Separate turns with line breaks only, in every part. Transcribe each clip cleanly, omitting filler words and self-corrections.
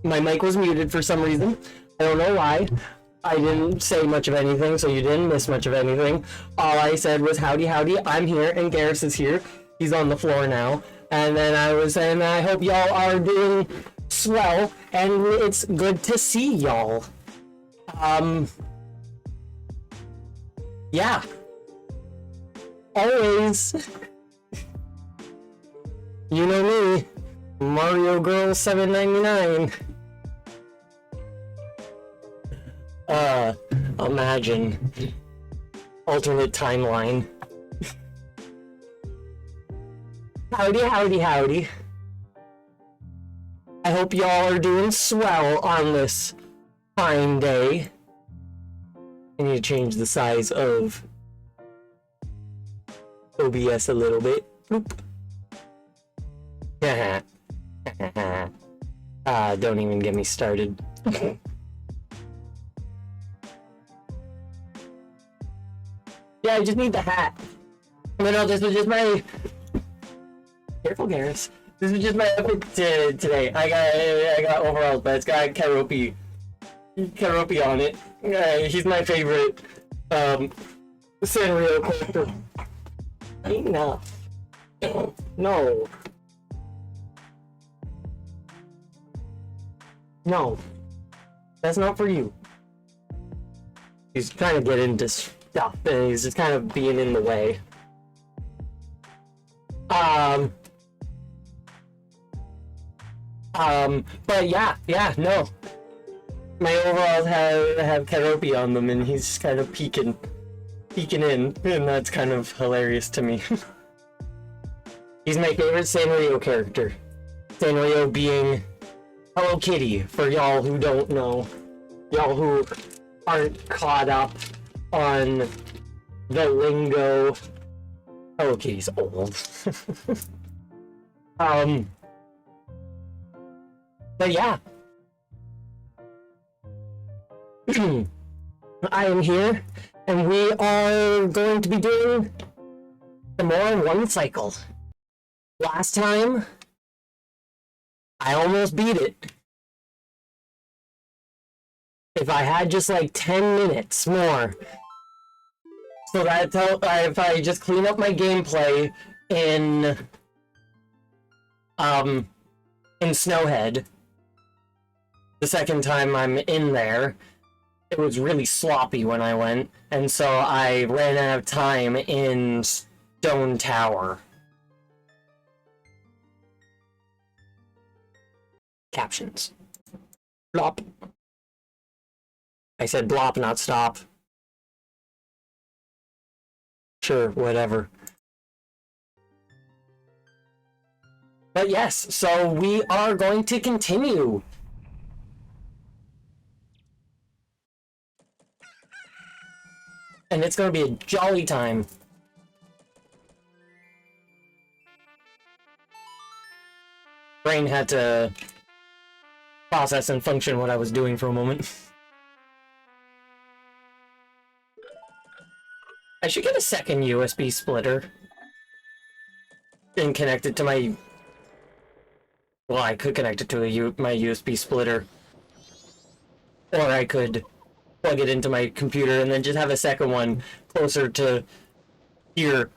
My mic was muted for some reason. I don't know why. I didn't say much of anything, so you didn't miss much of anything. All I said was howdy howdy, I'm here, and Garrus is here. He's on the floor now. And then I was saying I hope y'all are doing swell, and it's good to see y'all. Yeah. Always. You know me. Mario Girl $7.99. Imagine. Alternate timeline. Howdy, howdy, howdy. I hope y'all are doing swell on this fine day. I need to change the size of OBS a little bit. Bloop. Don't even get me started. Yeah, I just need the hat. I mean, no, this was just my... Careful, Garrus. This was just my outfit today. I got overalls, but it's got Keroppi on it. He's my favorite Sanrio character. Enough. No. No. That's not for you. He's trying to get into stuff, and he's just kind of being in the way. But yeah, no. My overalls have Keroppi on them, and he's kind of peeking in, and that's kind of hilarious to me. He's my favorite Sanrio character. Sanrio being Hello Kitty, for y'all who don't know. Y'all who aren't caught up on the lingo. Hello Kitty's old. But yeah. I am here, and we are going to be doing the more in one cycle. Last time, I almost beat it. If I had just like 10 minutes more. So that if I just clean up my gameplay in Snowhead, the second time I'm in there, it was really sloppy when I went, and so I ran out of time in Stone Tower. Captions. Blop. I said blop, not stop. Sure, whatever. But yes, so we are going to continue. And it's going to be a jolly time. Brain had to process and function what I was doing for a moment. I should get a second USB splitter and connect it to my... Well, I could connect it to my USB splitter. Or I could plug it into my computer and then just have a second one closer to here.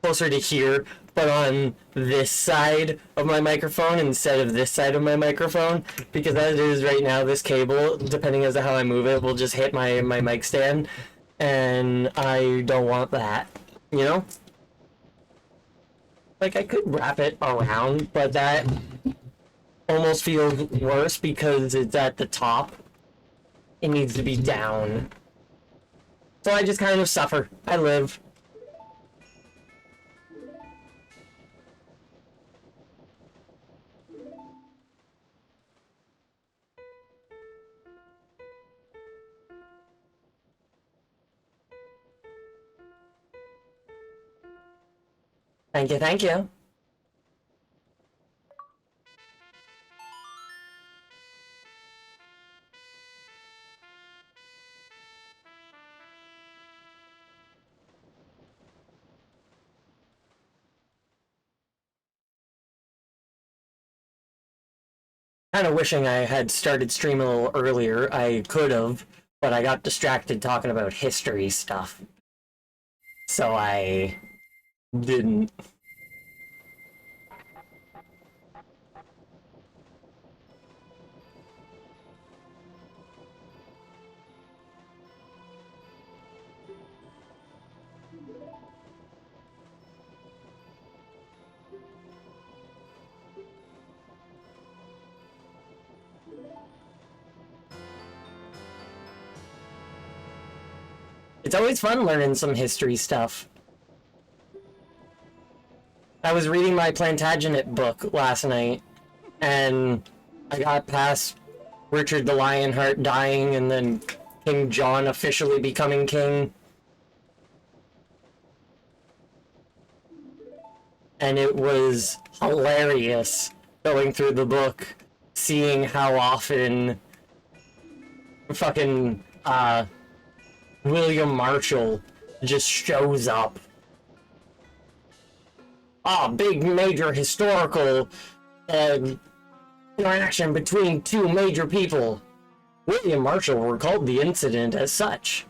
Closer to here, but on this side of my microphone instead of this side of my microphone. Because as it is right now, this cable, depending as to how I move it, will just hit my mic stand. And I don't want that, you know? Like, I could wrap it around, but that almost feels worse because it's at the top. It needs to be down. So I just kind of suffer. I live. Thank you, thank you. Kind of wishing I had started streaming a little earlier. I could have, but I got distracted talking about history stuff. So I didn't. It's always fun learning some history stuff. I was reading my Plantagenet book last night, and I got past Richard the Lionheart dying and then King John officially becoming king. And it was hilarious going through the book, seeing how often fucking, William Marshall just shows up. Big major historical interaction between two major people. William Marshall recalled the incident as such.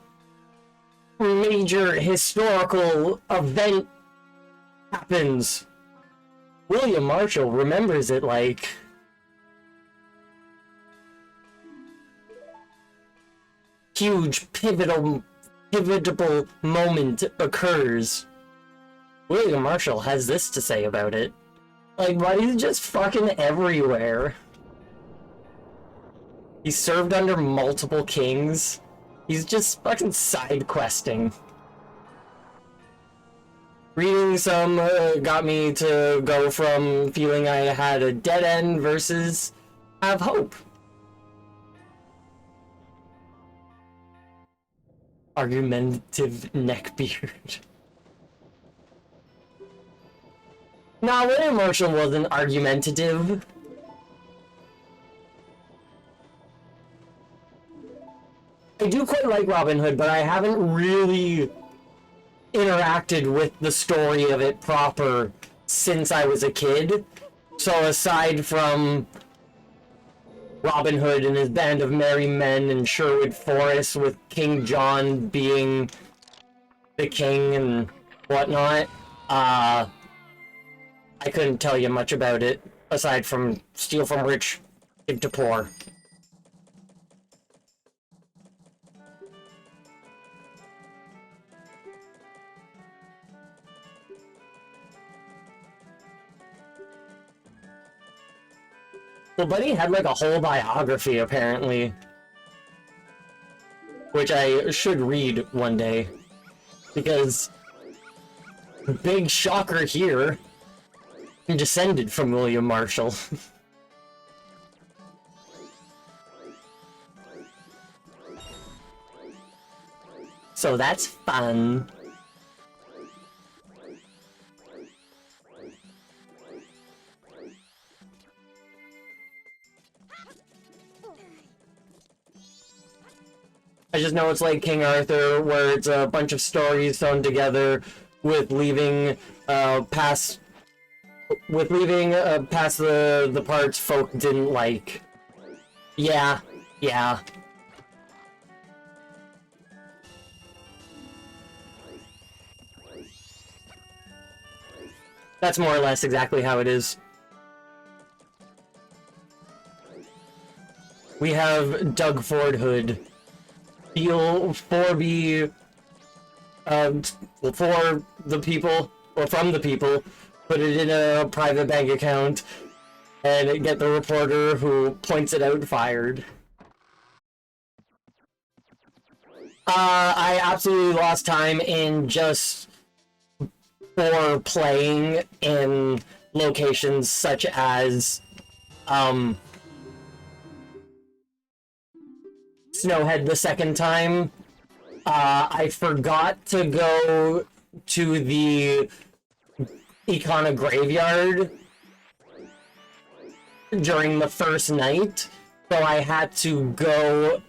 Major historical event happens. William Marshall remembers it like... huge pivotal moment occurs. William Marshall has this to say about it. Like, why he's just fucking everywhere. He served under multiple kings. He's just fucking side questing. Reading some got me to go from feeling I had a dead end versus have hope. Argumentative neckbeard. Nah, William Marshall wasn't argumentative. I do quite like Robin Hood, but I haven't really interacted with the story of it proper since I was a kid. So aside from Robin Hood and his band of merry men in Sherwood Forest with King John being the king and whatnot, I couldn't tell you much about it, aside from steal from rich, give to poor. Well, Buddy had like a whole biography, apparently. Which I should read one day. Because... big shocker here. He descended from William Marshall. So that's fun. I just know it's like King Arthur, where it's a bunch of stories thrown together with leaving past the parts folk didn't like. Yeah. That's more or less exactly how it is. We have Doug Ford Hood. Deal for the people, or from the people, put it in a private bank account, and get the reporter who points it out fired. I absolutely lost time in just for playing in locations such as, Snowhead the second time. I forgot to go to the Icona graveyard during the first night, so I had to go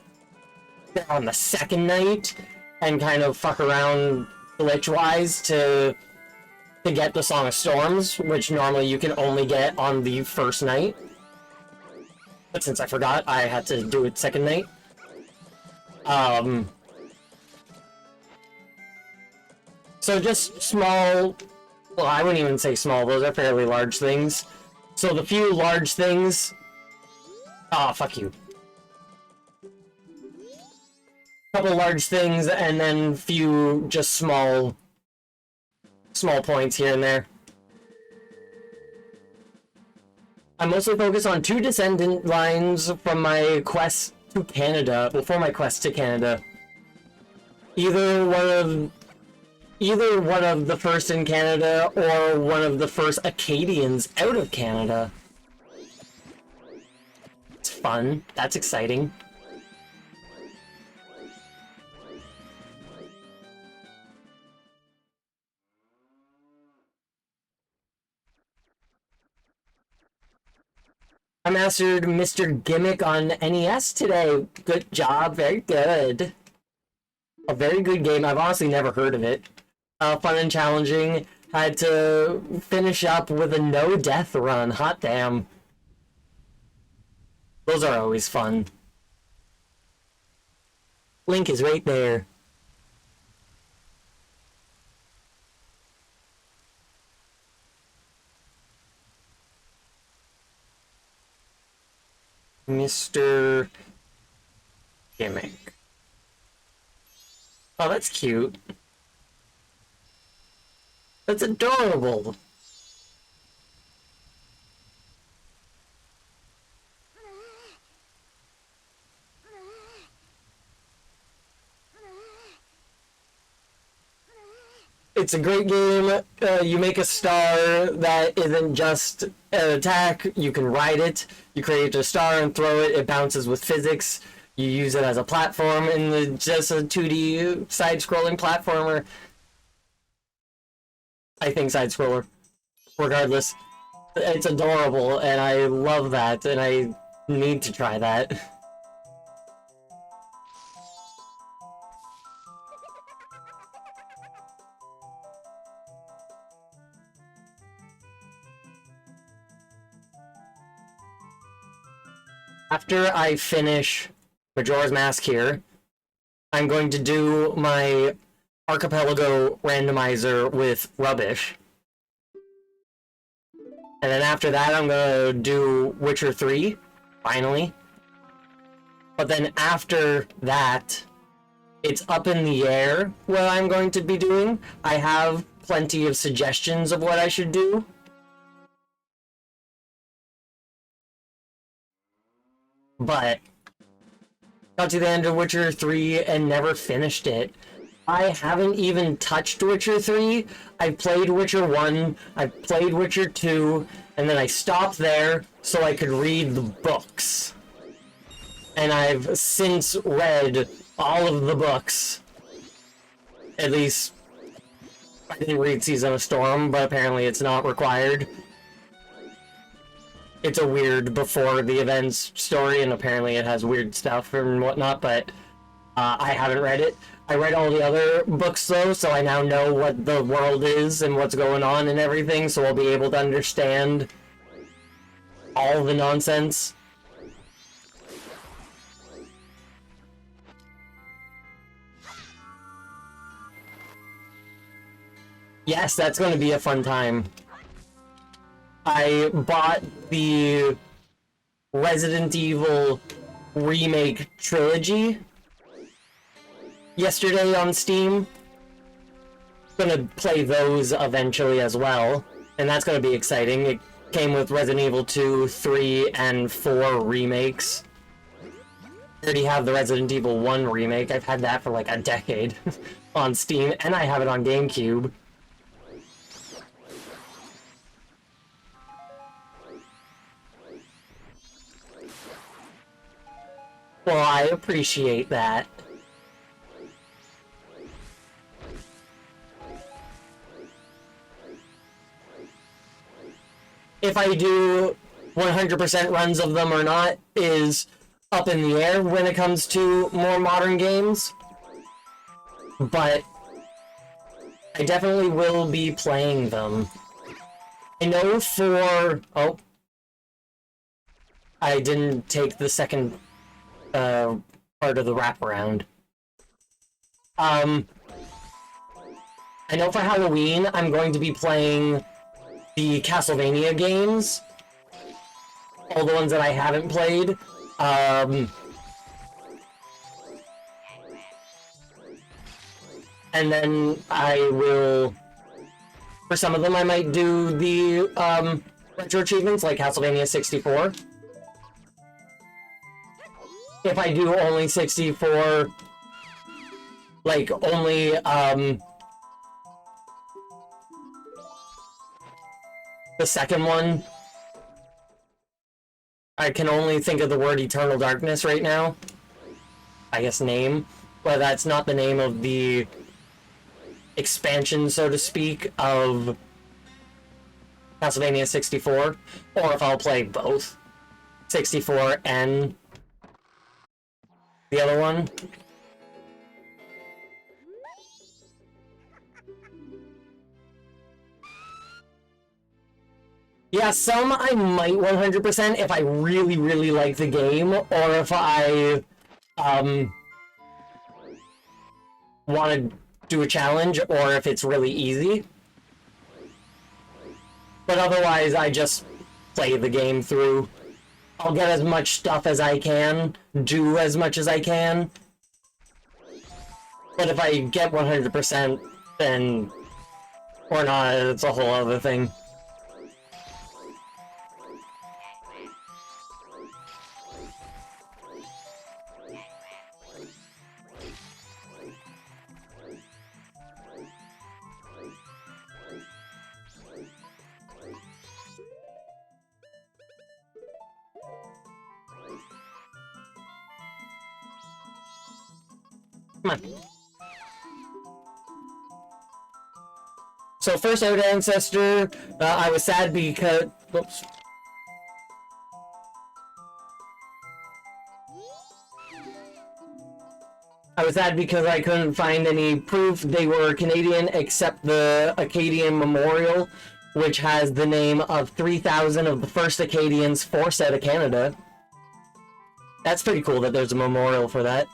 there on the second night and kind of fuck around glitch-wise to get the Song of Storms, which normally you can only get on the first night. But since I forgot, I had to do it second night. So just small... Well, I wouldn't even say small, those are fairly large things. So the few large things... Ah, fuck you. Couple large things, and then few just small points here and there. I'm mostly focused on 2 descendant lines from my quest to Canada, before my quest to Canada. Either one of the first in Canada, or one of the first Acadians out of Canada. It's fun. That's exciting. I mastered Mr. Gimmick on NES today. Good job, very good. A very good game. I've honestly never heard of it. Fun and challenging. Had to finish up with a no-death run. Hot damn. Those are always fun. Link is right there. Mr. Gimmick. Oh, that's cute. That's adorable. It's a great game. You make a star that isn't just an attack. You can ride it. You create a star and throw it. It bounces with physics. You use it as a platform in just a 2D side-scrolling platformer. I think side-scroller. Regardless. It's adorable, and I love that, and I need to try that. After I finish Majora's Mask here, I'm going to do my Archipelago randomizer with Rubbish. And then after that, I'm gonna do Witcher 3, finally. But then after that, it's up in the air what I'm going to be doing. I have plenty of suggestions of what I should do. But got to the end of Witcher 3 and never finished it. I haven't even touched Witcher 3. I played Witcher 1, I played Witcher 2, and then I stopped there so I could read the books. And I've since read all of the books. At least, I didn't read Season of Storm, but apparently it's not required. It's a weird before the events story, and apparently it has weird stuff and whatnot, but I haven't read it. I read all the other books though, so I now know what the world is and what's going on and everything, so I'll be able to understand all the nonsense. Yes, that's going to be a fun time. I bought the Resident Evil Remake Trilogy yesterday on Steam. Gonna play those eventually as well, and that's gonna be exciting. It came with Resident Evil 2, 3, and 4 remakes. I already have the Resident Evil 1 remake. I've had that for like a decade on Steam, and I have it on GameCube. Well, I appreciate that. If I do 100% runs of them or not is up in the air when it comes to more modern games. But I definitely will be playing them. I know for... Oh. I didn't take the second part of the wraparound. I know for Halloween I'm going to be playing the Castlevania games. All the ones that I haven't played. And then I will... For some of them I might do the retro achievements like Castlevania 64. If I do only 64... Like, only, the second one. I can only think of the word Eternal Darkness right now. I guess name. But that's not the name of the expansion, so to speak, of Castlevania 64. Or if I'll play both. 64 and the other one. Yeah, some I might 100% if I really, really like the game, or if I, want to do a challenge, or if it's really easy. But otherwise, I just play the game through. I'll get as much stuff as I can, do as much as I can. But if I get 100%, then... or not, it's a whole other thing. Come on. So first out ancestor, I was sad because... Whoops. I was sad because I couldn't find any proof they were Canadian except the Acadian Memorial, which has the name of 3,000 of the first Acadians forced out of Canada. That's pretty cool that there's a memorial for that.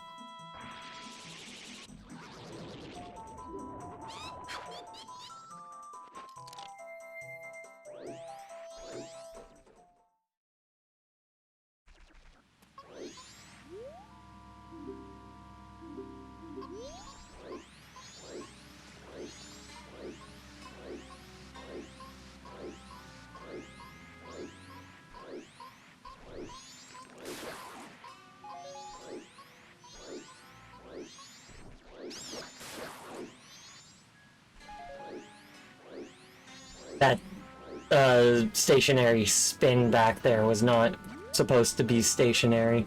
That stationary spin back there was not supposed to be stationary.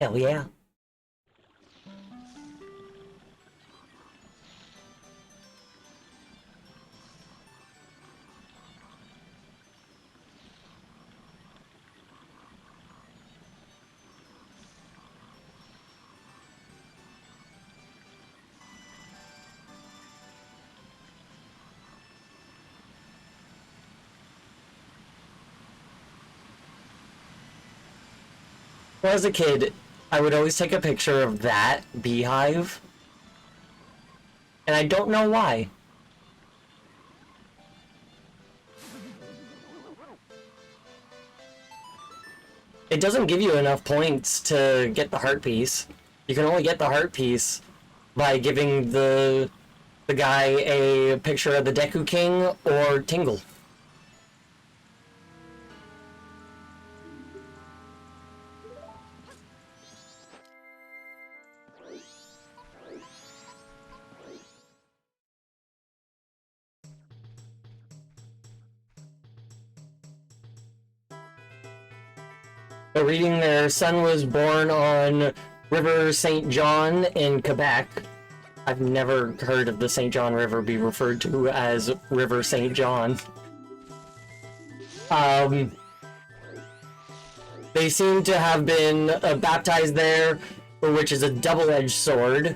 Hell yeah. When I was a kid, I would always take a picture of that beehive. And I don't know why. It doesn't give you enough points to get the heart piece. You can only get the heart piece by giving the guy a picture of the Deku King or Tingle. So reading their son was born on River St. John in Quebec. I've never heard of the St. John River be referred to as River St. John. They seem to have been baptized there, which is a double-edged sword.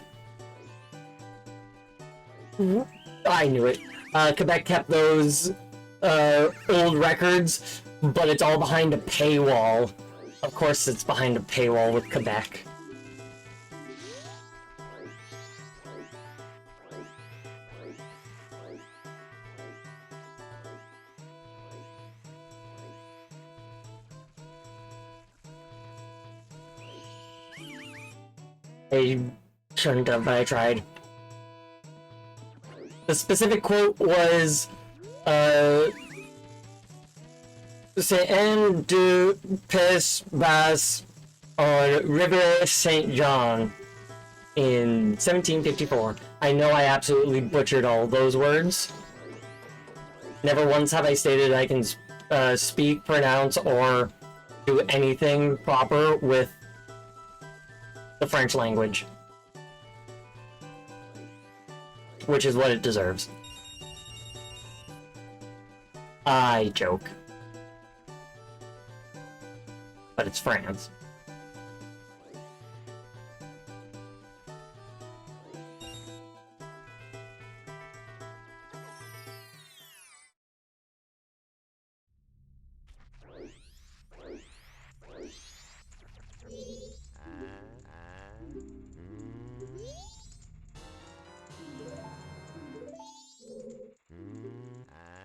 I knew it. Quebec kept those old records, but it's all behind a paywall. Of course it's behind a paywall with Quebec. I shouldn't have, but I tried. The specific quote was, C'est un de Pes Bas on River St. John in 1754. I know I absolutely butchered all those words. Never once have I stated I can speak, pronounce, or do anything proper with the French language. Which is what it deserves. I joke. But it's France.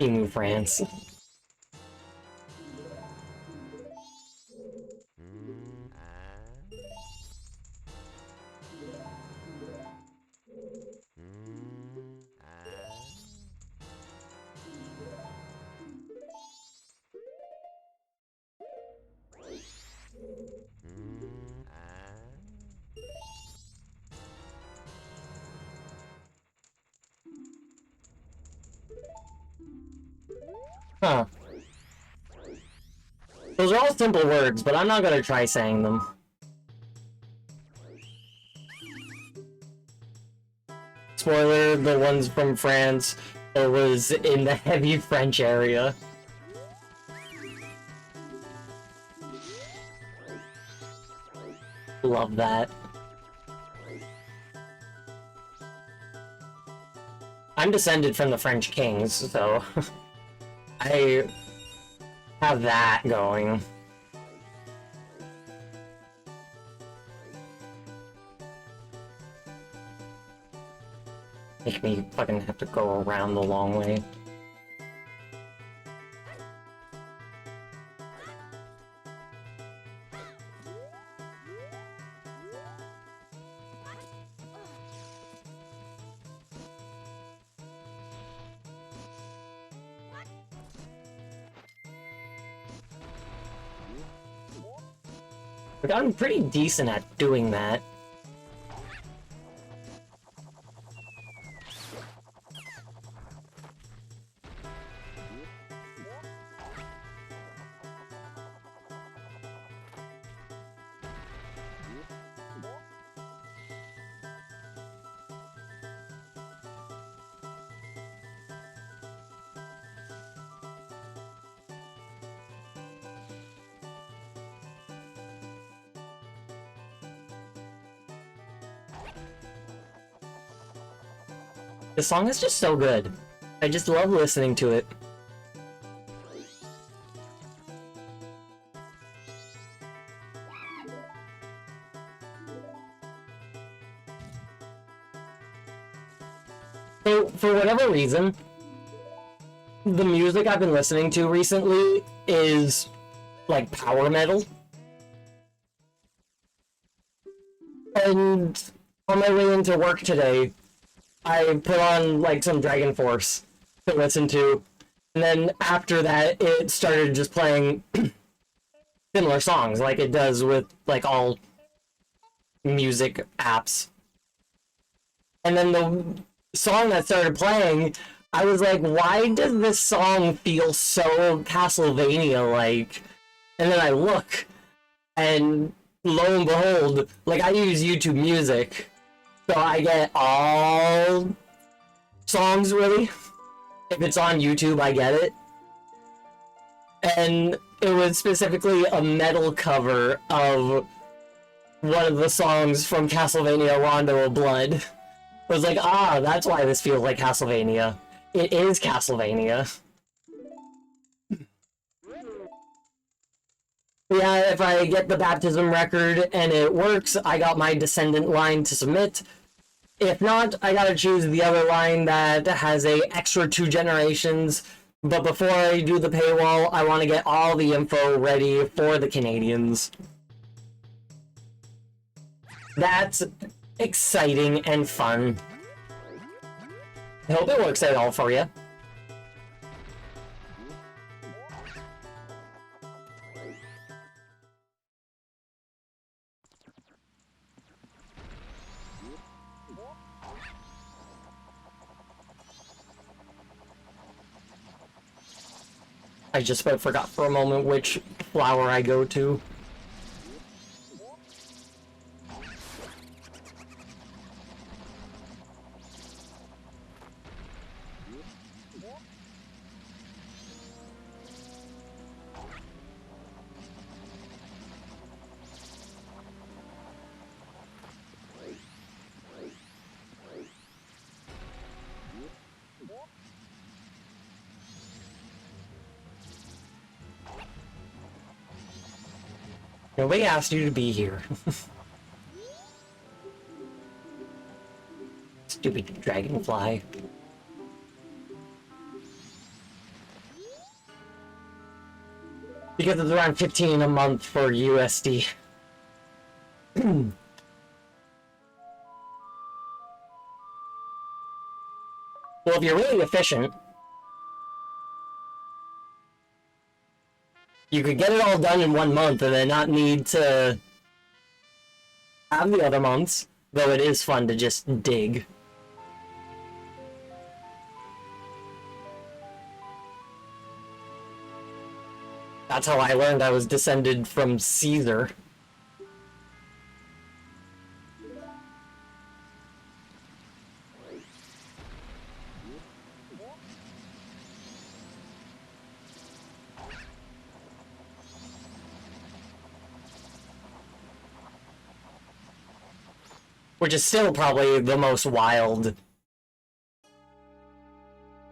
In France. Huh. Those are all simple words, but I'm not gonna try saying them. Spoiler, the ones from France, it was in the heavy French area. Love that. I'm descended from the French kings, so I have that going. Make me fucking have to go around the long way. I've gotten pretty decent at doing that. The song is just so good. I just love listening to it. So, for whatever reason, the music I've been listening to recently is like power metal. And on my way into work today, I put on like some Dragon Force to listen to, and then after that it started just playing similar songs like it does with like all music apps. And then the song that started playing, I was like, why does this song feel so Castlevania-like? And then I look, And lo and behold, like, I use YouTube Music, so I get all songs, really. If it's on YouTube, I get it. And it was specifically a metal cover of one of the songs from Castlevania Rondo of Blood. I was like, ah, that's why this feels like Castlevania. It is Castlevania. Yeah, if I get the baptism record and it works, I got my descendant line to submit. If not, I gotta choose the other line that has a extra 2 generations. But before I do the paywall, I want to get all the info ready for the Canadians. That's exciting and fun. I hope it works out all for you. I just about forgot for a moment which flower I go to. Nobody asked you to be here. Stupid dragonfly. Because it's around 15 a month for USD. Well, if you're really efficient, you could get it all done in 1 month and then not need to have the other months, though it is fun to just dig. That's how I learned I was descended from Caesar. Which is still probably the most wild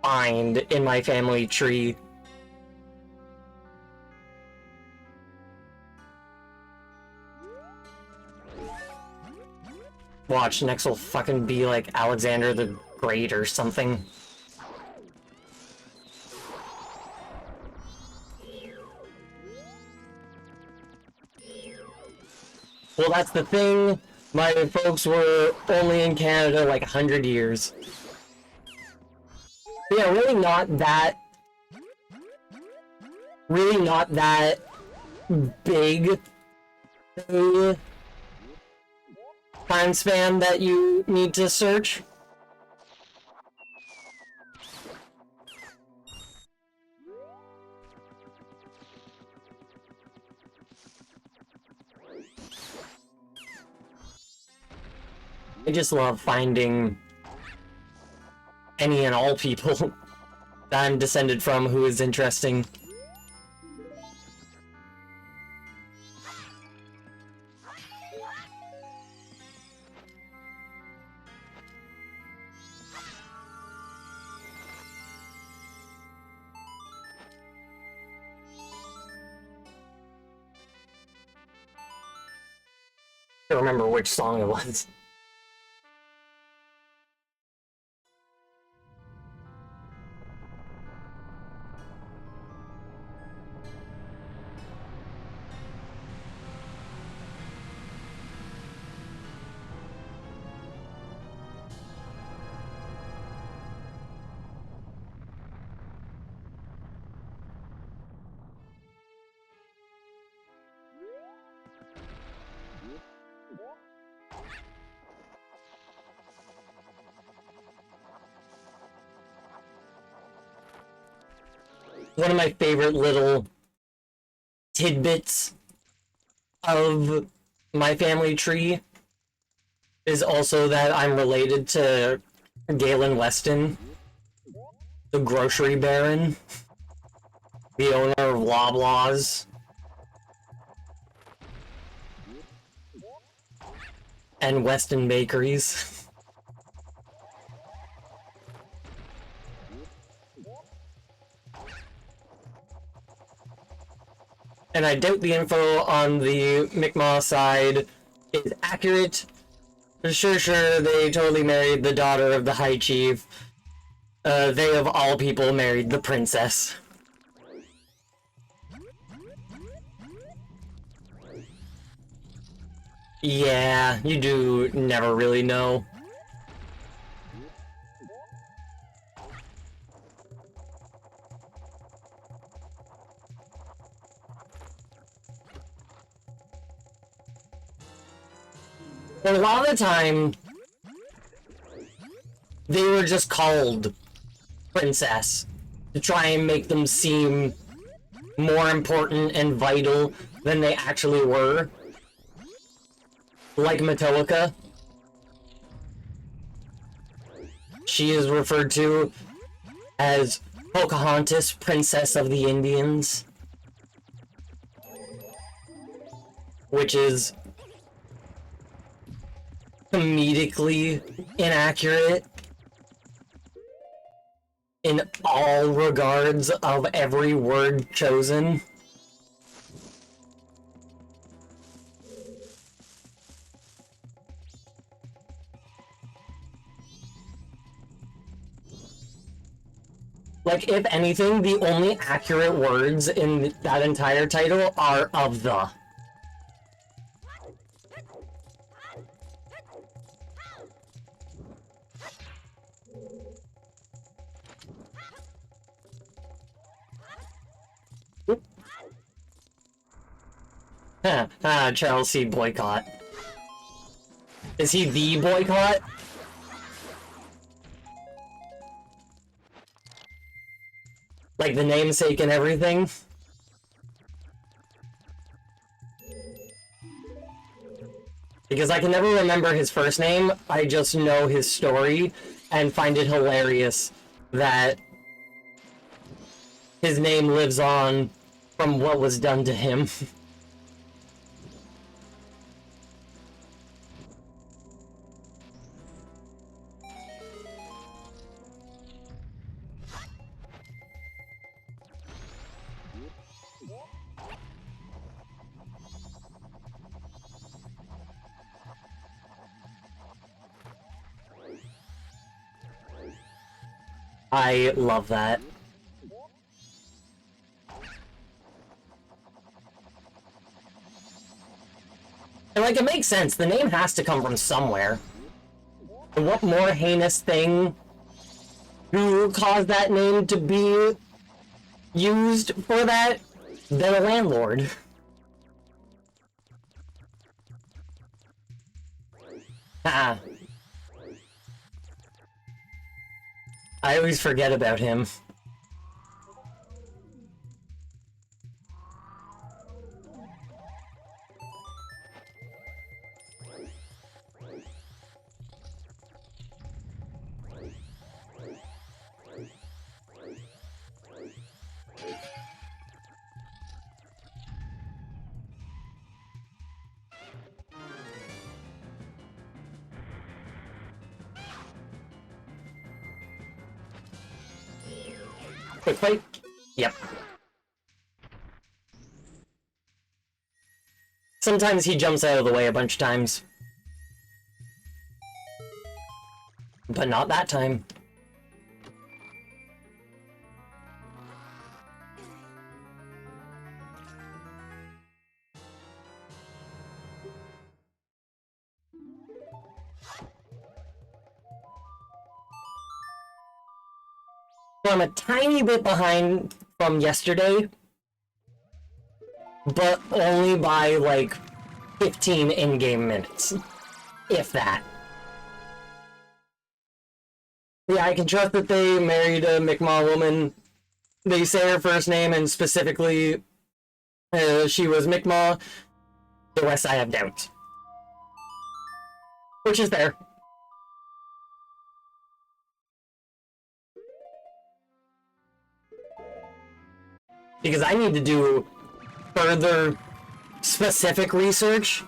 find in my family tree. Watch, next will fucking be like Alexander the Great or something. Well, that's the thing. My folks were only in Canada like 100 years. But yeah, really not that big a time span that you need to search. I just love finding any and all people that I'm descended from who is interesting. I don't remember which song it was. One of my favorite little tidbits of my family tree is also that I'm related to Galen Weston, the grocery baron, the owner of Loblaws, and Weston Bakeries. And I doubt the info on the Mi'kmaq side is accurate. Sure, they totally married the daughter of the High Chief. They of all people married the princess. Yeah, you do never really know. But a lot of the time, they were just called princess to try and make them seem more important and vital than they actually were. Like Matoaka. She is referred to as Pocahontas, Princess of the Indians. Which is comedically inaccurate in all regards of every word chosen. Like, if anything, the only accurate words in that entire title are of the. Charles C. Boycott. Is he the boycott? Like the namesake and everything? Because I can never remember his first name, I just know his story, and find it hilarious that his name lives on from what was done to him. I love that. And like, it makes sense, the name has to come from somewhere. And what more heinous thing to cause that name to be used for that than a landlord? Ah. I always forget about him. Quick fight? Yep. Sometimes he jumps out of the way a bunch of times. But not that time. So I'm a tiny bit behind from yesterday, but only by like 15 in-game minutes, if that. Yeah, I can trust that they married a Mi'kmaq woman. They say her first name, and specifically, she was Mi'kmaq. The rest I have doubts. Which is fair. Because I need to do further specific research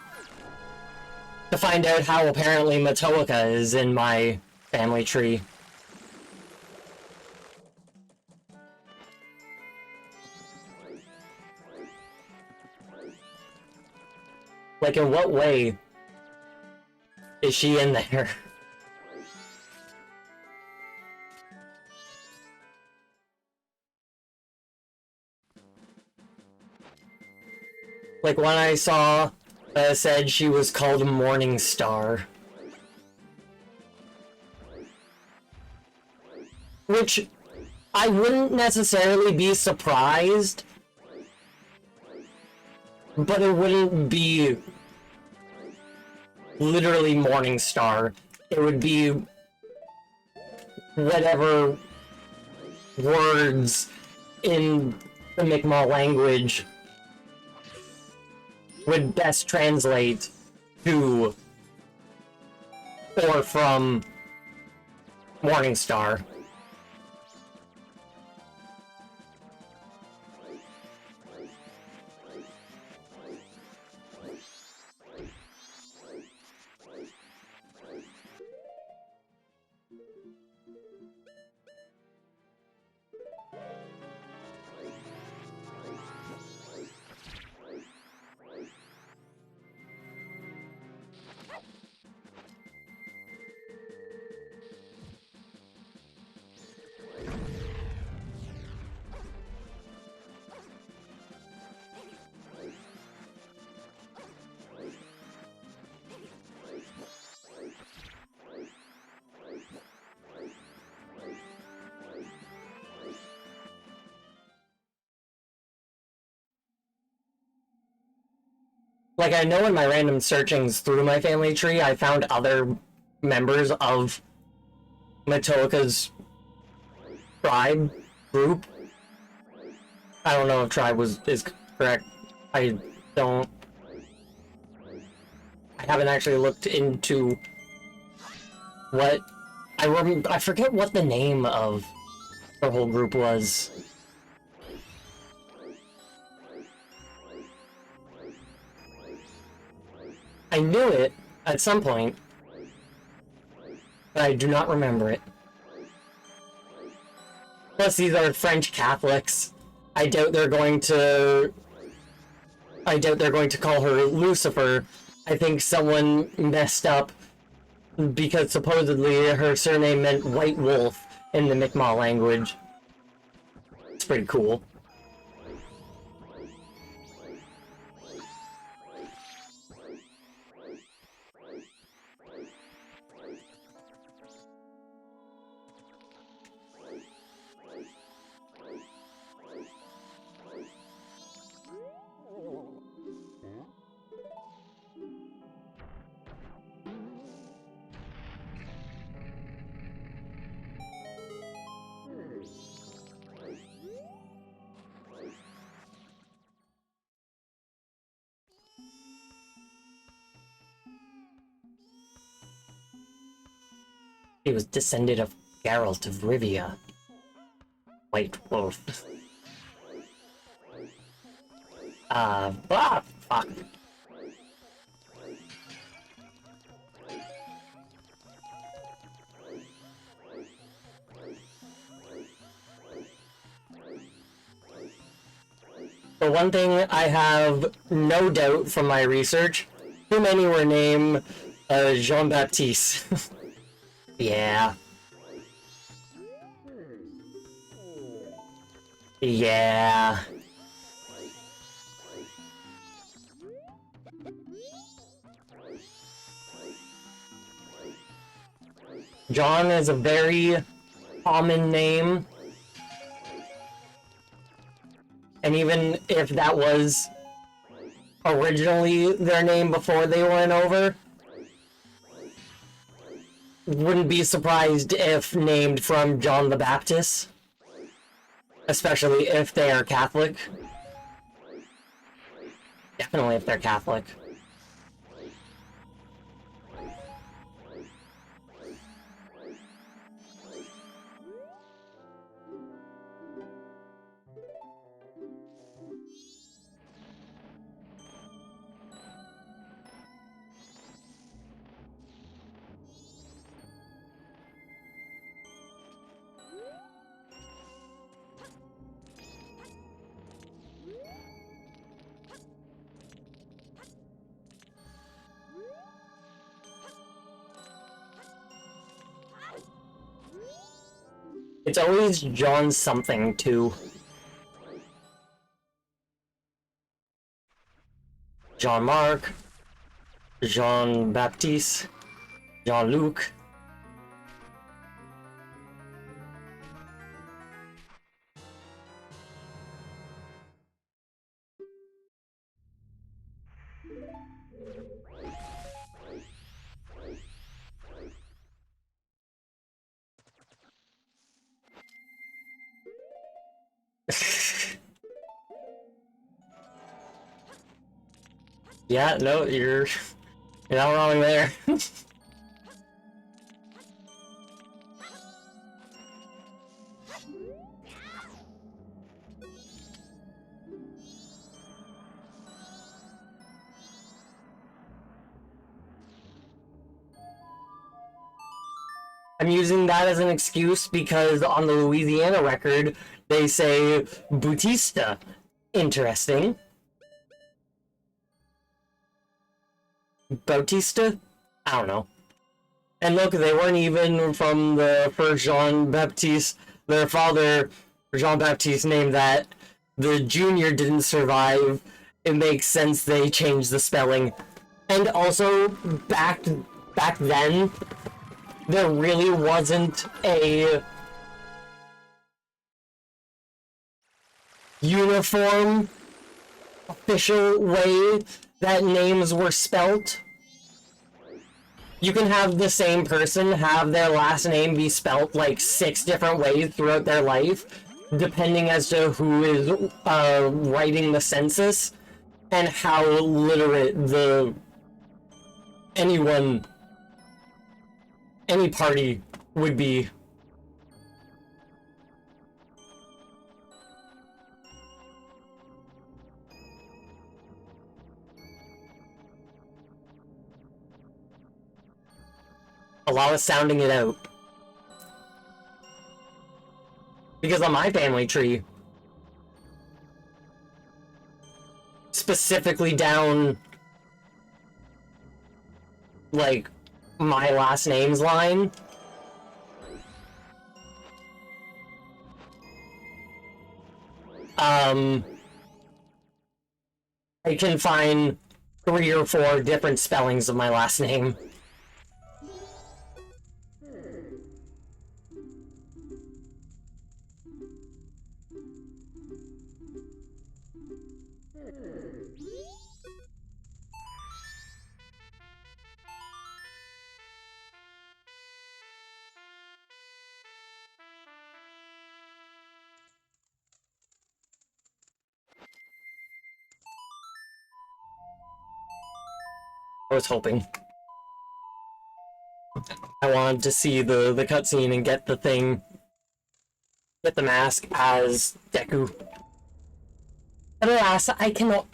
to find out how apparently Matoaka is in my family tree. Like, in what way is she in there? Like, when I saw said she was called Morning Star. Which I wouldn't necessarily be surprised, but it wouldn't be literally Morning Star. It would be whatever words in the Mi'kmaq language would best translate to or from Morning Star. Like, I know in my random searchings through my family tree, I found other members of Matoaka's tribe group. I don't know if tribe is correct. I haven't actually looked into what I forget what the name of the whole group was. I knew it at some point, but I do not remember it. Plus, these are French Catholics. I doubt they're going to call her Lucifer. I think someone messed up because supposedly her surname meant White Wolf in the Mi'kmaq language. It's pretty cool. He was descended of Geralt of Rivia. White Wolf. Fuck. The one thing I have no doubt from my research, too many were named Jean-Baptiste. Yeah. Yeah. John is a very common name. And even if that was originally their name before they went over, wouldn't be surprised if named from John the Baptist. Especially if they are Catholic. Definitely if they're Catholic. It's always John something, too. Jean-Marc, Jean-Baptiste, Jean-Luc. Yeah, no, you're not wrong there. I'm using that as an excuse because on the Louisiana record, they say Bautista. Interesting. Bautista? I don't know. And look, they weren't even from the first Jean-Baptiste. Their father, Jean-Baptiste, named that. The junior didn't survive. It makes sense they changed the spelling. And also, back then, there really wasn't a uniform, official way that names were spelt. You can have the same person have their last name be spelt like 6 different ways throughout their life, depending as to who is writing the census and how literate any party would be. A lot of sounding it out. Because on my family tree, specifically down, like, my last name's line, I can find 3 or 4 different spellings of my last name. I was hoping. I wanted to see the cutscene and get the thing, get the mask as Deku. But alas, I cannot.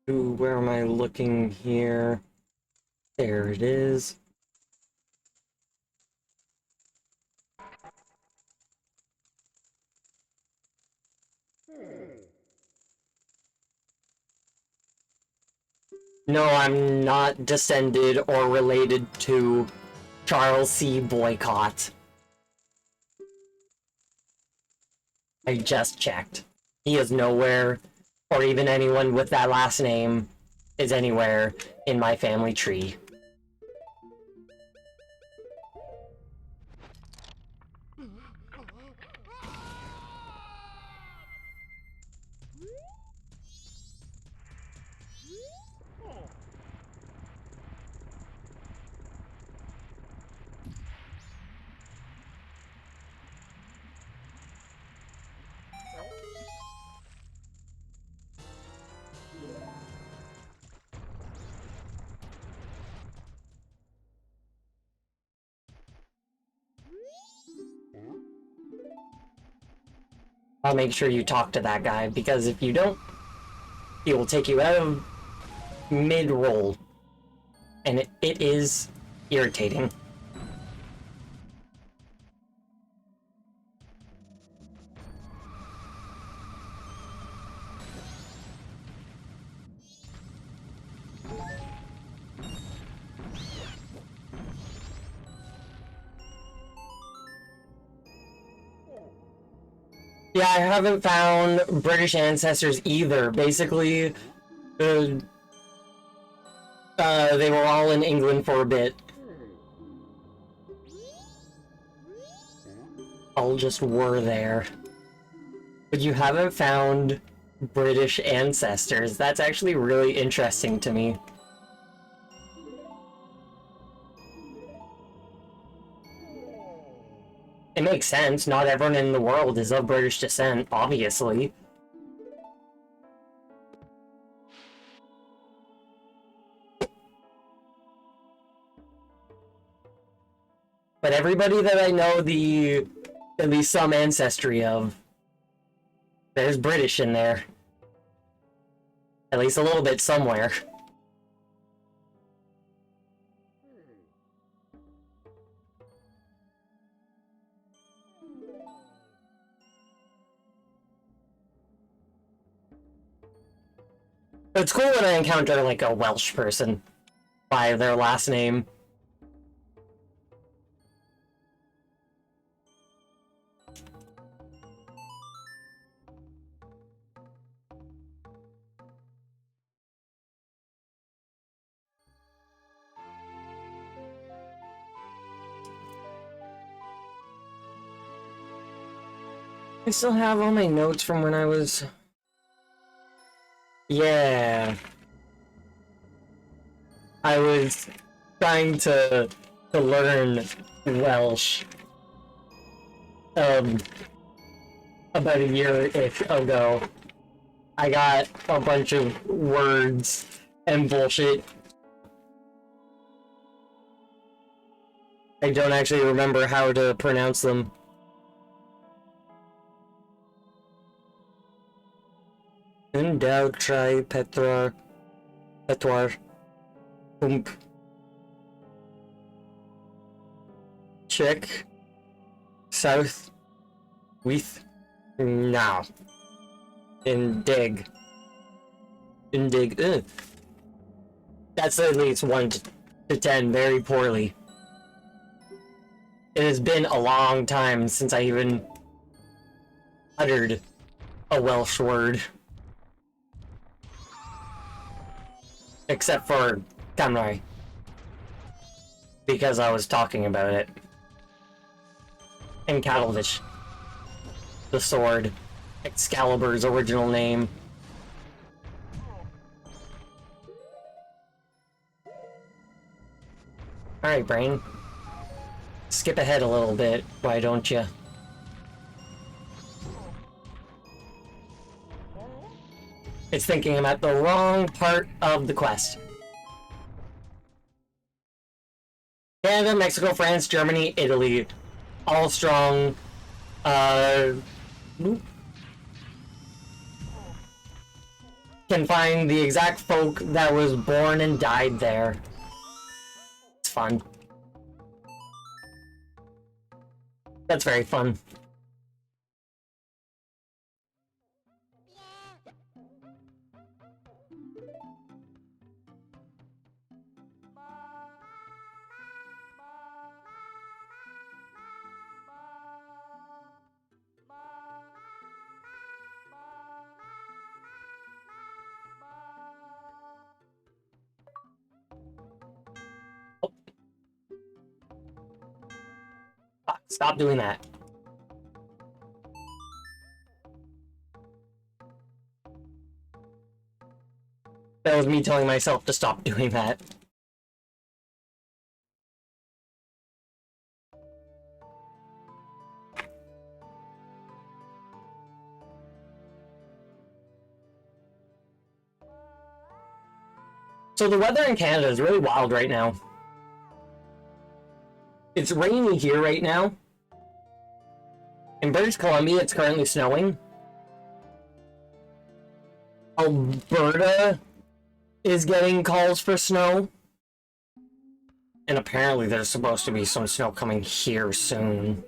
Where am I looking here? There it is. No, I'm not descended or related to Charles C. Boycott. I just checked. He is nowhere, or even anyone with that last name is anywhere in my family tree. I'll make sure you talk to that guy, because if you don't, he will take you out of mid-roll. And it is irritating. Yeah, I haven't found British ancestors either. Basically, they were all in England for a bit. All just were there. But you haven't found British ancestors. That's actually really interesting to me. It makes sense. Not everyone in the world is of British descent, obviously. But everybody that I know at least some ancestry of, there's British in there. At least a little bit somewhere. It's cool when I encounter, like, a Welsh person by their last name. I still have all my notes from when I was... Yeah. I was trying to learn Welsh about a year-ish ago. I got a bunch of words and bullshit. I don't actually remember how to pronounce them. In doubt, try Petwar, Pump. Check. South. With. Now. Indig. Ugh. That's at least 1 to 10 very poorly. It has been a long time since I even uttered a Welsh word. Except for Camrai. Because I was talking about it. And Catalvish. The sword. Excalibur's original name. Alright, brain. Skip ahead a little bit, why don't you? It's thinking I'm at the wrong part of the quest. Canada, Mexico, France, Germany, Italy. All strong. Can find the exact folk that was born and died there. It's fun. That's very fun. Stop doing that. That was me telling myself to stop doing that. So the weather in Canada is really wild right now. It's rainy here right now. In British Columbia, it's currently snowing. Alberta is getting calls for snow. And apparently there's supposed to be some snow coming here soon.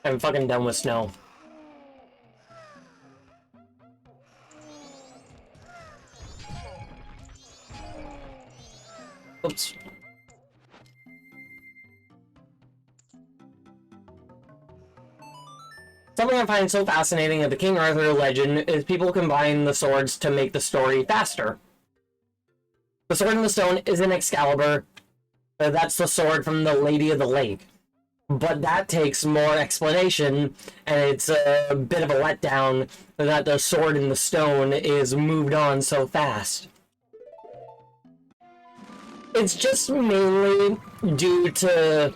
I'm fucking done with snow. Oops. Something I find so fascinating of the King Arthur legend is people combine the swords to make the story faster. The Sword in the Stone isn't Excalibur. That's the sword from the Lady of the Lake. But that takes more explanation, and it's a bit of a letdown that the Sword in the Stone is moved on so fast. It's just mainly due to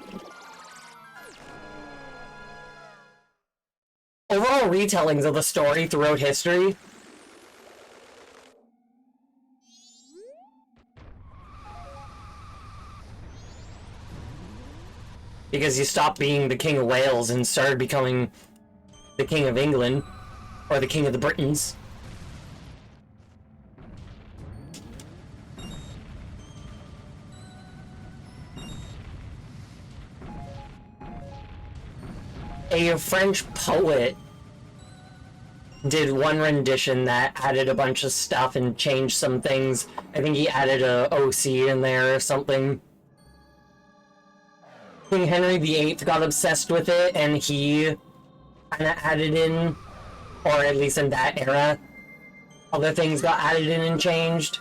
overall retellings of the story throughout history. Because you stopped being the King of Wales and started becoming the King of England, or the King of the Britons. A French poet did one rendition that added a bunch of stuff and changed some things. I think he added a OC in there or something. King Henry VIII got obsessed with it, and he kind of added in, or at least in that era, other things got added in and changed.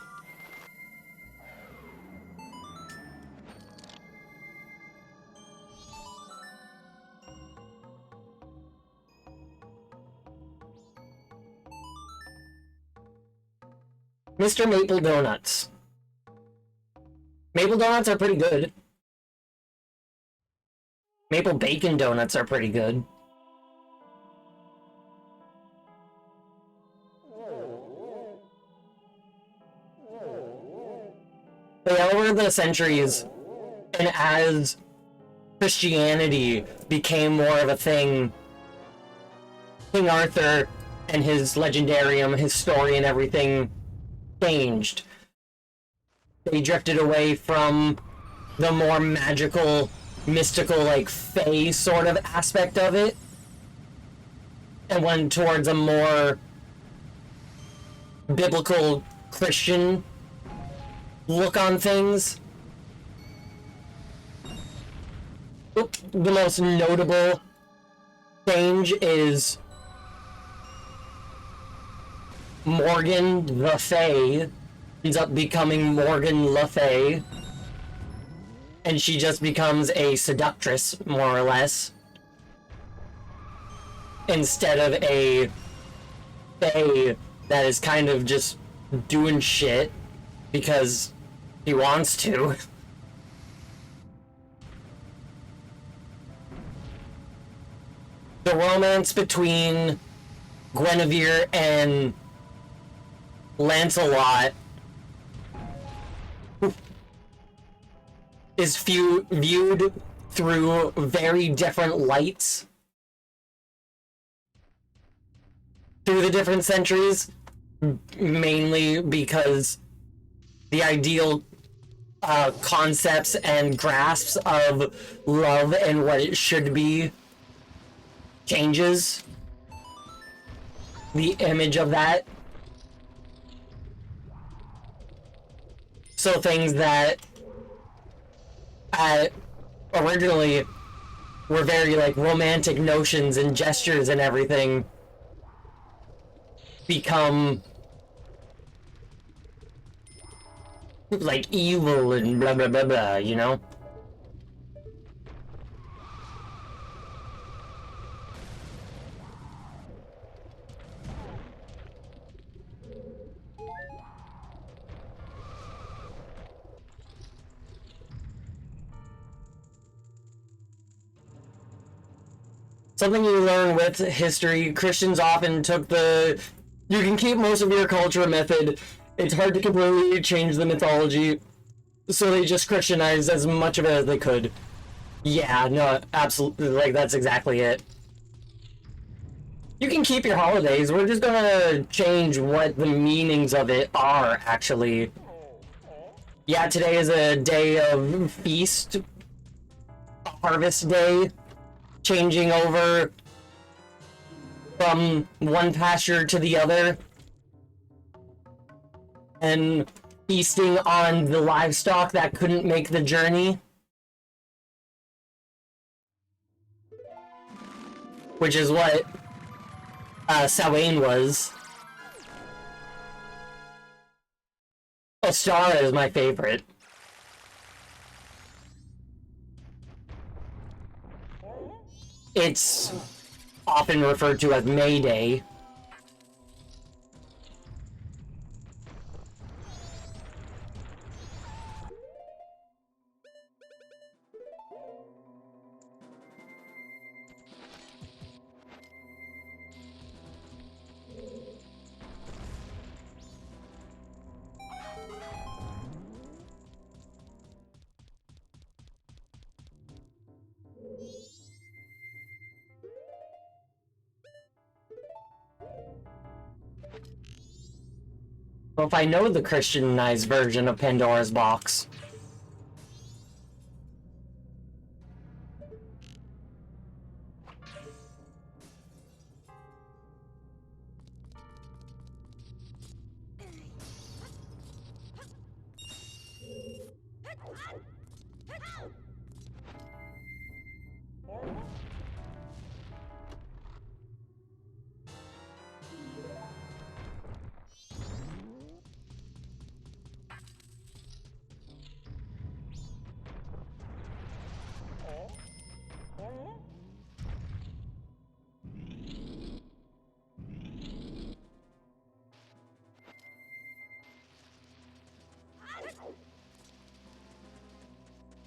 Mr. Maple Donuts. Maple Donuts are pretty good. Maple Bacon Donuts are pretty good. But yeah, over the centuries, and as Christianity became more of a thing, King Arthur and his legendarium, his story and everything changed. They drifted away from the more magical, mystical, like, fae sort of aspect of it, and went towards a more biblical Christian look on things. The most notable change is Morgan the Fae ends up becoming Morgan Le Fay, and she just becomes a seductress, more or less, instead of a fae that is kind of just doing shit because he wants to. The romance between Guinevere and Lancelot is viewed through very different lights through the different centuries, mainly because the ideal concepts and grasps of love and what it should be changes. The image of that. So things that originally were very like romantic notions and gestures and everything become like evil and blah blah blah blah, you know? Something you learn with history, Christians often took the, you can keep most of your culture method, it's hard to completely change the mythology, So they just Christianized as much of it as they could. Yeah, no, absolutely, like, that's exactly it. You can keep your holidays, we're just gonna change what the meanings of it are, actually. Yeah, today is a day of feast, a harvest day, changing over from one pasture to the other, and feasting on the livestock that couldn't make the journey. Which is what Sawain was. Ostara is my favorite. It's often referred to as May Day. Well, if I know the Christianized version of Pandora's Box.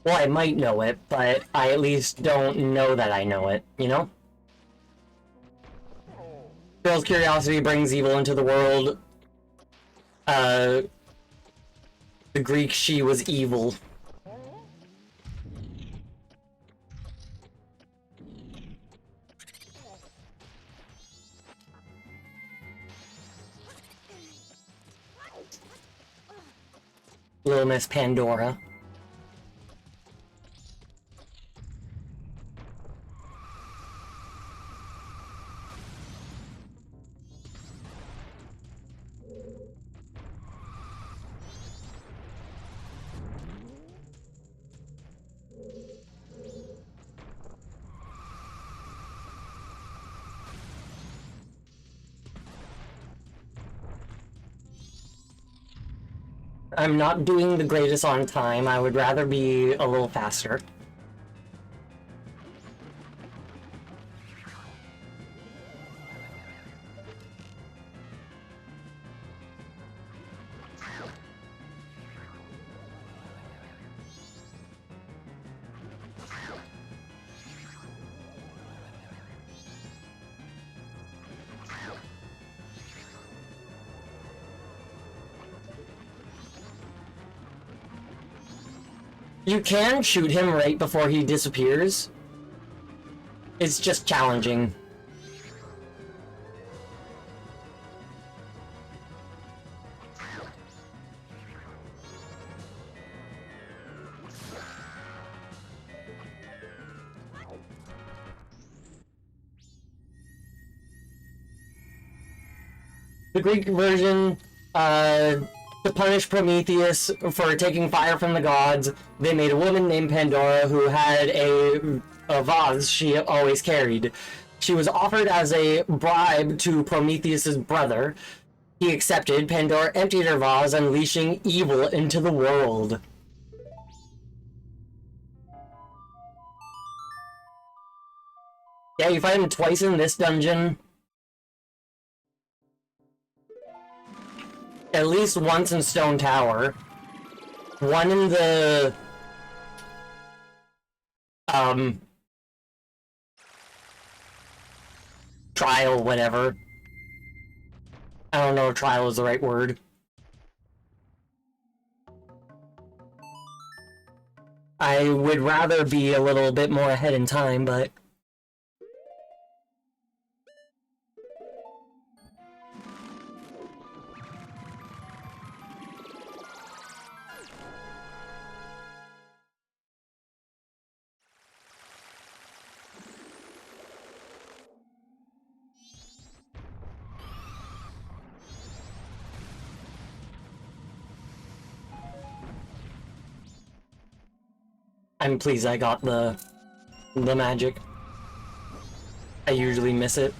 Well, I might know it, but I at least don't know that I know it, you know? Girl's curiosity brings evil into the world. The Greek, she was evil. Little Miss Pandora. I'm not doing the greatest on time. I would rather be a little faster. You can shoot him right before he disappears. It's just challenging. The Greek version, to punish Prometheus for taking fire from the gods, they made a woman named Pandora who had a vase she always carried. She was offered as a bribe to Prometheus's brother. He accepted. Pandora emptied her vase, unleashing evil into the world. Yeah, you fight him twice in this dungeon. At least once in Stone Tower. One in the... trial, whatever. I don't know if trial is the right word. I would rather be a little bit more ahead in time, but... I'm pleased I got the magic. I usually miss it.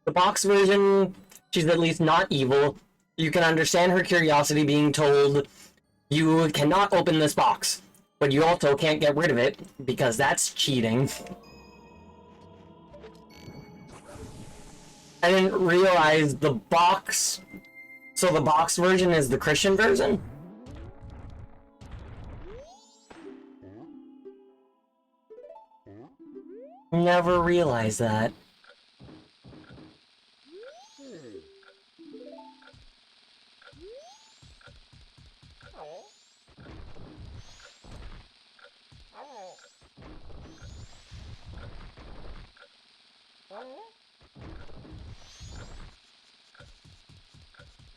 The box version, she's at least not evil. You can understand her curiosity being told, you cannot open this box, but you also can't get rid of it, because that's cheating. I didn't realize the box... So the box version is the Christian version? Never realized that.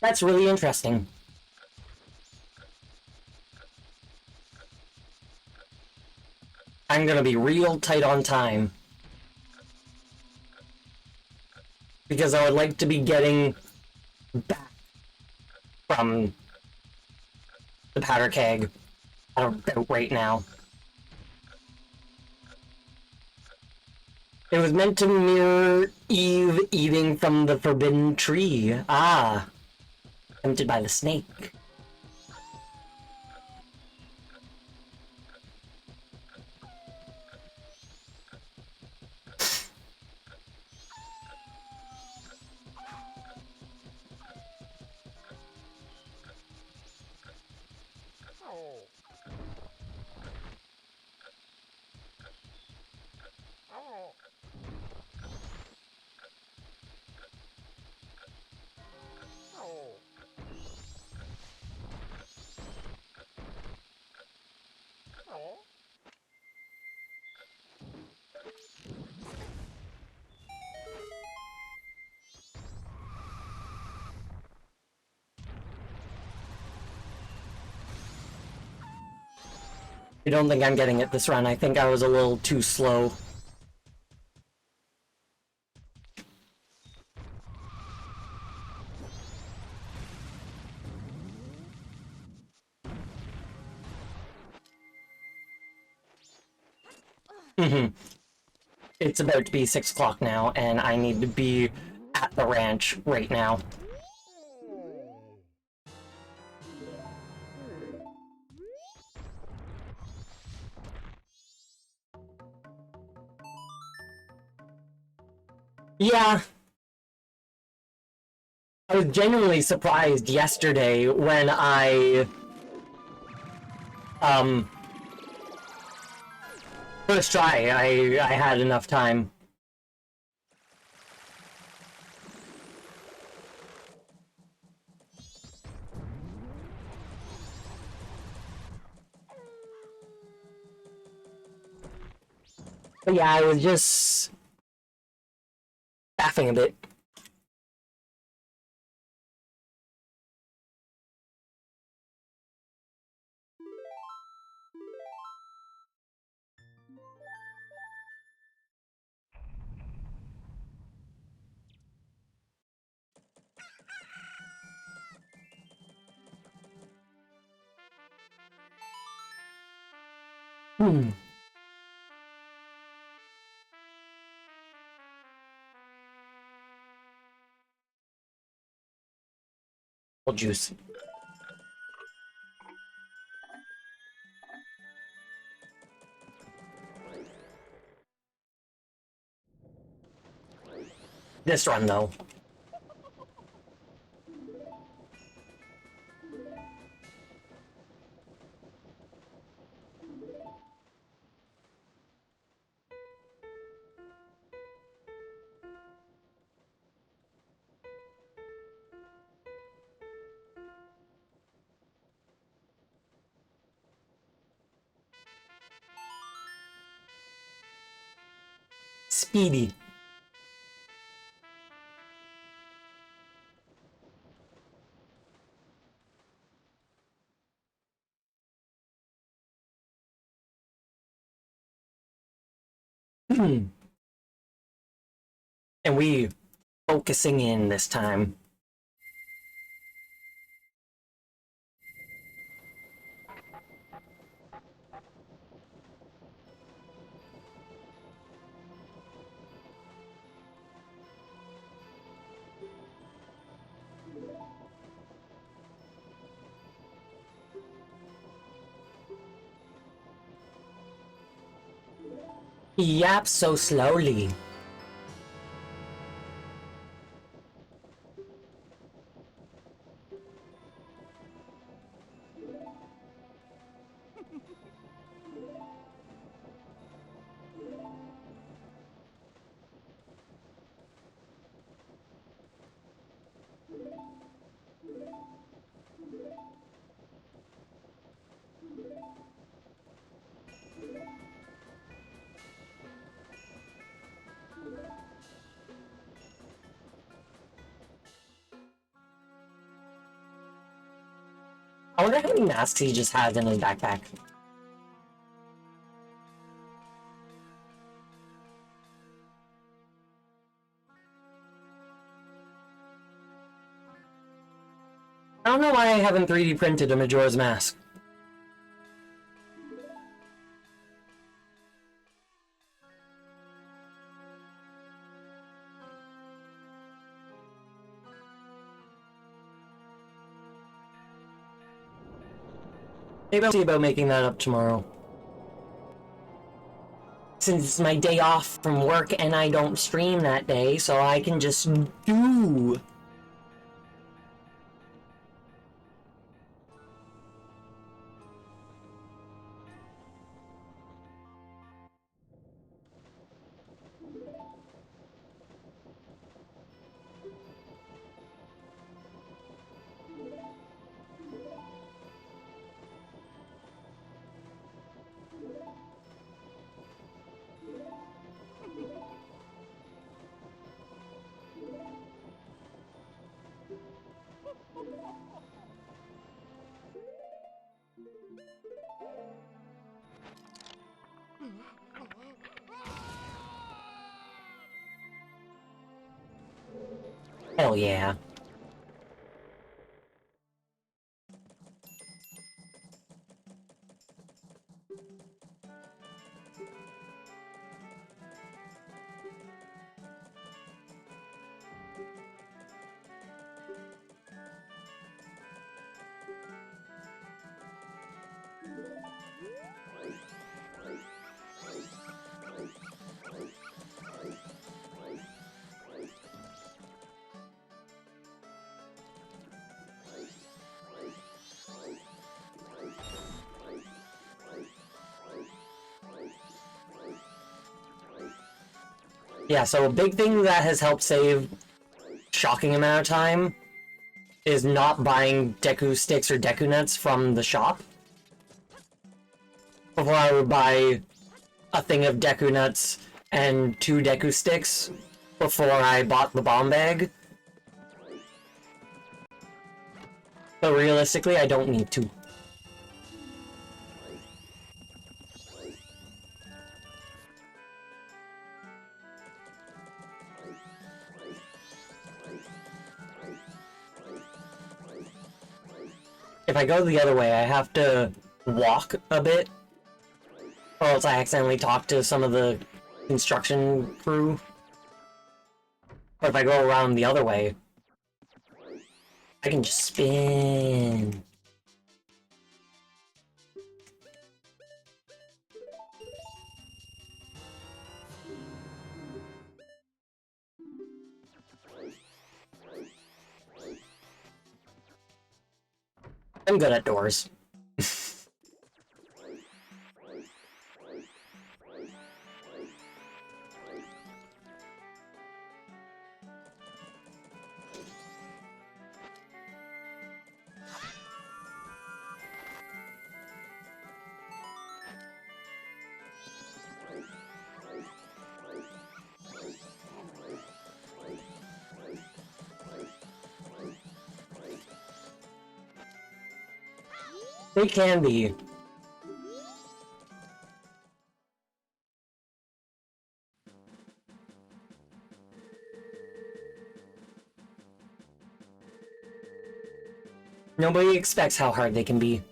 That's really interesting. I'm gonna be real tight on time. Because I would like to be getting back from the powder keg about right now. It was meant to mirror Eve eating from the forbidden tree. Ah, tempted by the snake. I don't think I'm getting it this run. I think I was a little too slow. It's about to be 6 o'clock now, and I need to be at the ranch right now. Yeah. I was genuinely surprised yesterday when I... First try, I had enough time. But yeah, I was just... laughing a bit. Juice. This run, though. Speedy. And we focusing in this time. He yaps so slowly. I wonder how many masks he just has in his backpack. I don't know why I haven't 3D printed a Majora's Mask. Maybe I'll see about making that up tomorrow. Since it's my day off from work and I don't stream that day, so I can just do. Hell yeah. Yeah, so a big thing that has helped save shocking amount of time is not buying Deku sticks or Deku nuts from the shop. Before I would buy a thing of Deku nuts and 2 Deku sticks before I bought the bomb bag. But realistically, I don't need to. If I go the other way, I have to walk a bit, or else I accidentally talk to some of the construction crew. Or if I go around the other way, I can just spin. I'm good at doors. They can be. Nobody expects how hard they can be.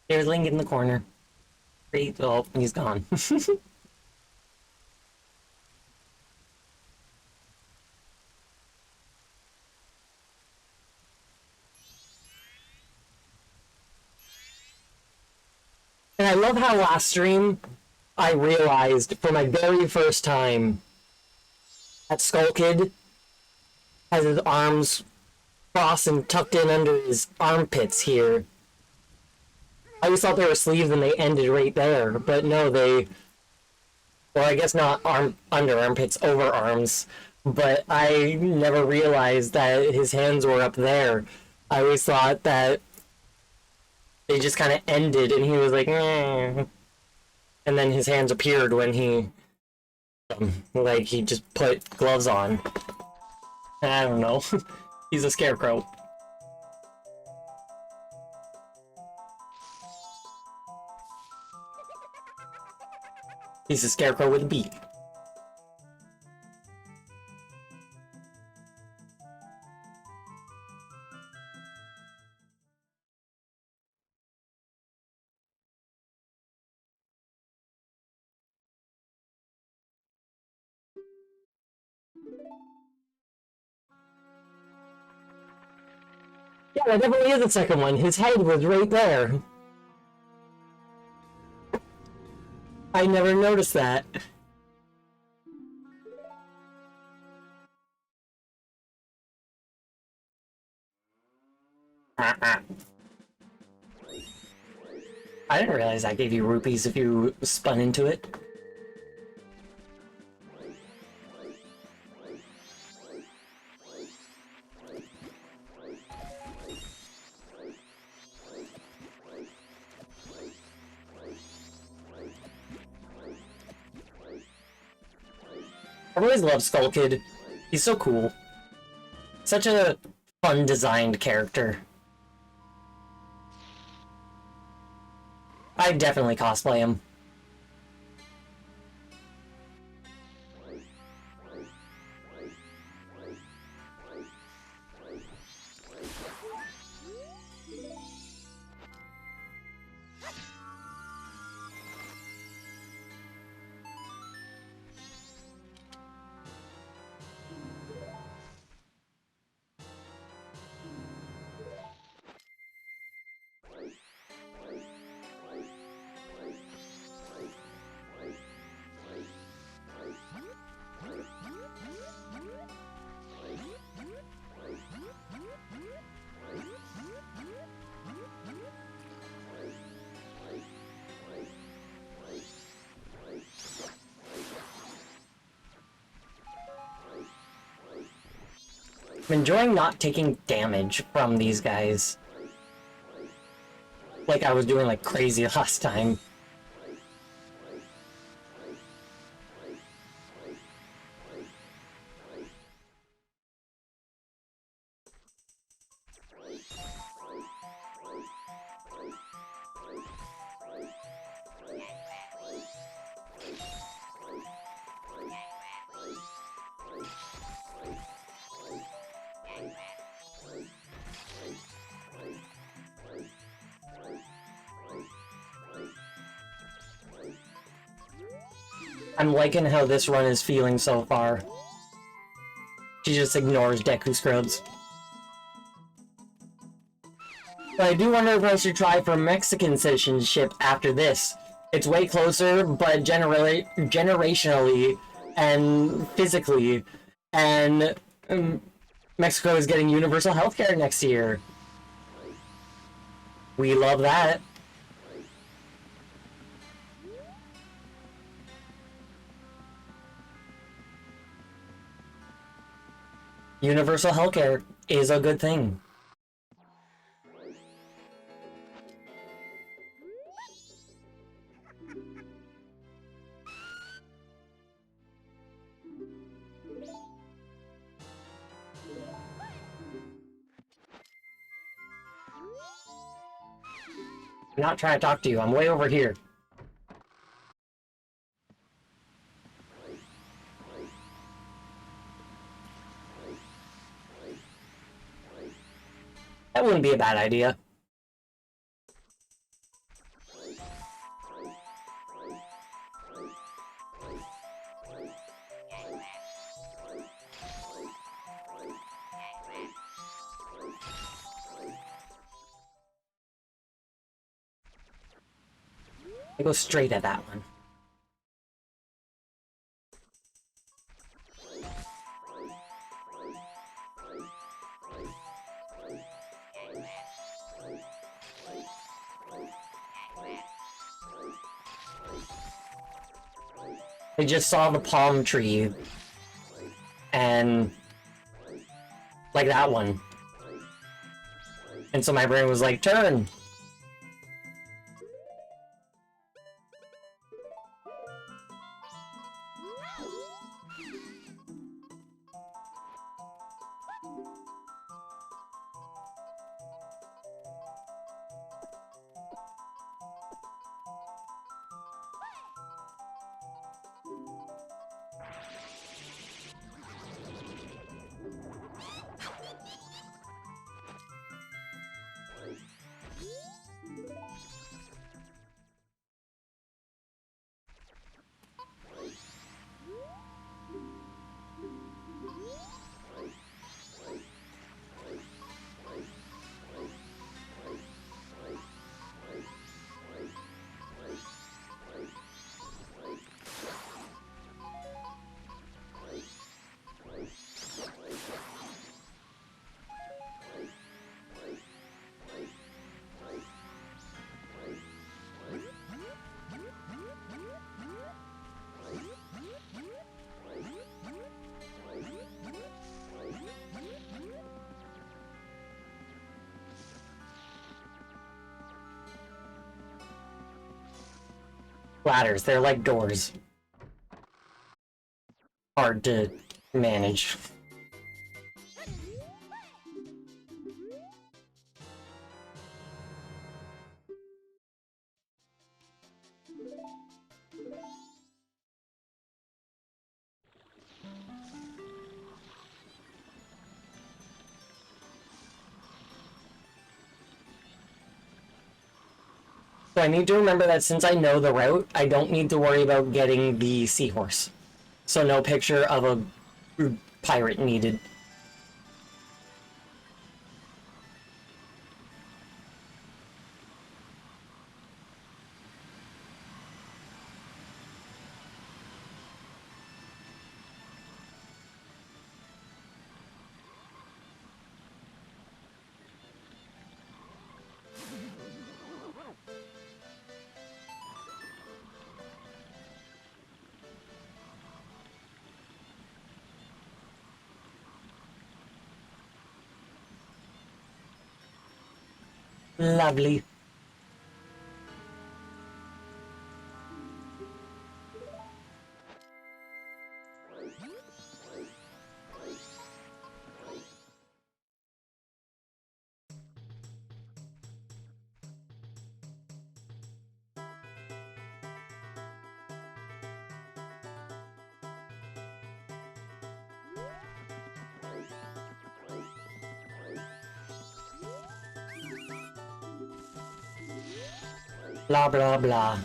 There's Link in the corner. Great. Oh, he's gone. And I love how last stream I realized for my very first time that Skull Kid has his arms crossed and tucked in under his armpits here. I always thought they were sleeves and they ended right there, but no, they... Well, I guess not under armpits, over arms. But I never realized that his hands were up there. I always thought that they just kind of ended and he was like, "Meh." And then his hands appeared when he, like, he just put gloves on. I don't know. He's a scarecrow. He's a scarecrow with a beak. Yeah, that definitely is the second one. His head was right there. I never noticed that. I didn't realize I gave you rupees if you spun into it. I've always loved Skull Kid. He's so cool. Such a fun designed character. I'd definitely cosplay him. I'm enjoying not taking damage from these guys. Like I was doing like crazy last time. I'm liking how this run is feeling so far. She just ignores Deku Scrubs. But I do wonder if I should try for Mexican citizenship after this. It's way closer, but generationally and physically, and Mexico is getting universal healthcare next year. We love that. Universal healthcare is a good thing. I'm not trying to talk to you, I'm way over here. That wouldn't be a bad idea. I go straight at that one. I just saw the palm tree, and like that one. And so my brain was like, turn! Ladders, they're like doors. Hard to manage. So I need to remember that since I know the route, I don't need to worry about getting the seahorse. So no picture of a pirate needed. Lovely. Blah blah blah.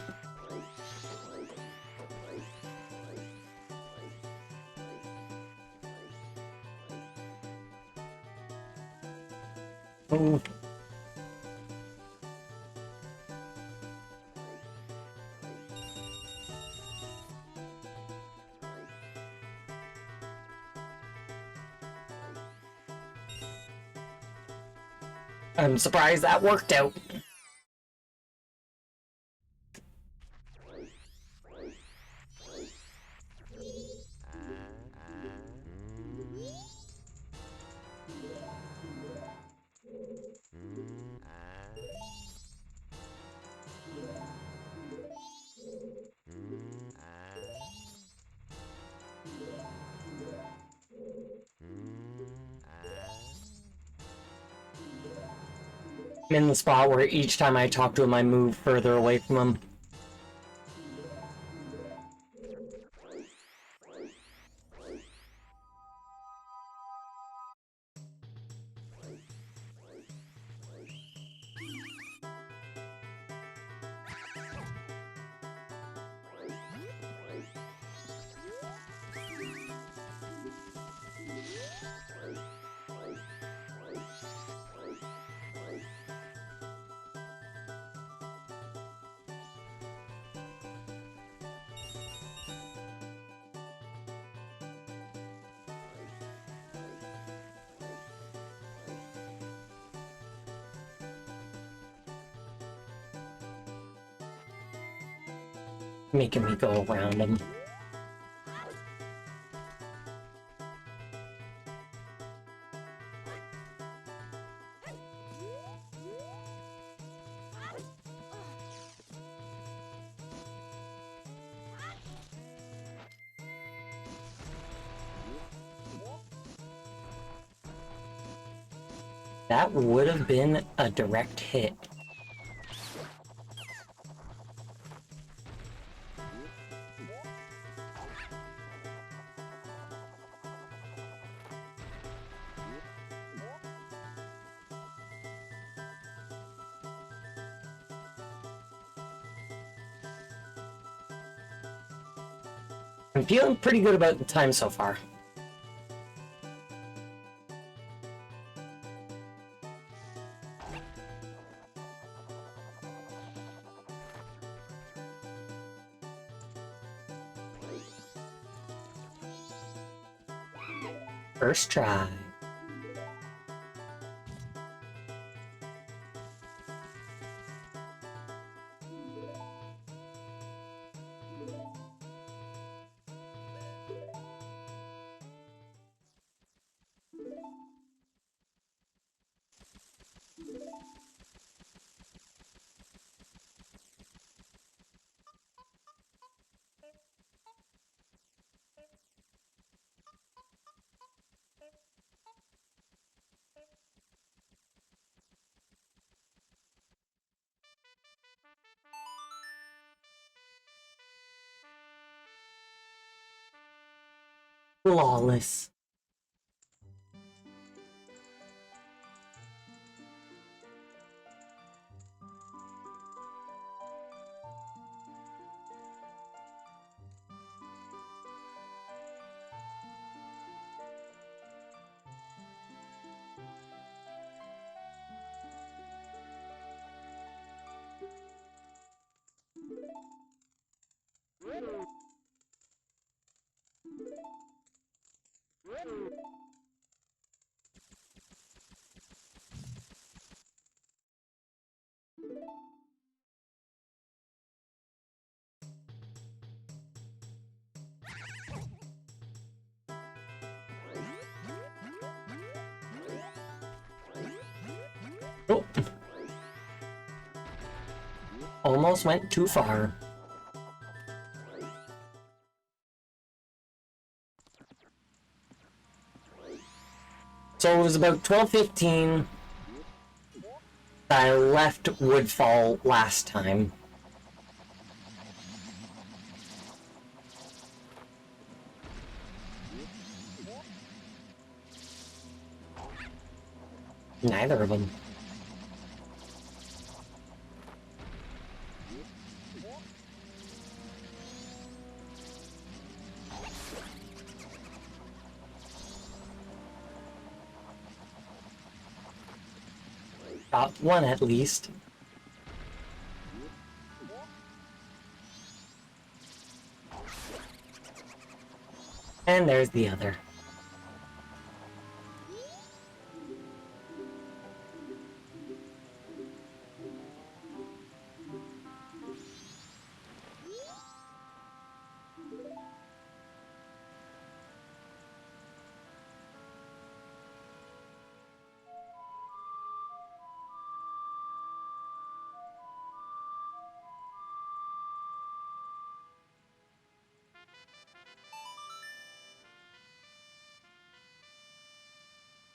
I'm surprised that worked out. I'm in the spot where each time I talk to him, I move further away from him. Making me go around him. That would have been a direct hit. I'm feeling pretty good about the time so far. First try. Flawless. Oh. Almost went too far. So it was about 12:15 that I left Woodfall last time. Neither of them. Got one at least. And there's the other.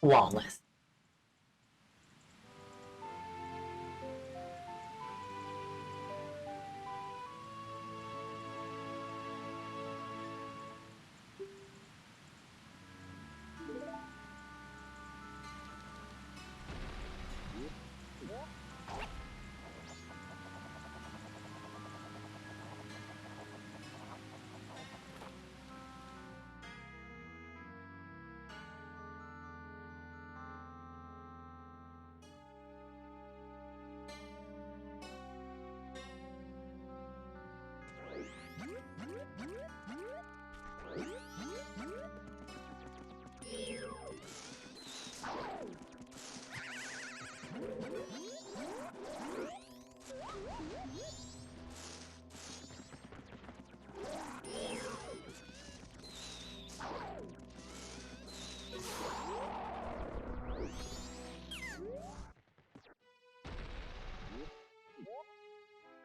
flawless.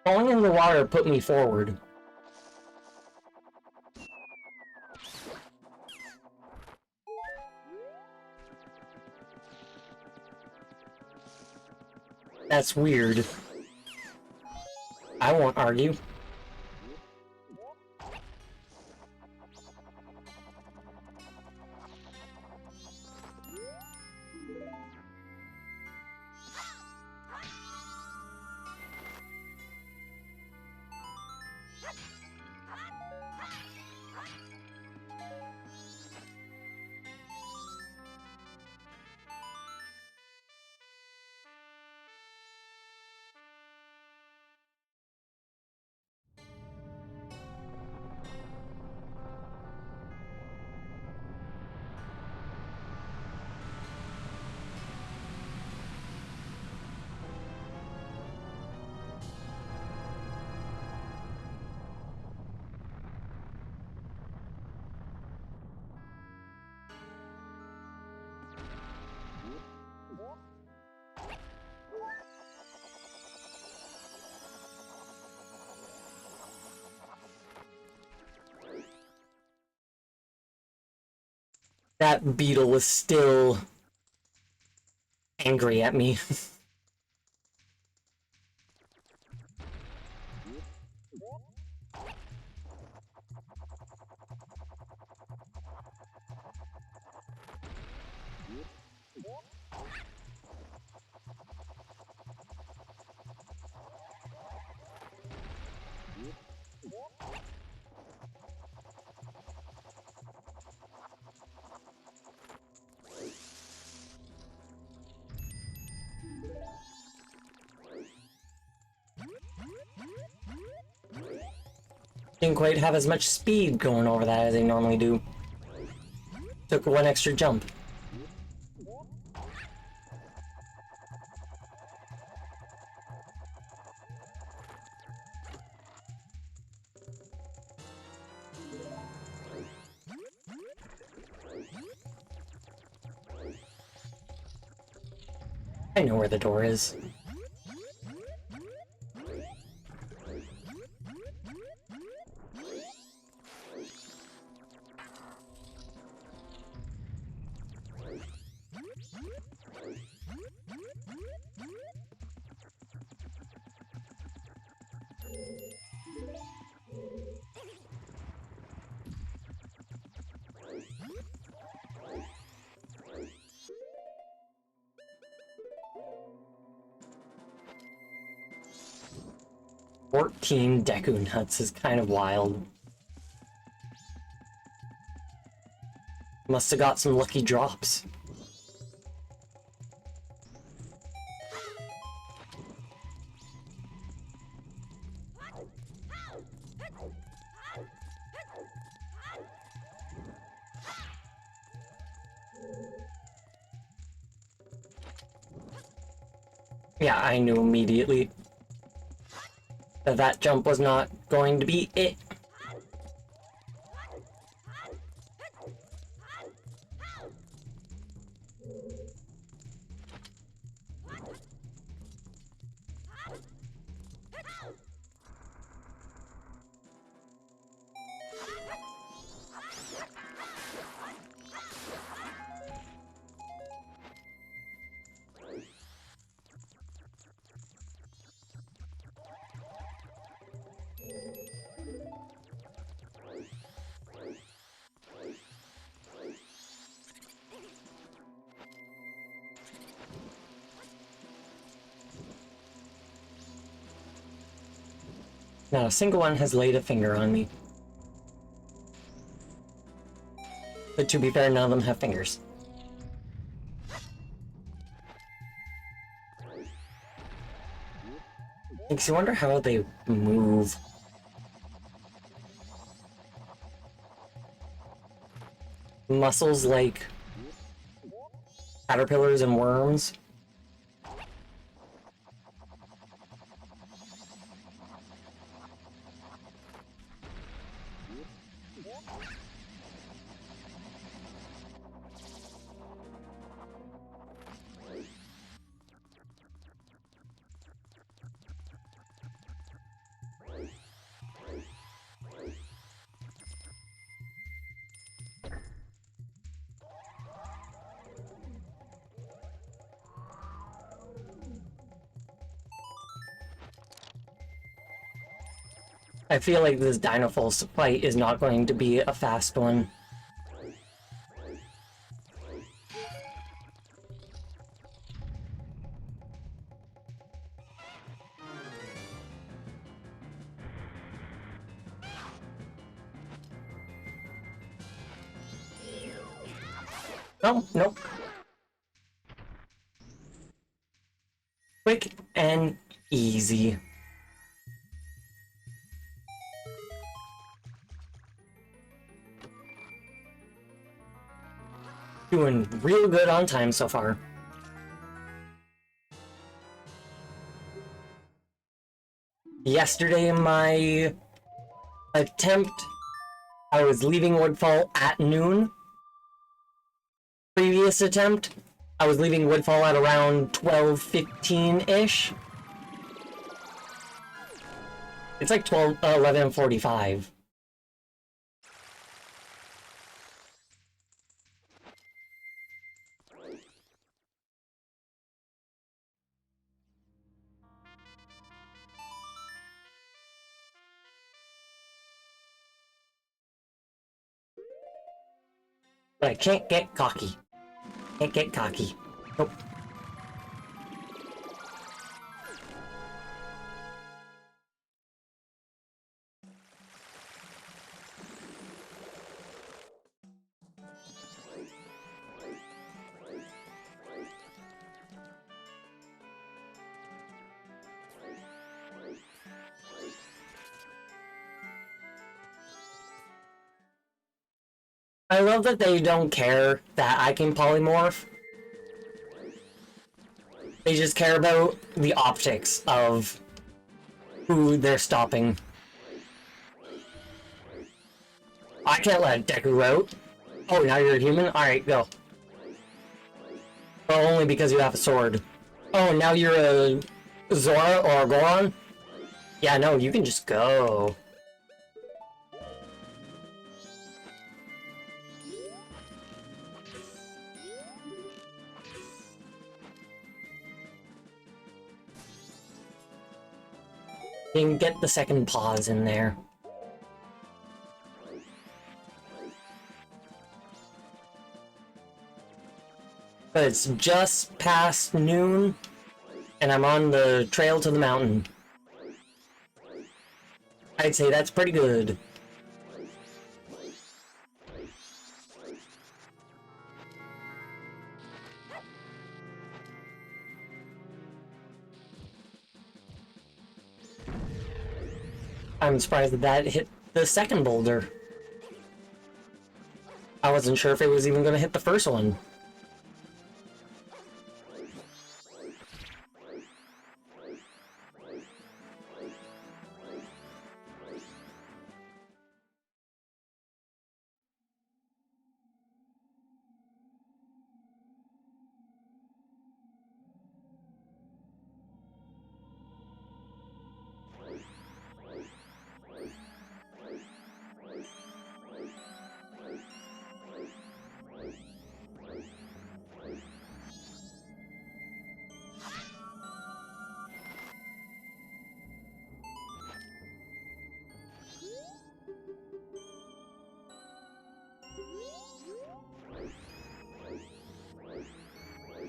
Falling in the water put me forward. That's weird. I won't argue. That beetle is still angry at me. Didn't quite have as much speed going over that as they normally do. Took one extra jump. I know where the door is. "14 Deku Nuts" is kind of wild. Must have got some lucky drops. Yeah, I knew immediately that that jump was not going to be it. Not a single one has laid a finger on me. But to be fair, none of them have fingers. Makes you wonder how they move. Muscles like caterpillars and worms. I feel like this Dinofulse fight is not going to be a fast one. No, nope. Quick and easy. Doing real good on time so far. Yesterday, my attempt, I was leaving Woodfall at noon. Previous attempt, I was leaving Woodfall at around 12:15-ish. It's like 11:45. But I can't get cocky. Can't get cocky. Nope. I love that they don't care that I can polymorph. They just care about the optics of who they're stopping. I can't let Deku out. Oh, now you're a human? Alright, go. Well, only because you have a sword. Oh, now you're a Zora or a Goron? Yeah, no, you can just go. You can get the second pause in there. But it's just past noon, and I'm on the trail to the mountain. I'd say that's pretty good. I'm surprised that hit the second boulder. I wasn't sure if it was even going to hit the first one.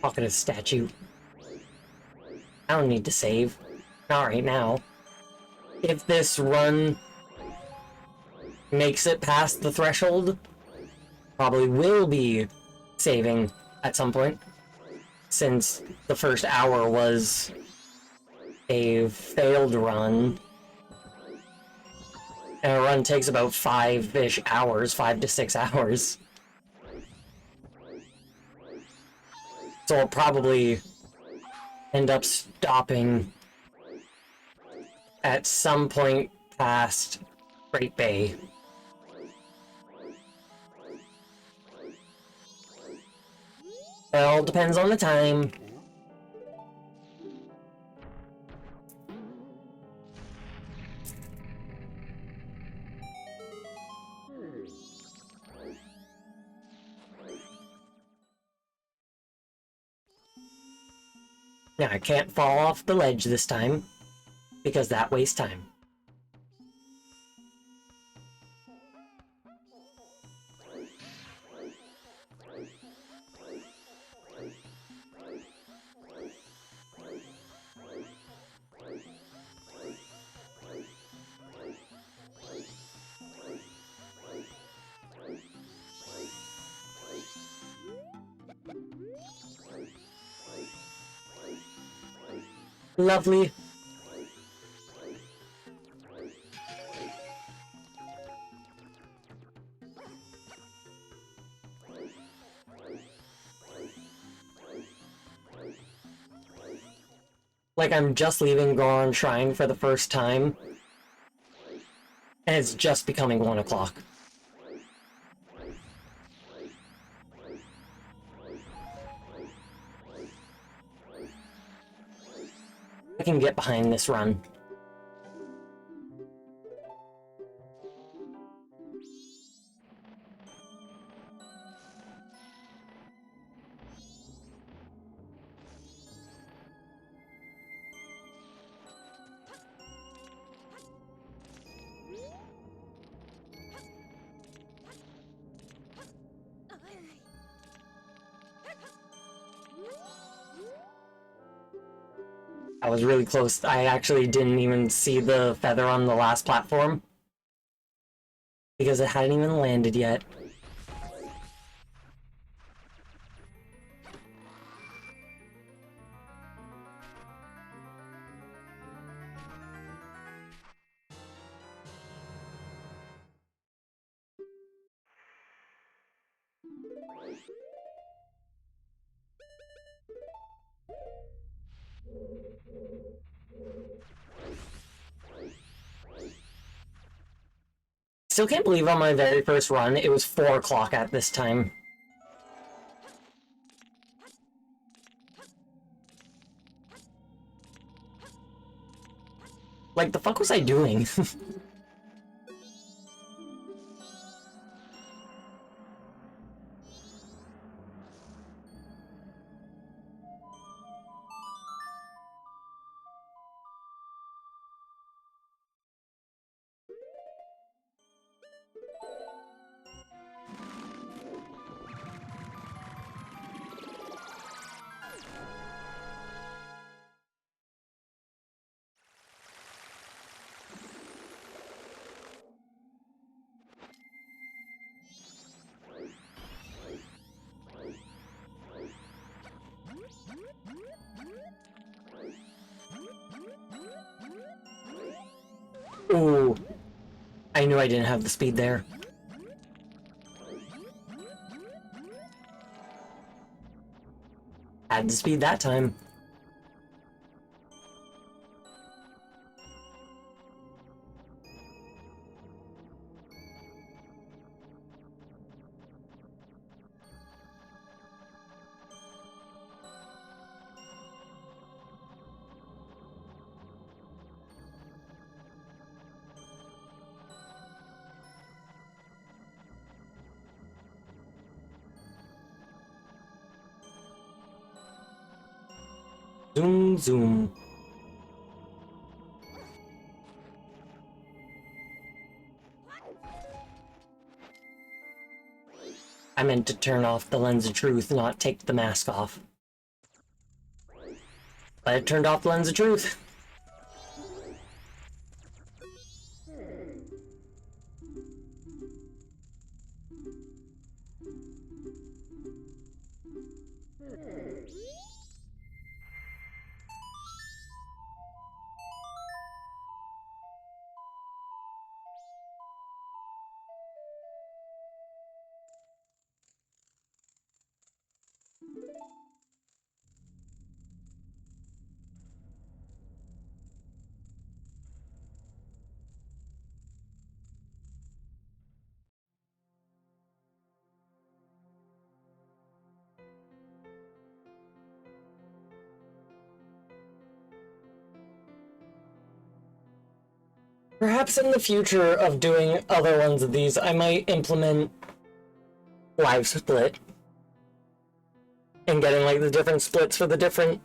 Talkative statue. I don't need to save. Not right now. if this run makes it past the threshold, probably will be saving at some point, since the first hour was a failed run. And a run takes about 5-ish hours, 5 to 6 hours. So I'll probably end up stopping at some point past Great Bay. It all depends on the time. Now, I can't fall off the ledge this time, because that wastes time. Lovely. Like, I'm just leaving Goron Shrine for the first time, and it's just becoming 1 o'clock. I can get behind this run. I was really close. I actually didn't even see the feather on the last platform, because it hadn't even landed yet. Still can't believe on my very first run, it was 4 o'clock at this time. Like, the fuck was I doing? Ooh. I knew I didn't have the speed there. Had the speed that time. Zoom, zoom. I meant to turn off the lens of truth, not take the mask off. But I turned off the lens of truth. Perhaps in the future of doing other ones of these, I might implement live split and getting like the different splits for the different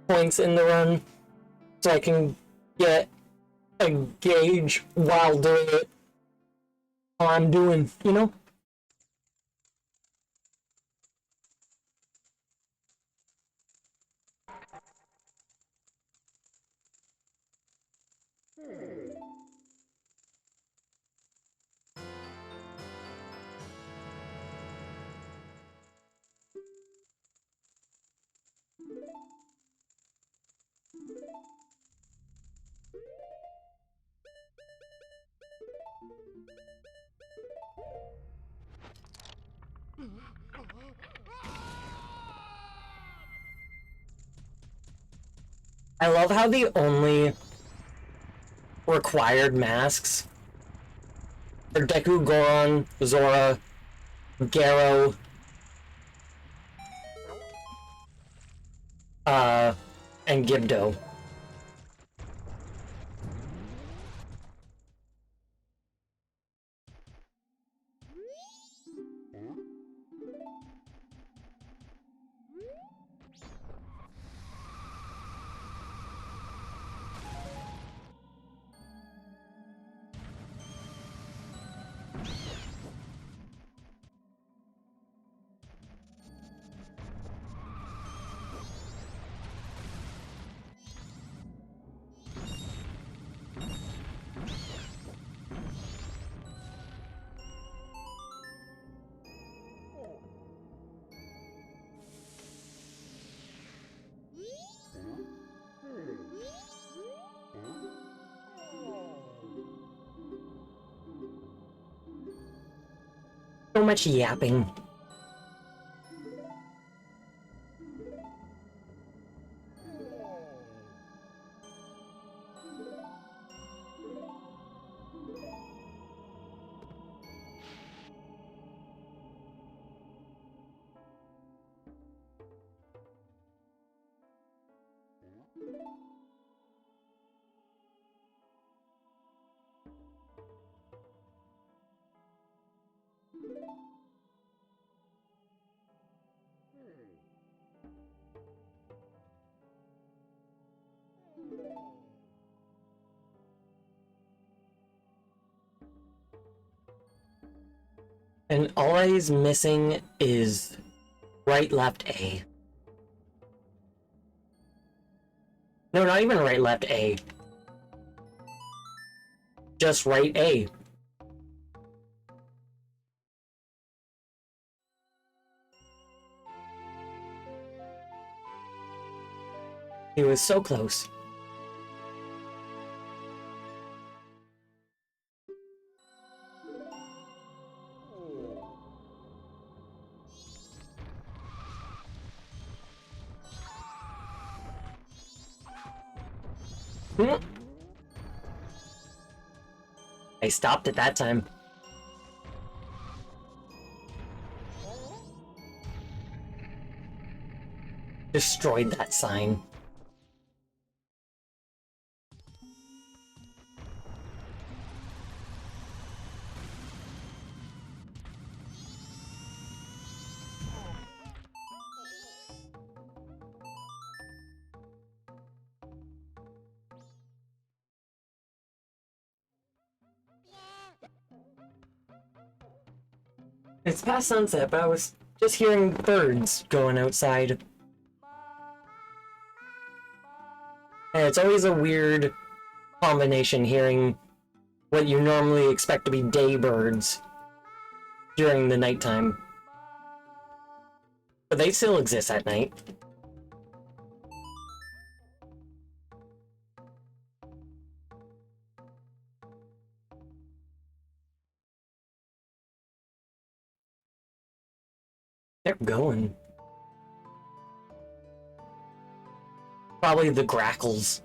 points in the run, so I can get a gauge while doing it. How I'm doing, you know? I love how the only required masks are Deku, Goron, Zora, Garo, and Gibdo. So much yapping. And all he's missing is right, left, A. No, not even right, left, A. Just right, A. He was so close. I stopped at that time. Destroyed that sign. It's past sunset, but I was just hearing birds going outside. And it's always a weird combination hearing what you normally expect to be day birds during the nighttime. But they still exist at night. They're going. Probably the grackles.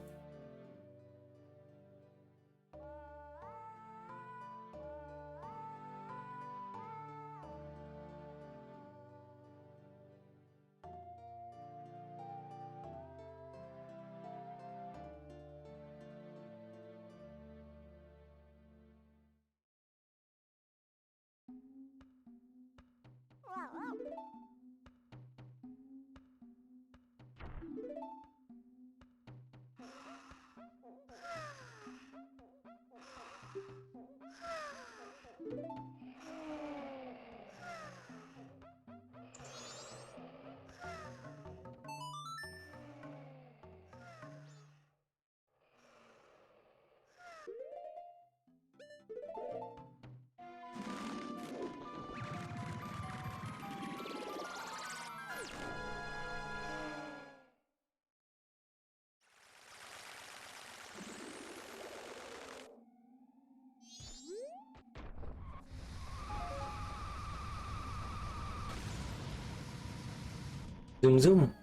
Zoom zoom.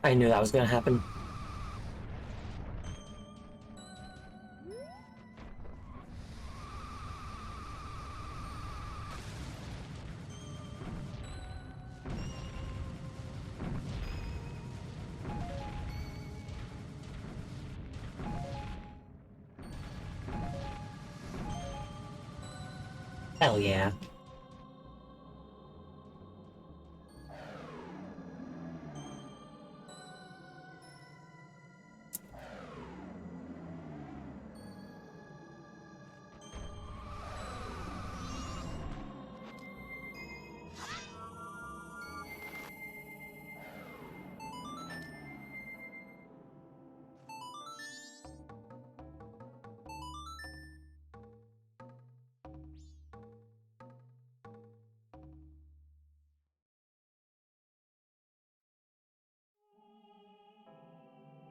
I knew that was gonna happen. Hell yeah.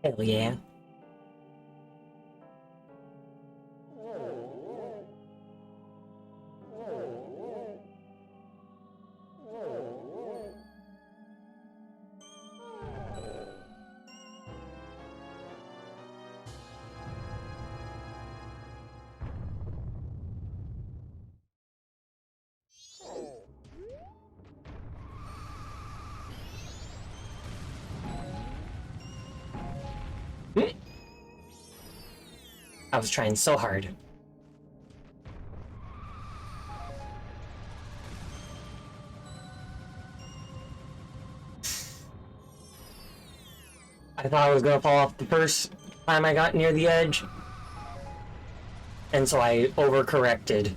Hell yeah. I was trying so hard. I thought I was gonna fall off the first time I got near the edge, and so I overcorrected.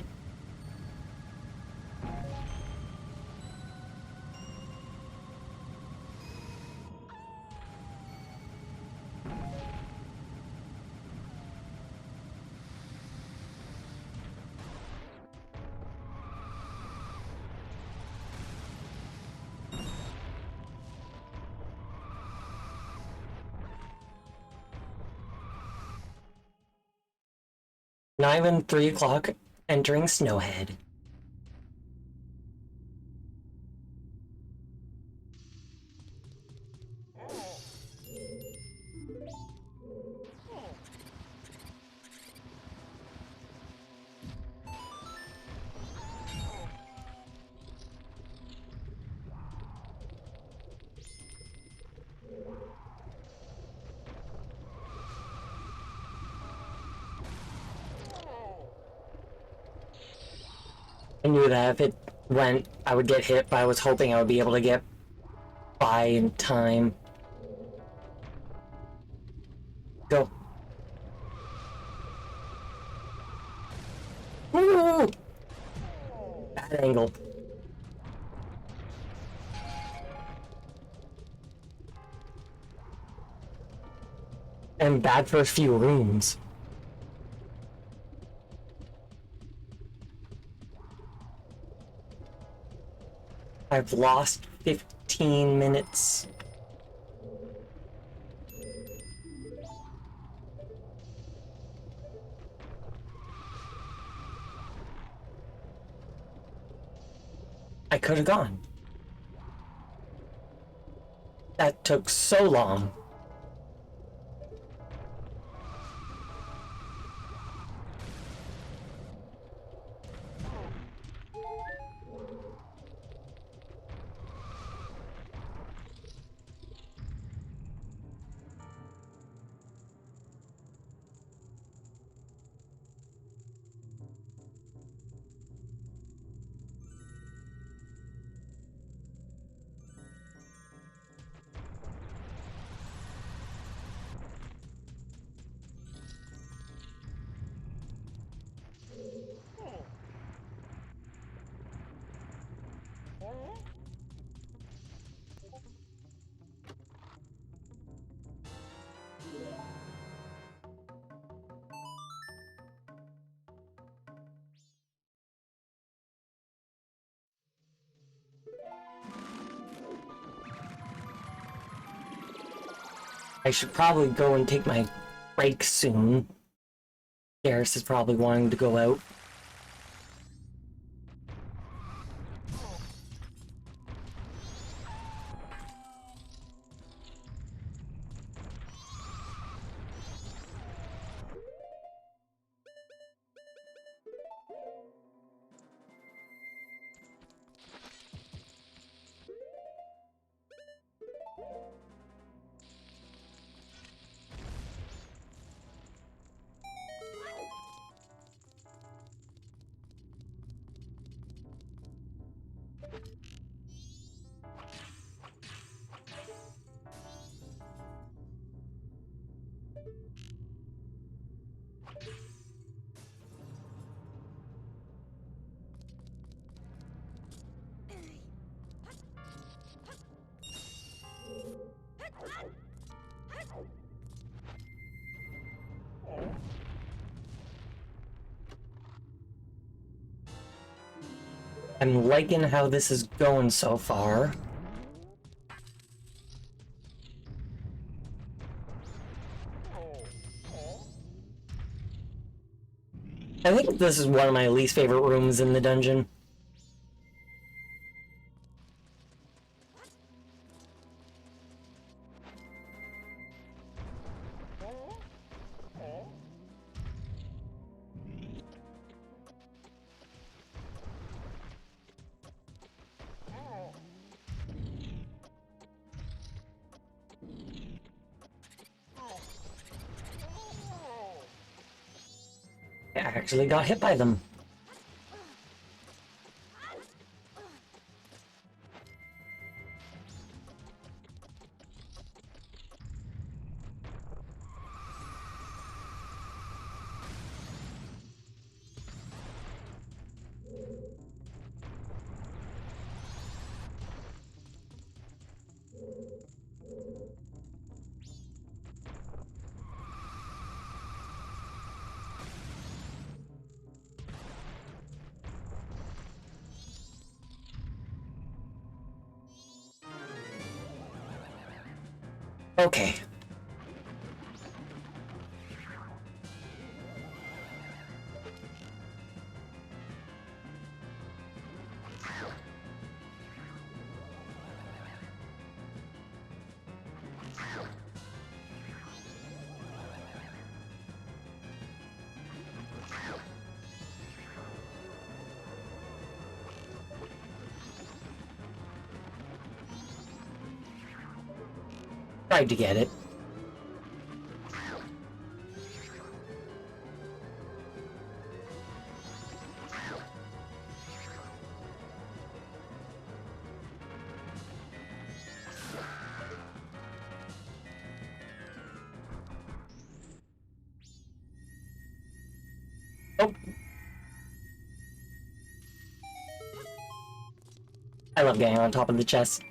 Not even 3 o'clock, entering Snowhead. I knew that if it went, I would get hit, but I was hoping I would be able to get by in time. Go. Ooh! Bad angle. And bad for a few rooms. I've lost 15 minutes. I could have gone. That took so long. I should probably go and take my break soon. Garrus is probably wanting to go out. I'm liking how this is going so far. I think this is one of my least favorite rooms in the dungeon. I actually got hit by them. Okay. Tried to get it. Oh. I love getting on top of the chest.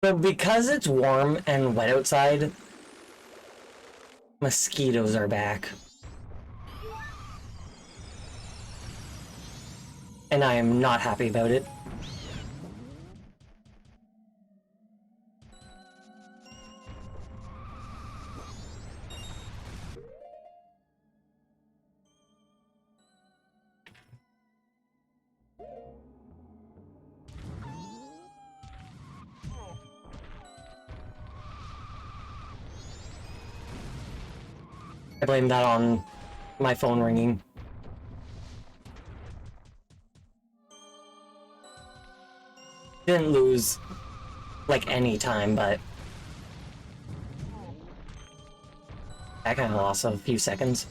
But because it's warm and wet outside, mosquitoes are back. And I am not happy about it. I blame that on my phone ringing. Didn't lose, like, any time, but I kind of lost a few seconds.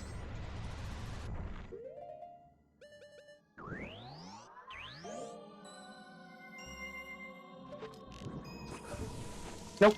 Nope.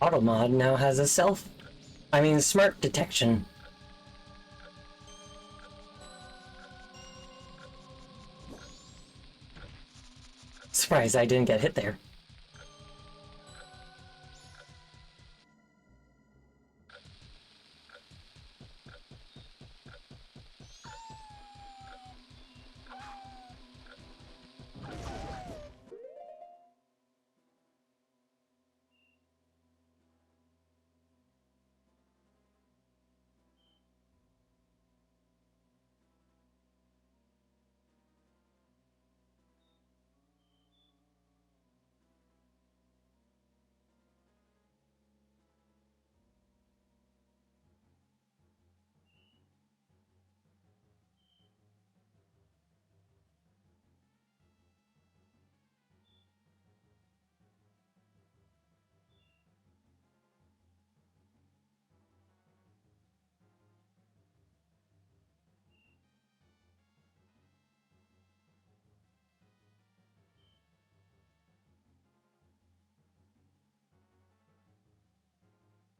Automod now has a smart detection. Surprised I didn't get hit there.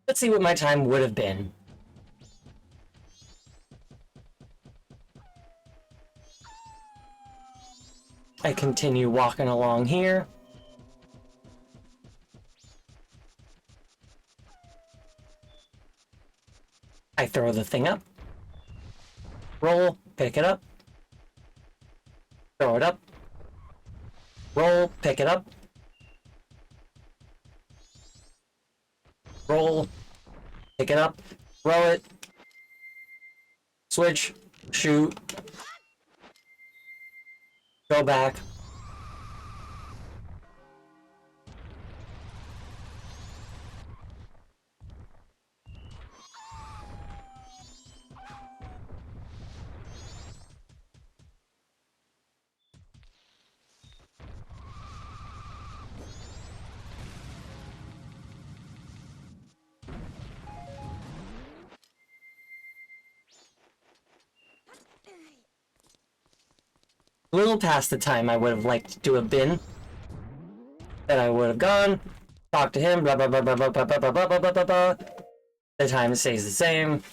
Let's see what my time would have been. I continue walking along here. I throw the thing up. Roll, pick it up. Throw it up. Roll, pick it up. Roll, pick it up. Throw it. Switch, shoot. Go back. A little past the time I would have liked to have been. Then I would have gone, talked to him, blah blah blah blah blah blah blah blah blah blah blah blah. The time stays the same.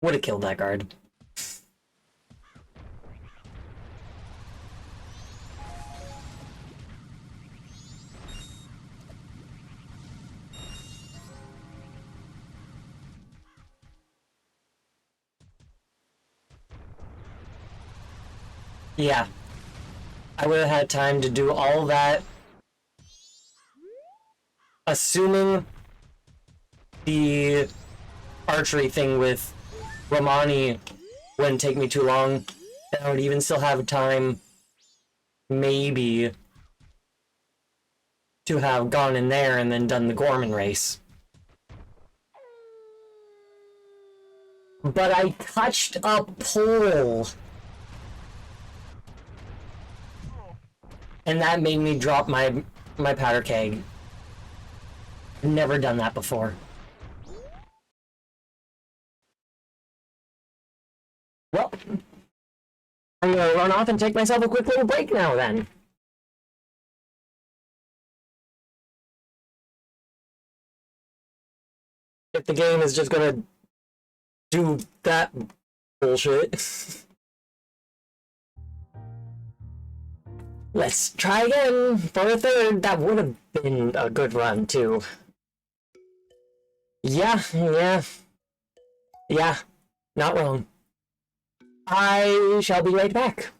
Would have killed that guard. Yeah. I would have had time to do all that. Assuming the archery thing with Romani wouldn't take me too long, and I would even still have time, maybe, to have gone in there and then done the Gorman race. But I touched a pole. And that made me drop my powder keg. I've never done that before. Well, I'm gonna run off and take myself a quick little break now then. If the game is just gonna do that bullshit. Let's try again for a third. That would have been a good run too. Yeah, not wrong. I shall be right back.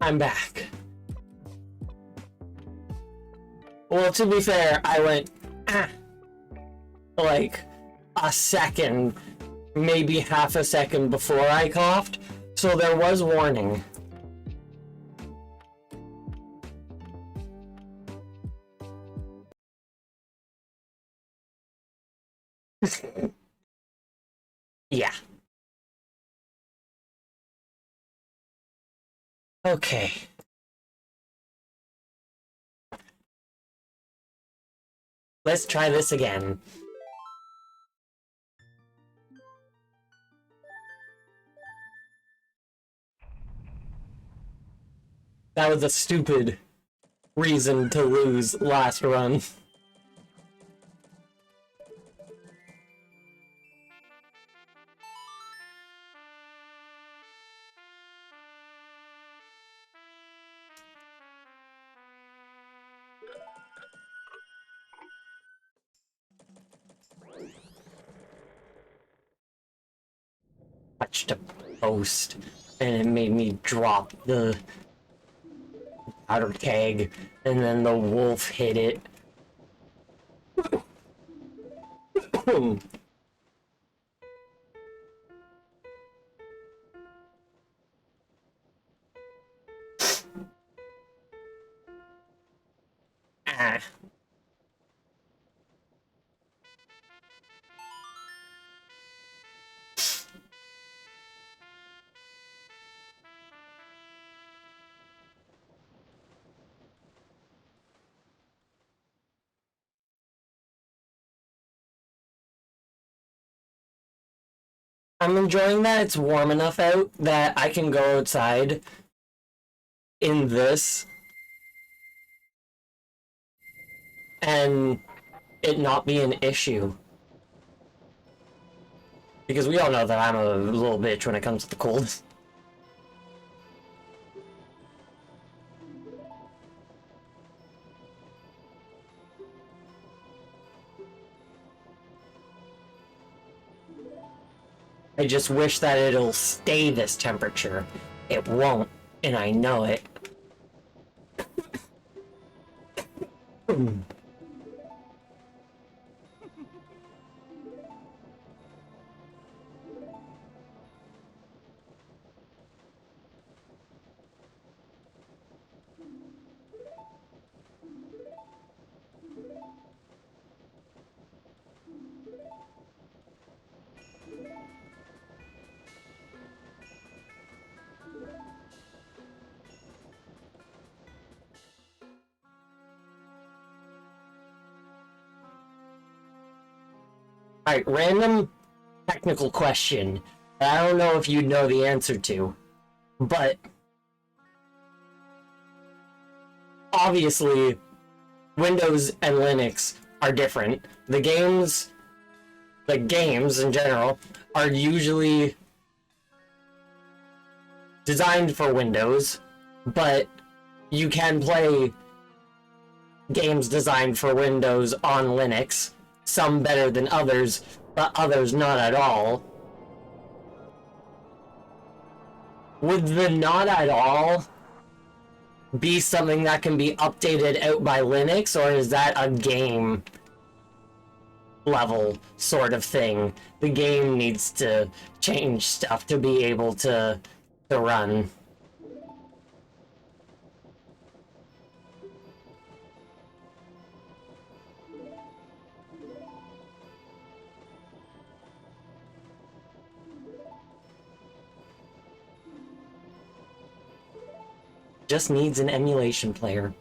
I'm back. Well, to be fair, I went, like, a second, maybe half a second before I coughed, so there was warning. Yeah. Okay. Let's try this again. That was a stupid reason to lose last run. Touched a post, and it made me drop the outer keg, and then the wolf hit it. Ah. I'm enjoying that it's warm enough out that I can go outside in this and it not be an issue. Because we all know that I'm a little bitch when it comes to the cold. I just wish that it'll stay this temperature. It won't, and I know it. Alright, random technical question that I don't know if you'd know the answer to, but obviously Windows and Linux are different. The games in general are usually designed for Windows, but you can play games designed for Windows on Linux, some better than others, but others not at all. Would the not at all be something that can be updated out by Linux, or is that a game level sort of thing? The game needs to change stuff to be able to run. Just needs an emulation player.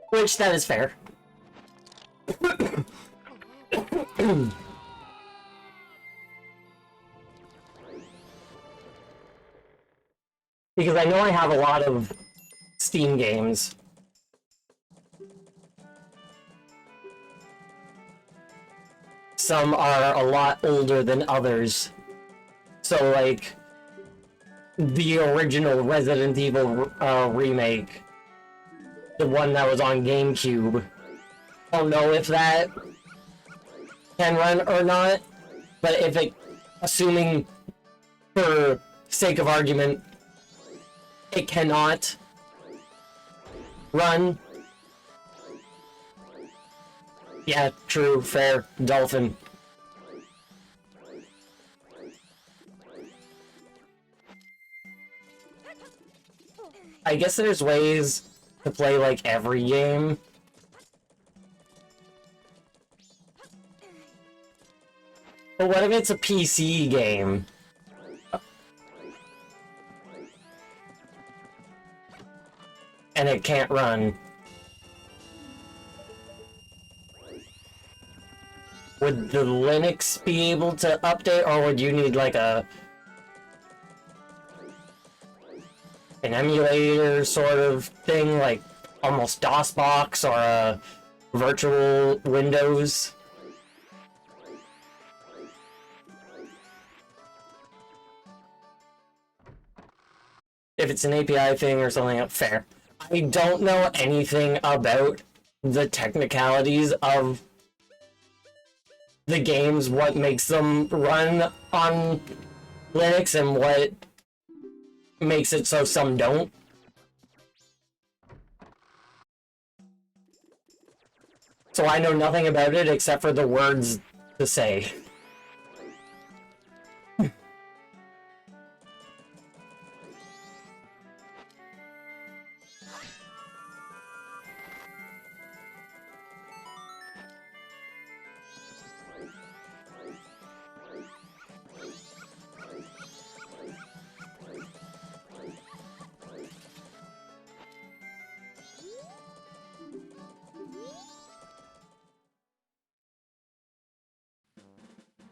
Which, that is fair. Because I know I have a lot of Steam games. Some are a lot older than others. So, like, the original Resident Evil remake, the one that was on GameCube. I don't know if that can run or not, but if it, assuming for sake of argument, it cannot run. Yeah, true, fair, dolphin. I guess there's ways to play like every game. But what if it's a PC game? And it can't run? Would the Linux be able to update, or would you need like an emulator sort of thing, like almost DOSBox or a virtual Windows? If it's an API thing or something, fair. I don't know anything about the technicalities of the games, what makes them run on Linux and what makes it so some don't. So I know nothing about it except for the words to say.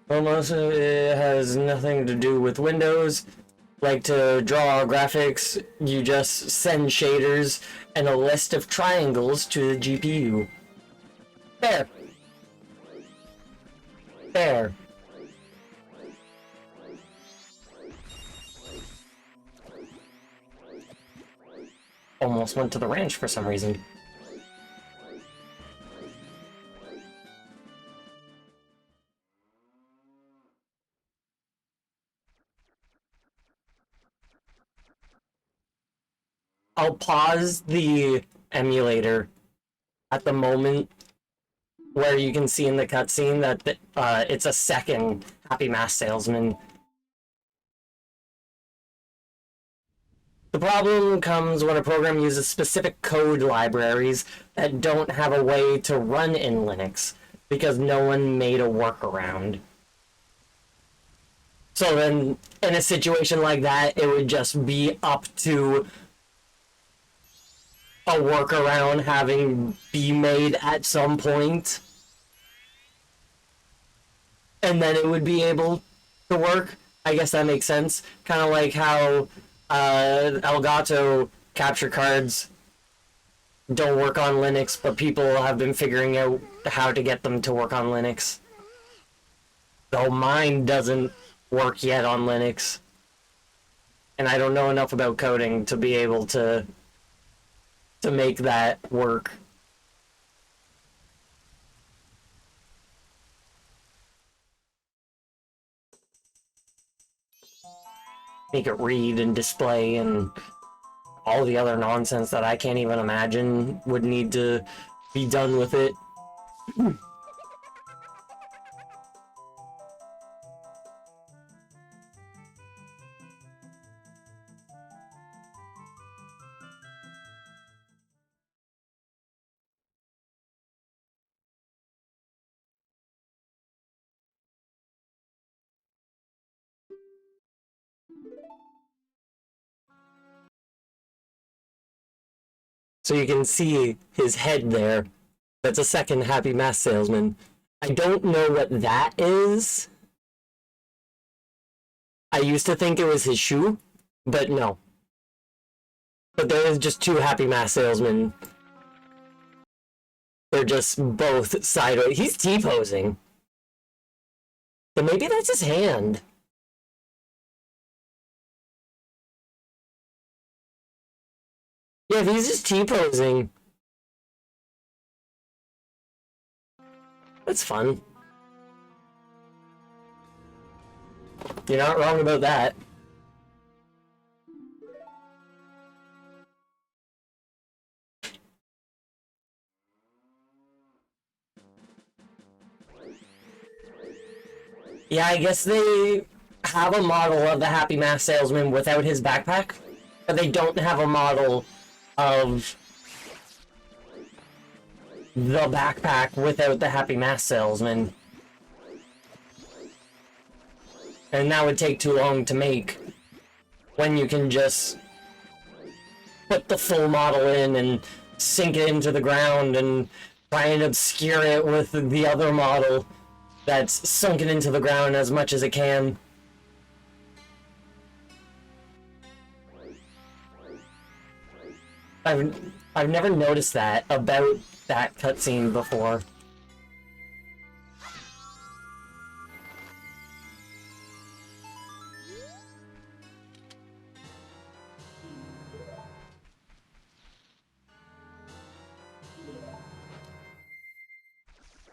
Well, most of it has nothing to do with Windows. Like to draw graphics, you just send shaders and a list of triangles to the GPU. Fair. Fair. Almost went to the ranch for some reason. I'll pause the emulator at the moment where you can see in the cutscene that it's a second Happy Mask Salesman. The problem comes when a program uses specific code libraries that don't have a way to run in Linux because no one made a workaround. So then, in a situation like that, it would just be up to a workaround having be made at some point, and then it would be able to work. I guess that makes sense. Kind of like how Elgato capture cards don't work on Linux, but people have been figuring out how to get them to work on Linux. Though mine doesn't work yet on Linux, and I don't know enough about coding to be able to make that work. Make it read and display and all the other nonsense that I can't even imagine would need to be done with it. So you can see his head there. That's a second Happy Mask Salesman. I don't know what that is. I used to think it was his shoe, but no. But there is just two Happy Mask Salesmen. They're just both sideways. He's T-posing. But maybe that's his hand. Yeah, if he's just T-posing, that's fun. You're not wrong about that. Yeah, I guess they have a model of the Happy Mask Salesman without his backpack, but they don't have a model of the backpack without the Happy Mask Salesman. And that would take too long to make, when you can just put the full model in and sink it into the ground and try and obscure it with the other model that's sunken into the ground as much as it can. I've never noticed that about that cutscene before.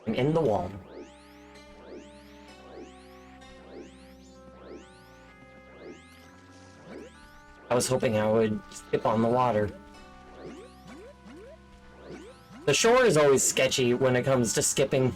I'm in the wall. I was hoping I would skip on the water. The shore is always sketchy when it comes to skipping.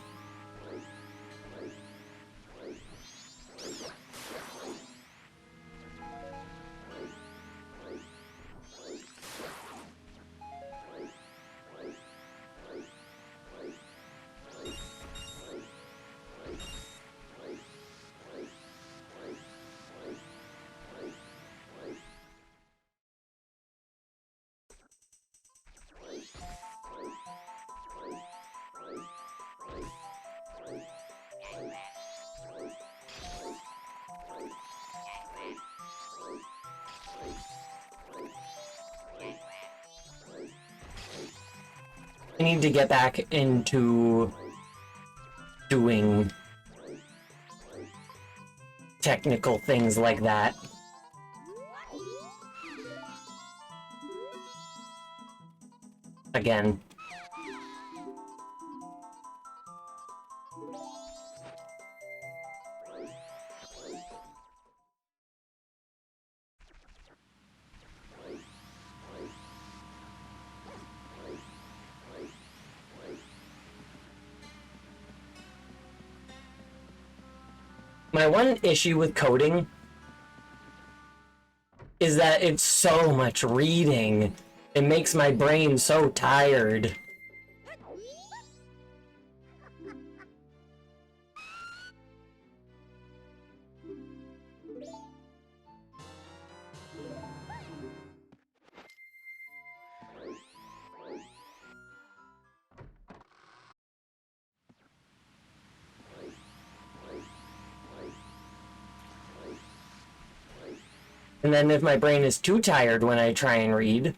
I need to get back into doing technical things like that. Again. My one issue with coding is that it's so much reading. It makes my brain so tired. And then if my brain is too tired when I try and read,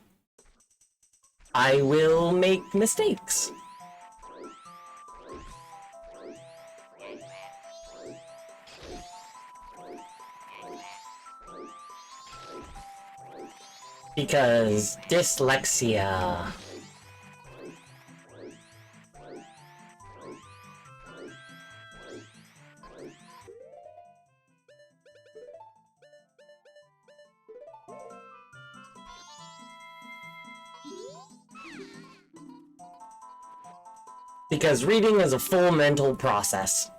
I will make mistakes. Because dyslexia. Because reading is a full mental process.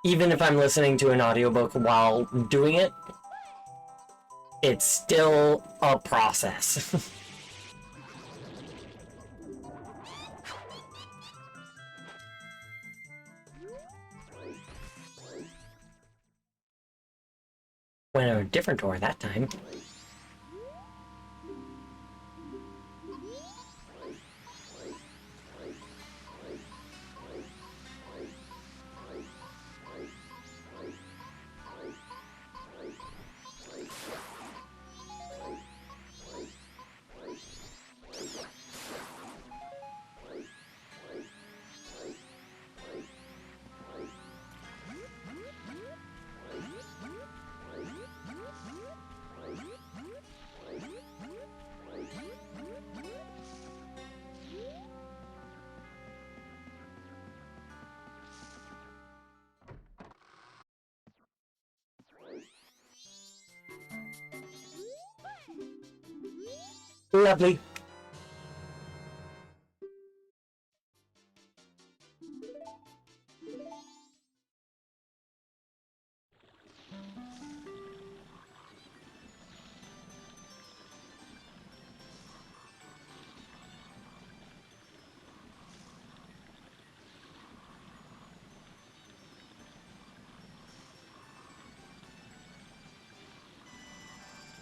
Even if I'm listening to an audiobook while doing it, it's still a process. Went a different door that time. Lovely.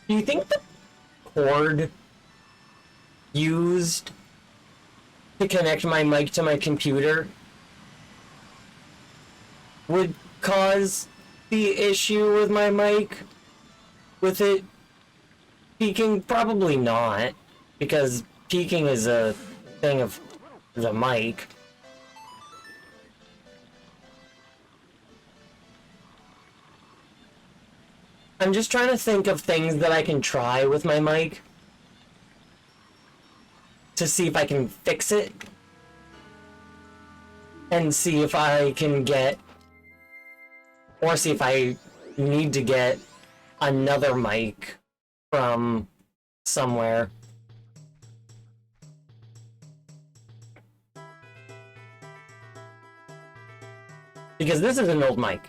Do you think the cord used to connect my mic to my computer would cause the issue with my mic? With it peaking? Probably not, because peaking is a thing of the mic. I'm just trying to think of things that I can try with my mic to see if I can fix it and see if I can get, or see if I need to get another mic from somewhere. Because this is an old mic.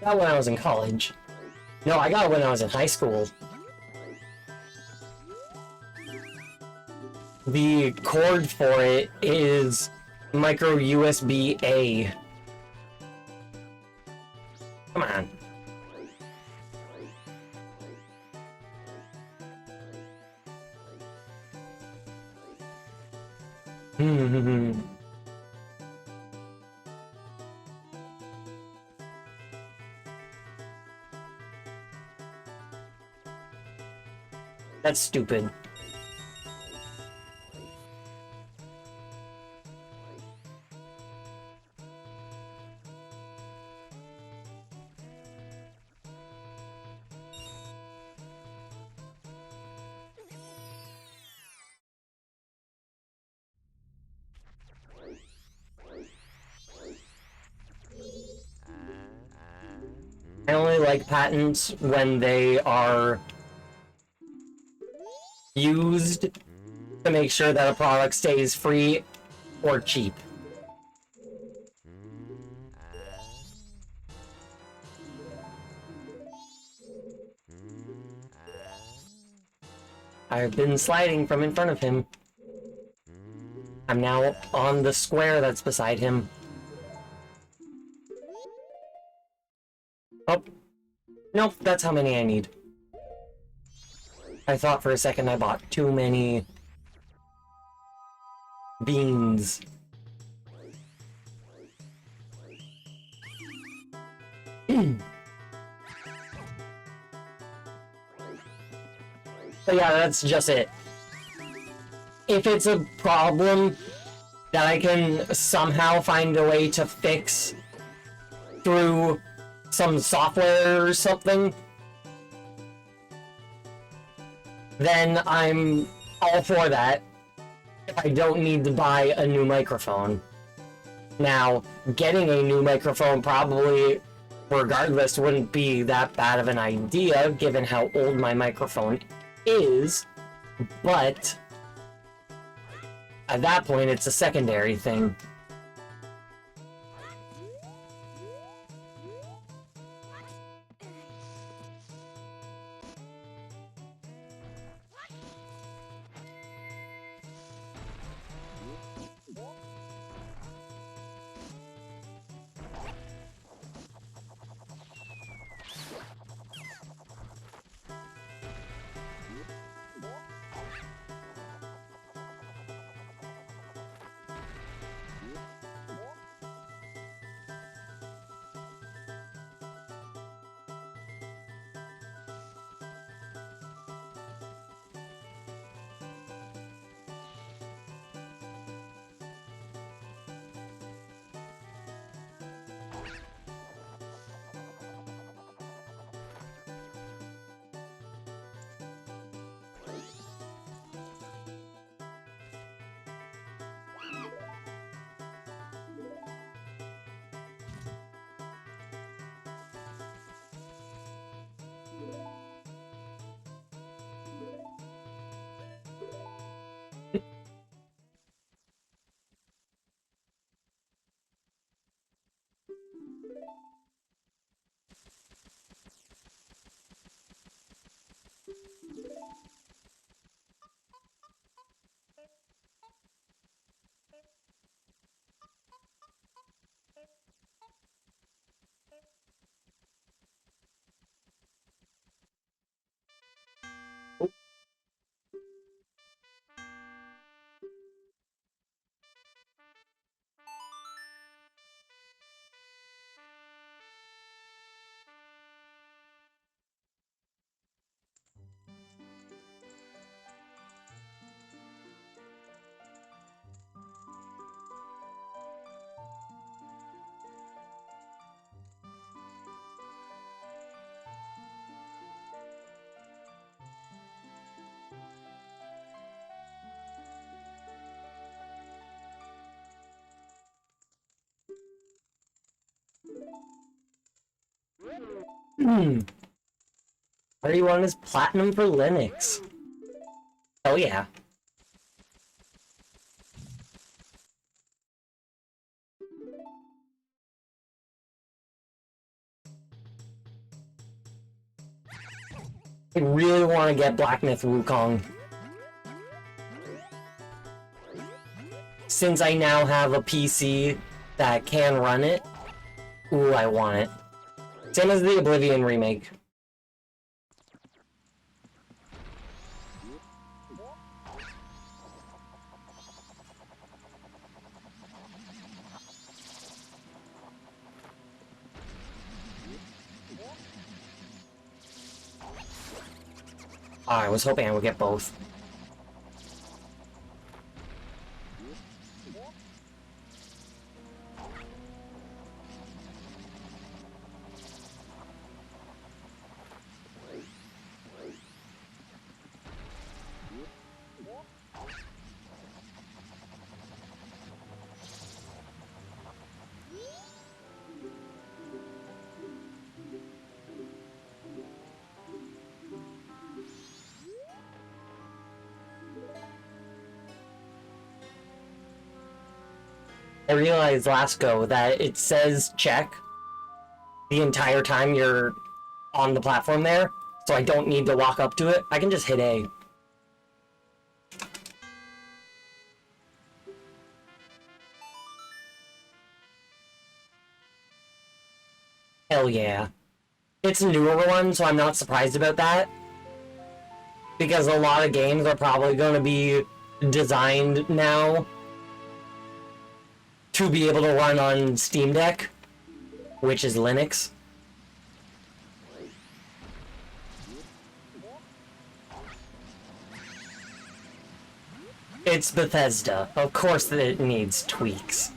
I got it when I was in college. No, I got it when I was in high school. The cord for it is micro USB-A. Come on. That's stupid. I only like patents when they are used to make sure that a product stays free or cheap. I've been sliding from in front of him. I'm now on the square that's beside him. Oh. Nope, that's how many I need. I thought for a second I bought too many beans. But yeah, that's just it. If it's a problem that I can somehow find a way to fix through some software or something, then I'm all for that. If I don't need to buy a new microphone. Now, getting a new microphone probably, regardless, wouldn't be that bad of an idea, given how old my microphone is, but at that point, it's a secondary thing. What do you want is platinum for Linux? Oh yeah. I really want to get Black Myth Wukong. Since I now have a PC that can run it, ooh, I want it. Same as the Oblivion remake. Oh, I was hoping I would get both. I realized last go that it says check the entire time you're on the platform there, so I don't need to walk up to it. I can just hit A. Hell yeah. It's a newer one, so I'm not surprised about that. Because a lot of games are probably going to be designed now to be able to run on Steam Deck, which is Linux. It's Bethesda. Of course it needs tweaks.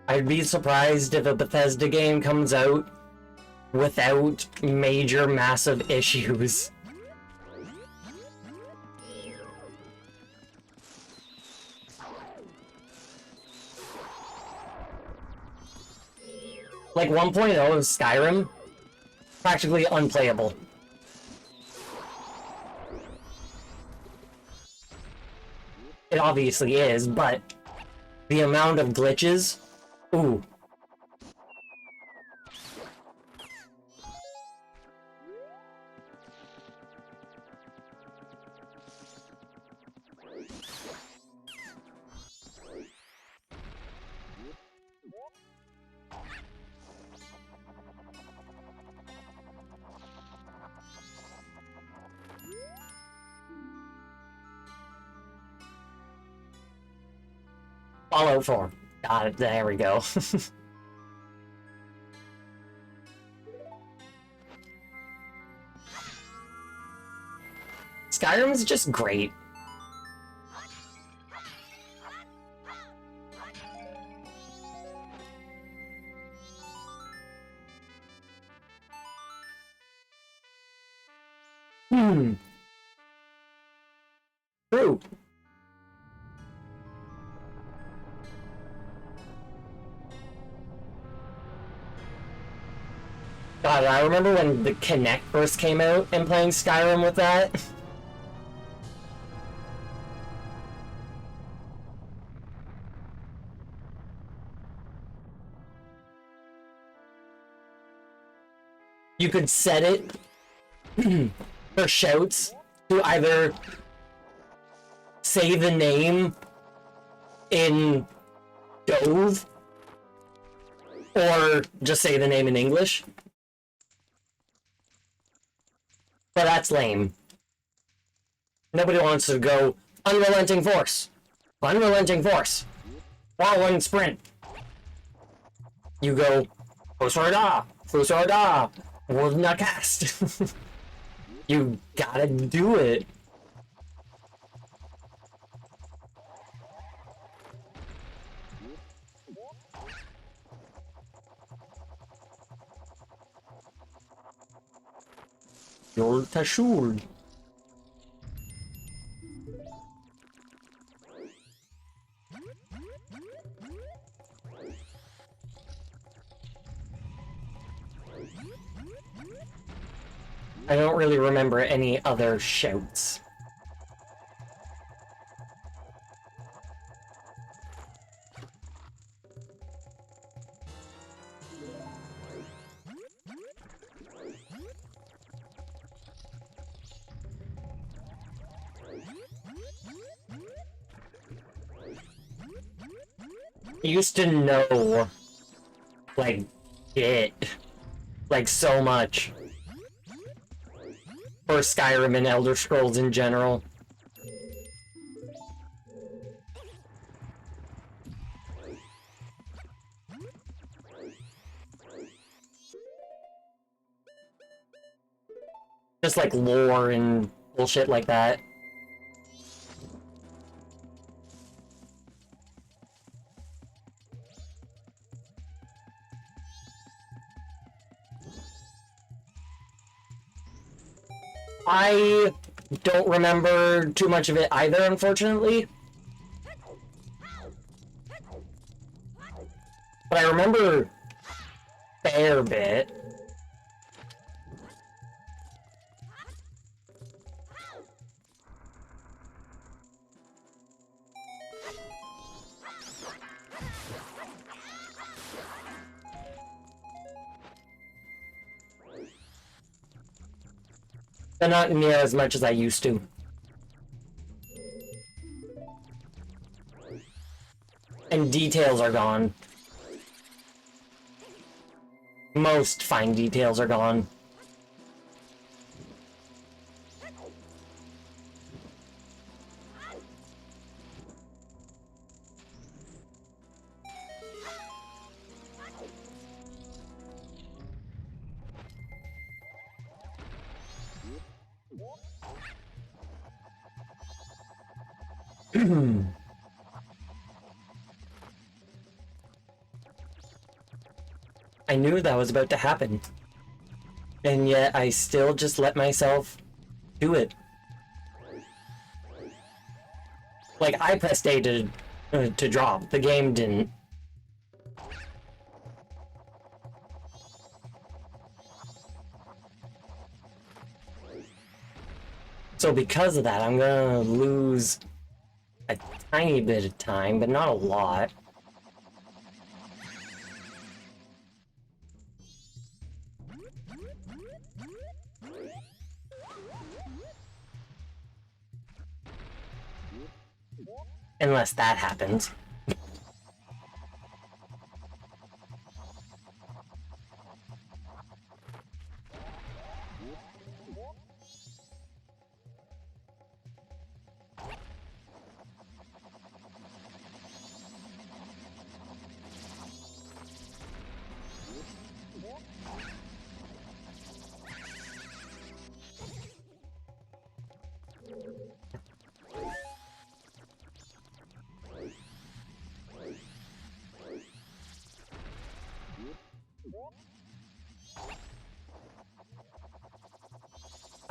I'd be surprised if a Bethesda game comes out without major, massive issues. Like 1.0 of Skyrim, practically unplayable. It obviously is, but the amount of glitches, ooh. Fallout 4. Got it, there we go. Skyrim's just great. True. God, I remember when the Kinect first came out and playing Skyrim with that. You could set it for shouts to either say the name in Dove or just say the name in English. But that's lame. Nobody wants to go unrelenting force. Unrelenting force. Following sprint. You go Fusarda. Fusarda. Wouldn't cast. You gotta do it. Jolta Schul. I don't really remember any other shouts. I used to know, like, it, like, so much. For Skyrim and Elder Scrolls in general. Just like lore and bullshit like that. I don't remember too much of it either, unfortunately. But I remember a fair bit. But not near as much as I used to. And details are gone. Most fine details are gone. I knew that was about to happen. And yet I still just let myself do it. Like, I pressed A to drop. The game didn't. So because of that, I'm gonna lose a tiny bit of time, but not a lot. Unless that happens.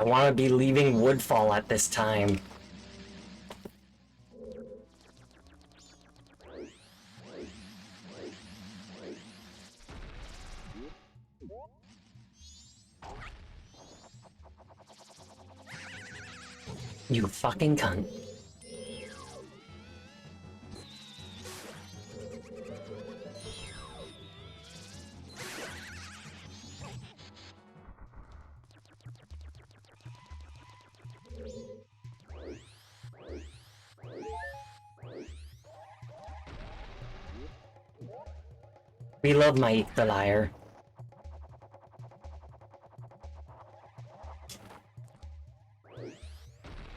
I want to be leaving Woodfall at this time. You fucking cunt. We love Mike the Liar.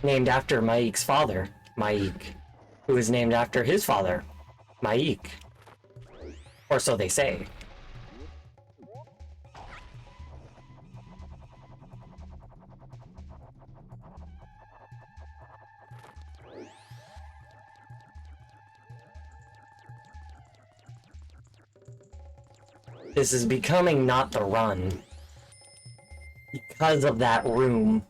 Named after Mike's father, Mike, who is named after his father, Mike. Or so they say. This is becoming not the run. because of that room.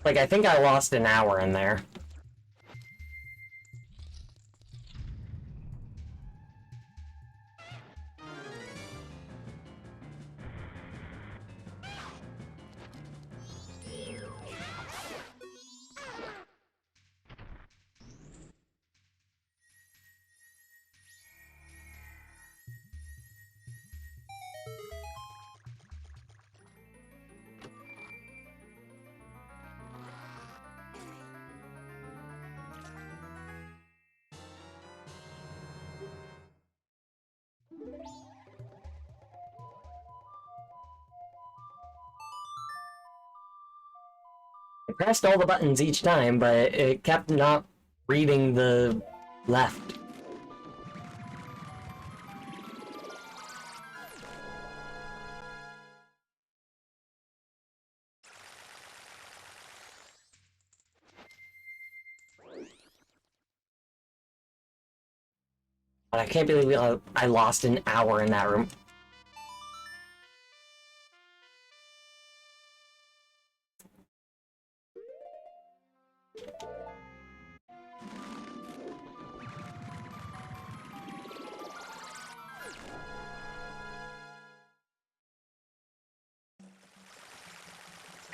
Like, I think I lost an hour in there. I pressed all the buttons each time, but it kept not reading the left. But I can't believe I lost an hour in that room.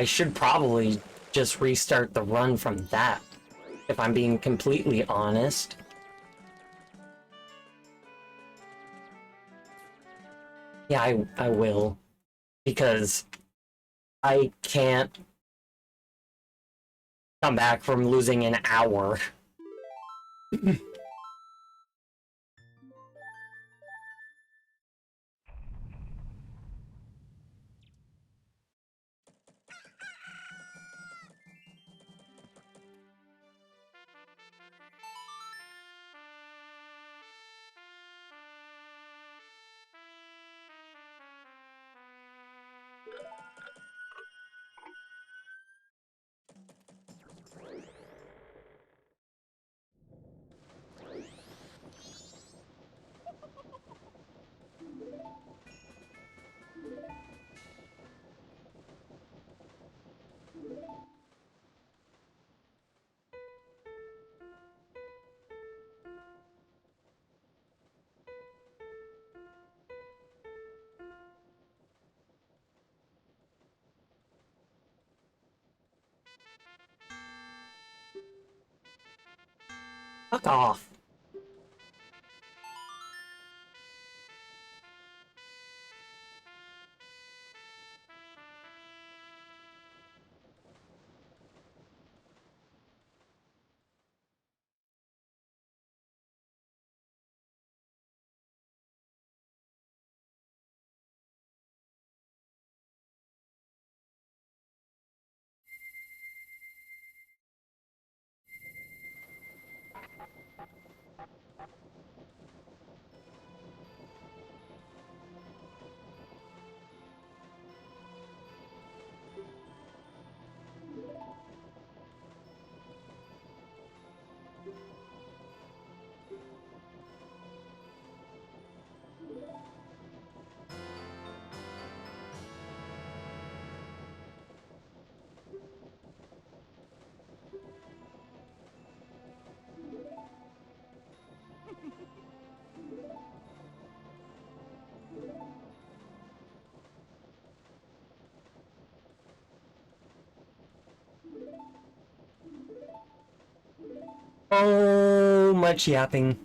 I should probably just restart the run from that, if I'm being completely honest. Yeah, I will. Because I can't come back from losing an hour. Fuck off. Oh, much yapping.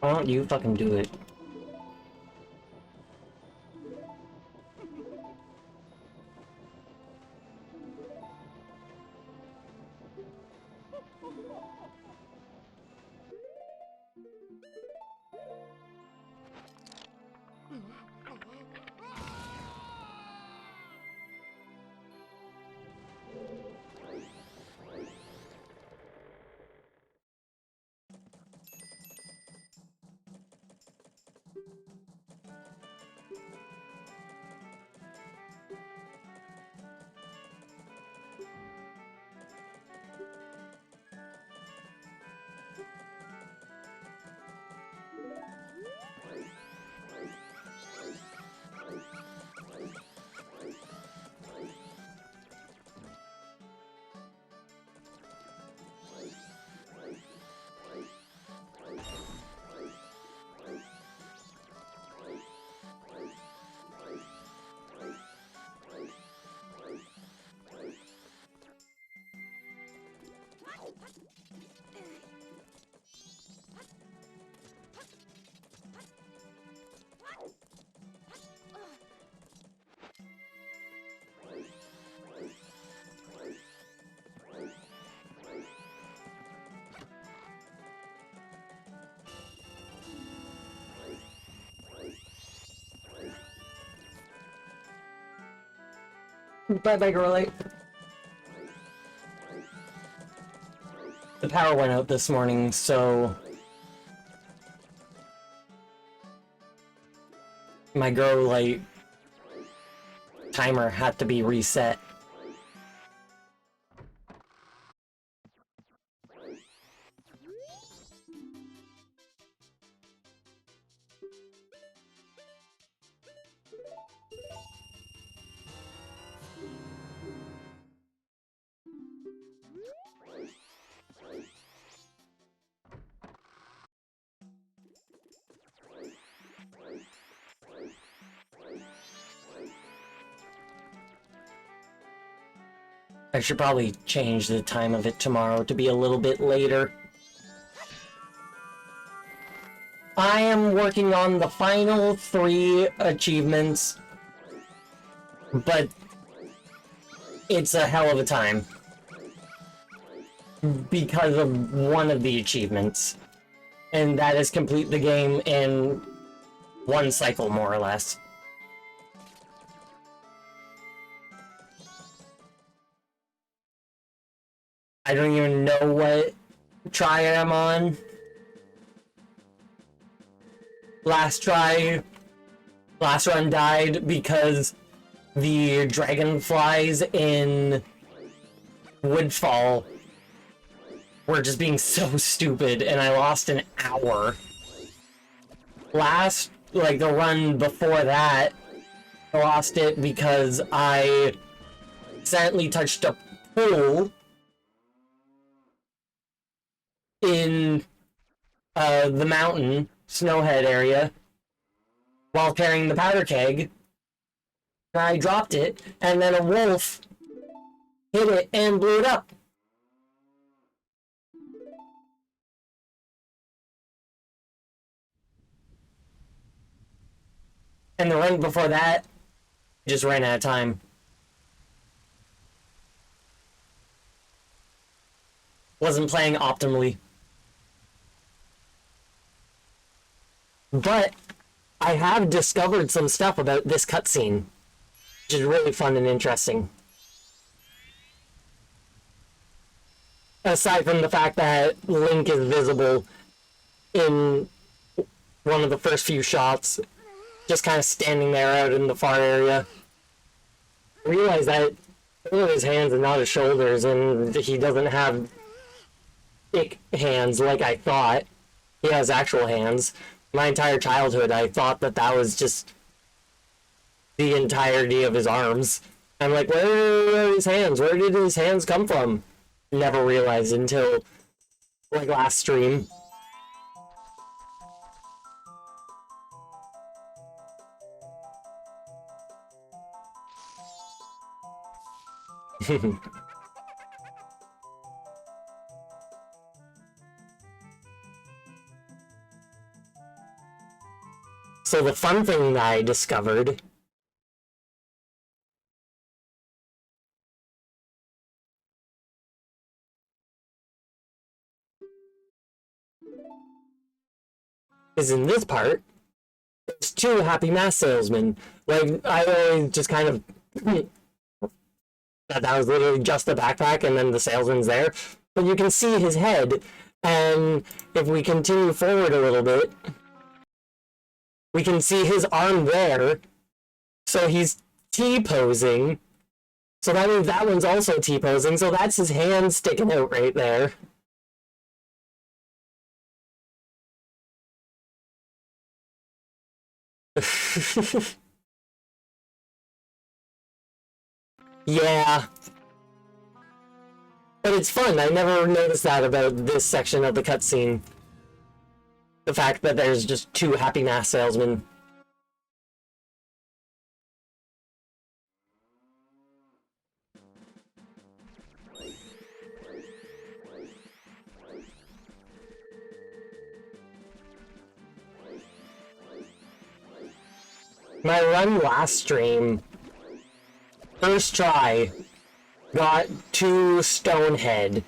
Why don't you fucking do it? Bye-bye, girlie. The power went out this morning, so my grow light timer had to be reset. I should probably change the time of it tomorrow to be a little bit later. I am working on the final 3 achievements, but it's a hell of a time because of one of the achievements, and that is complete the game in 1 cycle, more or less. I don't even know what try I'm on. Last run died because the dragonflies in Woodfall were just being so stupid, and I lost an hour. The run before that, I lost it because I accidentally touched a pool in the mountain, Snowhead area, while carrying the powder keg. I dropped it, and then a wolf hit it and blew it up. And the run before that, just ran out of time. Wasn't playing optimally. But I have discovered some stuff about this cutscene, which is really fun and interesting. Aside from the fact that Link is visible in one of the first few shots, just kind of standing there out in the far area. I realize that those are his hands and not his shoulders, and he doesn't have ick hands like I thought. He has actual hands. My entire childhood, I thought that that was just the entirety of his arms. I'm like, where are his hands? Where did his hands come from? Never realized until, like, last stream. So the fun thing that I discovered is in this part, there's two happy mask salesmen. Like, I always just kind of that was literally just the backpack and then the salesman's there. But you can see his head, and if we continue forward a little bit, we can see his arm there. So he's T-posing. So that means that one's also T-posing, so that's his hand sticking out right there. Yeah. But it's fun. I never noticed that about this section of the cutscene. The fact that there's just two happy mask salesmen. My run last stream, first try, got to Stone Tower.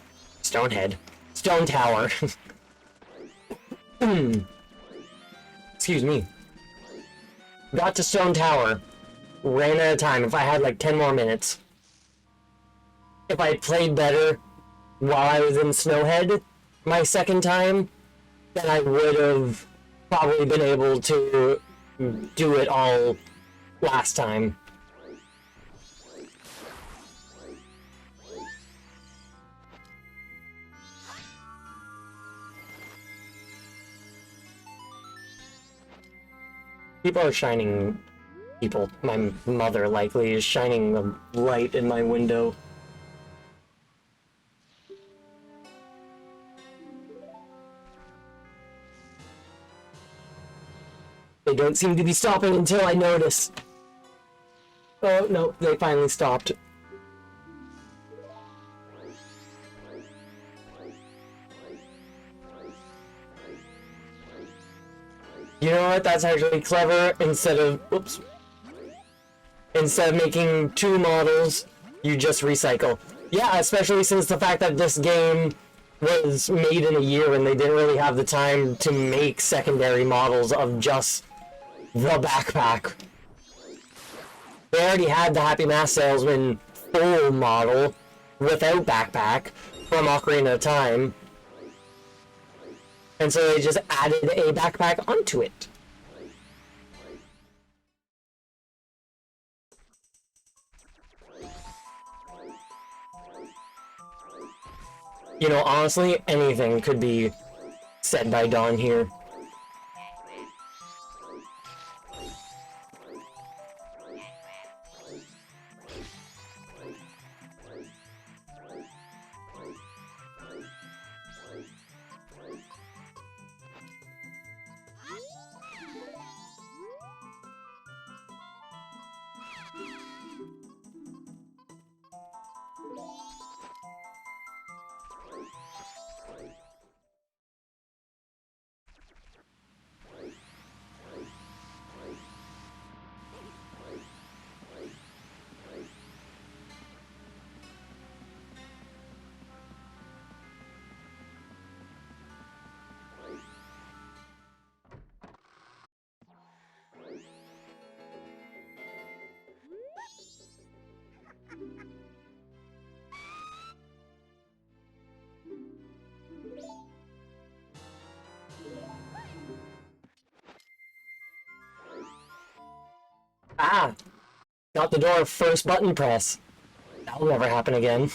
Excuse me. Got to Stone Tower, ran out of time. If I had like 10 more minutes. If I played better while I was in Snowhead my second time, then I would have probably been able to do it all last time. People are shining... People. My mother, likely, is shining a light in my window. They don't seem to be stopping until I notice. Oh, no, they finally stopped. You know what? That's actually clever. Instead of making two models, you just recycle. Yeah, especially since the fact that this game was made in a year and they didn't really have the time to make secondary models of just the backpack. They already had the Happy Mask Salesman full model without backpack from Ocarina of Time. And so they just added a backpack onto it. You know, honestly, anything could be said by Dawn here. Ah! Got the door first button press. That'll never happen again.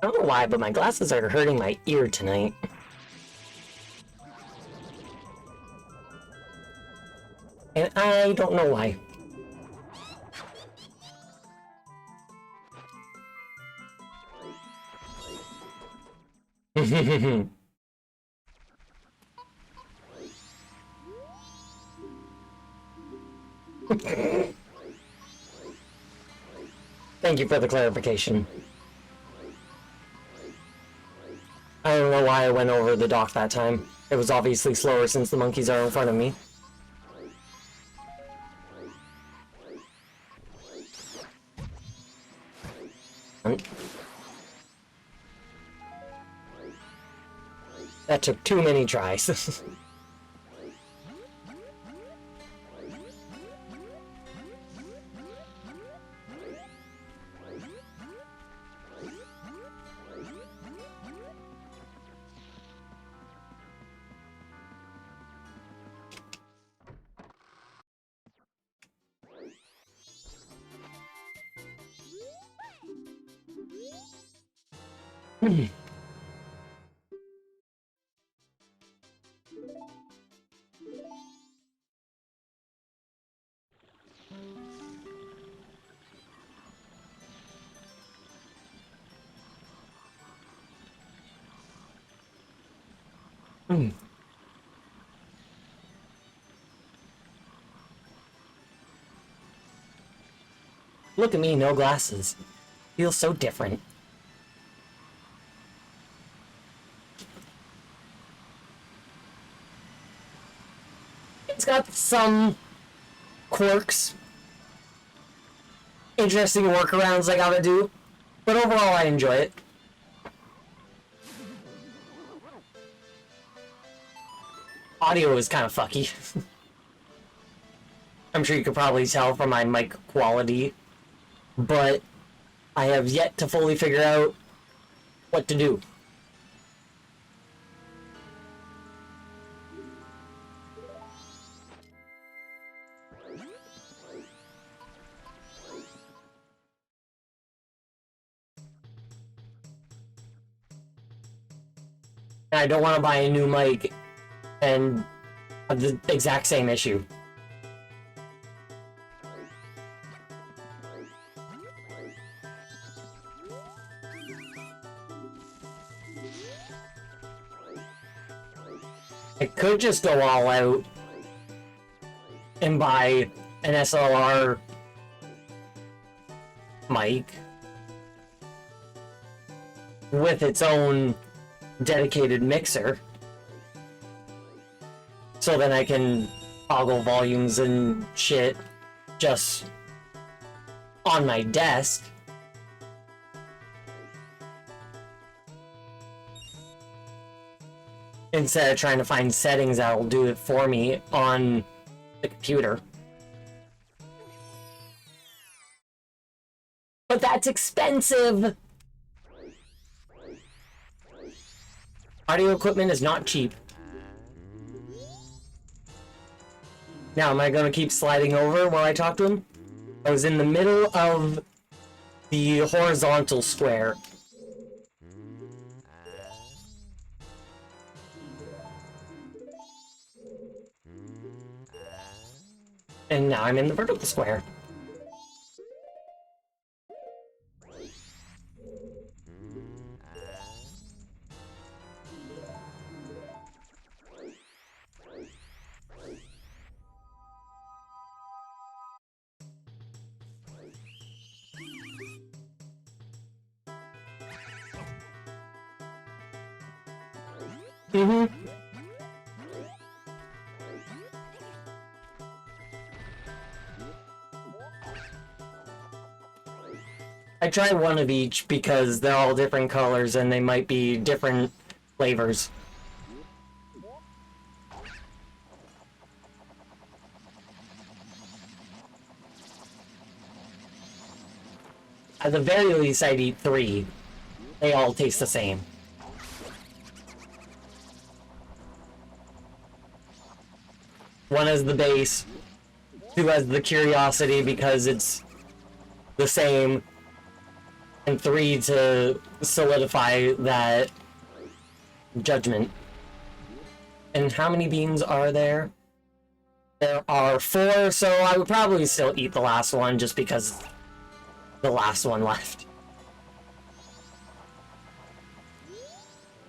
I don't know why, but my glasses are hurting my ear tonight. And I don't know why. Thank you for the clarification. I don't know why I went over the dock that time. It was obviously slower since the monkeys are in front of me. That took too many tries. Look at me, no glasses. Feels so different. It's got some quirks, interesting workarounds I gotta do, but overall I enjoy it. Audio is kind of fucky. I'm sure you could probably tell from my mic quality, but I have yet to fully figure out what to do. And I don't want to buy a new mic and have the exact same issue. I could just go all out and buy an SLR mic with its own dedicated mixer, so then I can toggle volumes and shit just on my desk. Instead of trying to find settings that'll do it for me on the computer. But that's expensive! Audio equipment is not cheap. Now, am I gonna keep sliding over while I talk to him? I was in the middle of the horizontal square. And now I'm in the vertical square. I tried one of each because they're all different colors and they might be different flavors. At the very least, I'd eat 3. They all taste the same. One is the base, 2 has the curiosity because it's the same, and 3 to solidify that judgment. And how many beans are there? There are 4, so I would probably still eat the last one just because the last one left.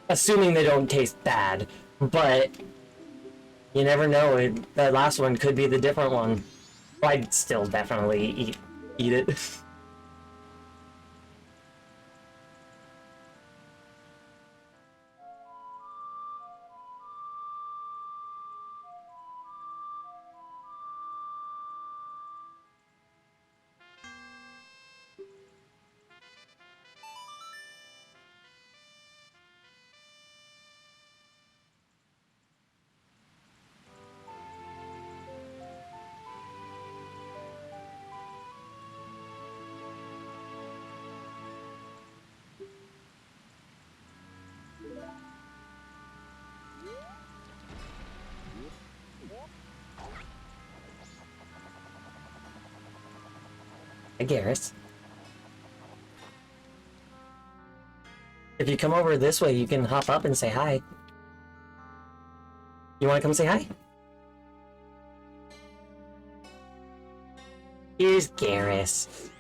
Assuming they don't taste bad, but you never know, that last one could be the different one. I'd still definitely eat it. Hi, Garrus. If you come over this way, you can hop up and say hi. You want to come say hi? Here's Garrus.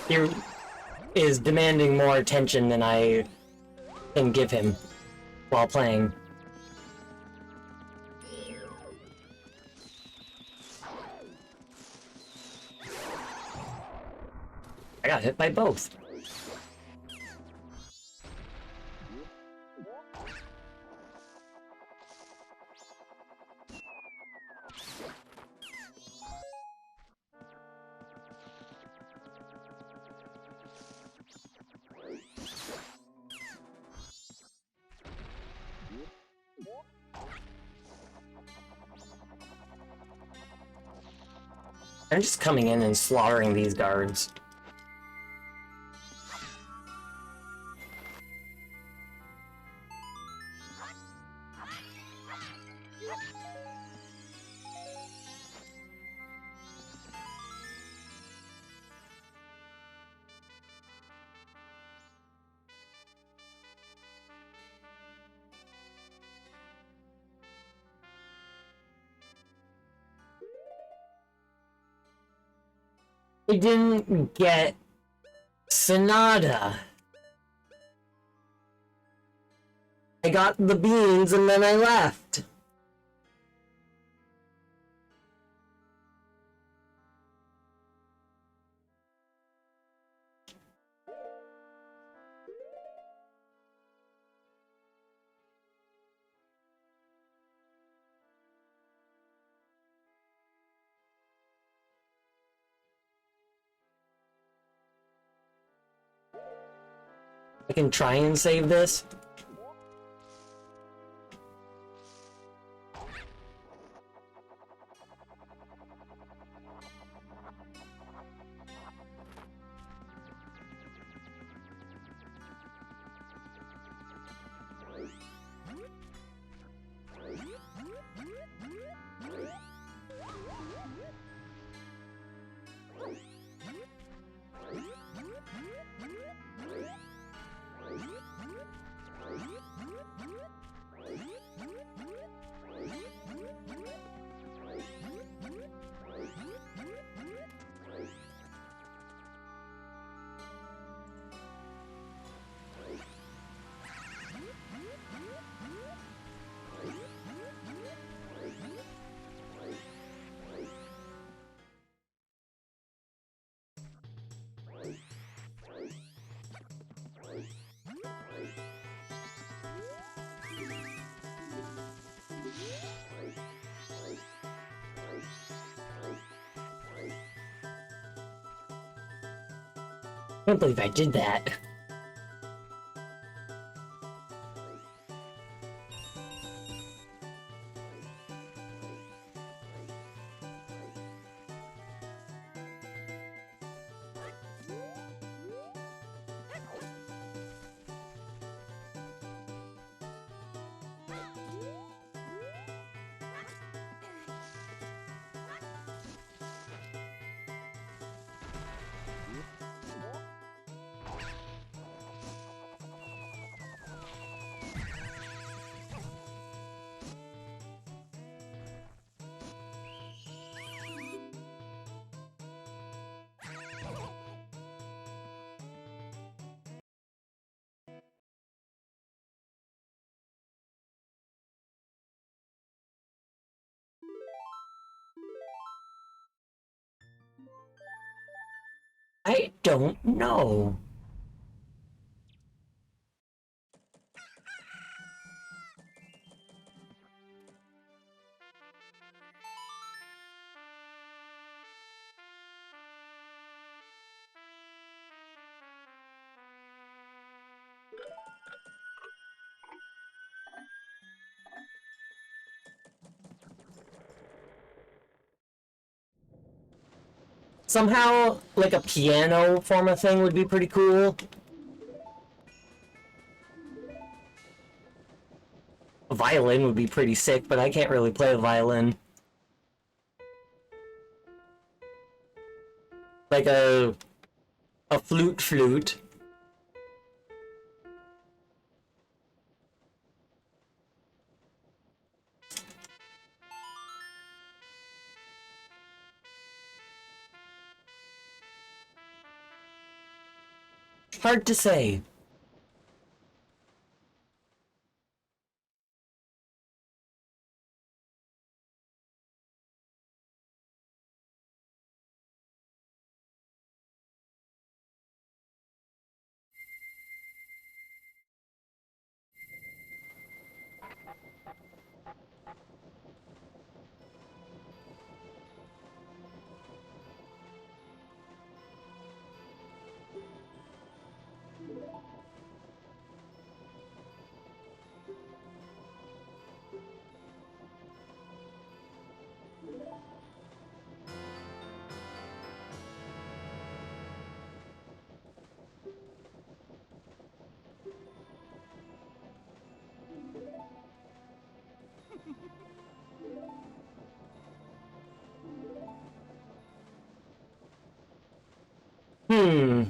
He is demanding more attention than I can give him while playing. I got hit by both. I'm just coming in and slaughtering these guards. I didn't get Sonata. I got the beans and then I left. I can try and save this. I can't believe I did that. I don't know. Somehow, like a piano form of thing would be pretty cool. A violin would be pretty sick, but I can't really play a violin. Like a flute. Hard to say. Hmm.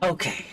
Okay.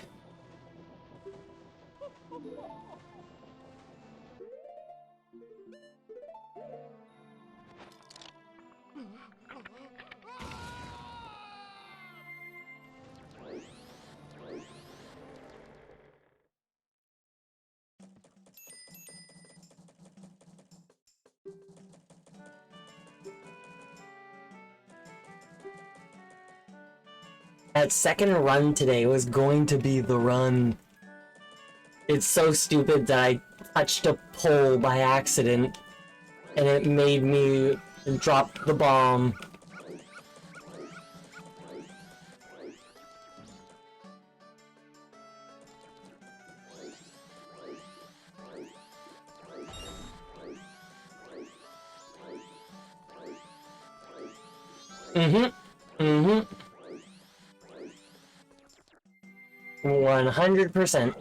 That second run today was going to be the run. It's so stupid that I touched a pole by accident, and it made me drop the bomb. Mm-hmm. Mm-hmm. 100%.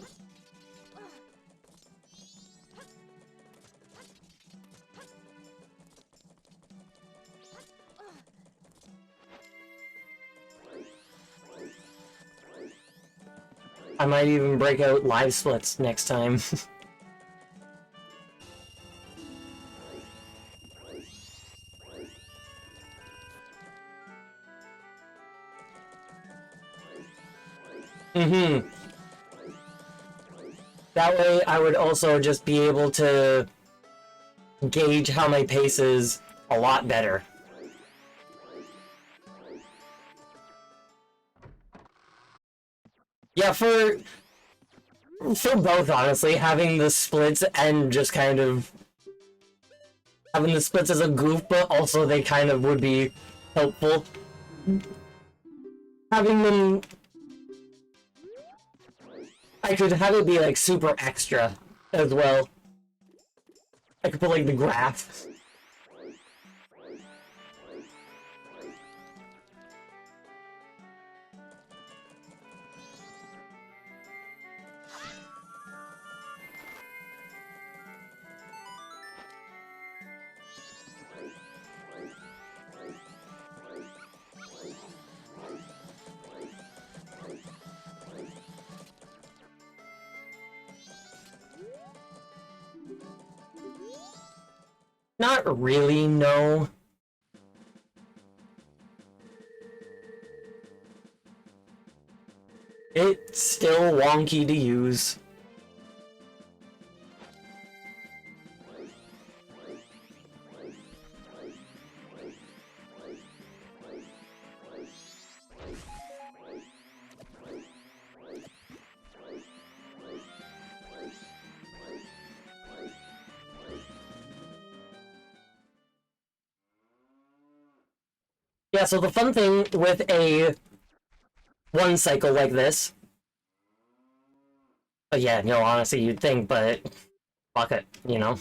I might even break out live splits next time. Mm-hmm. That way I would also just be able to gauge how my pace is a lot better. Yeah, for both, honestly, having the splits and just kind of having the splits as a goof, but also they kind of would be helpful. Having them, I could have it be like super extra as well. I could put like the graph. Not really, no. It's still wonky to use. Yeah, so the fun thing with a one cycle like this, yeah, no, honestly, you'd think, but fuck it, you know?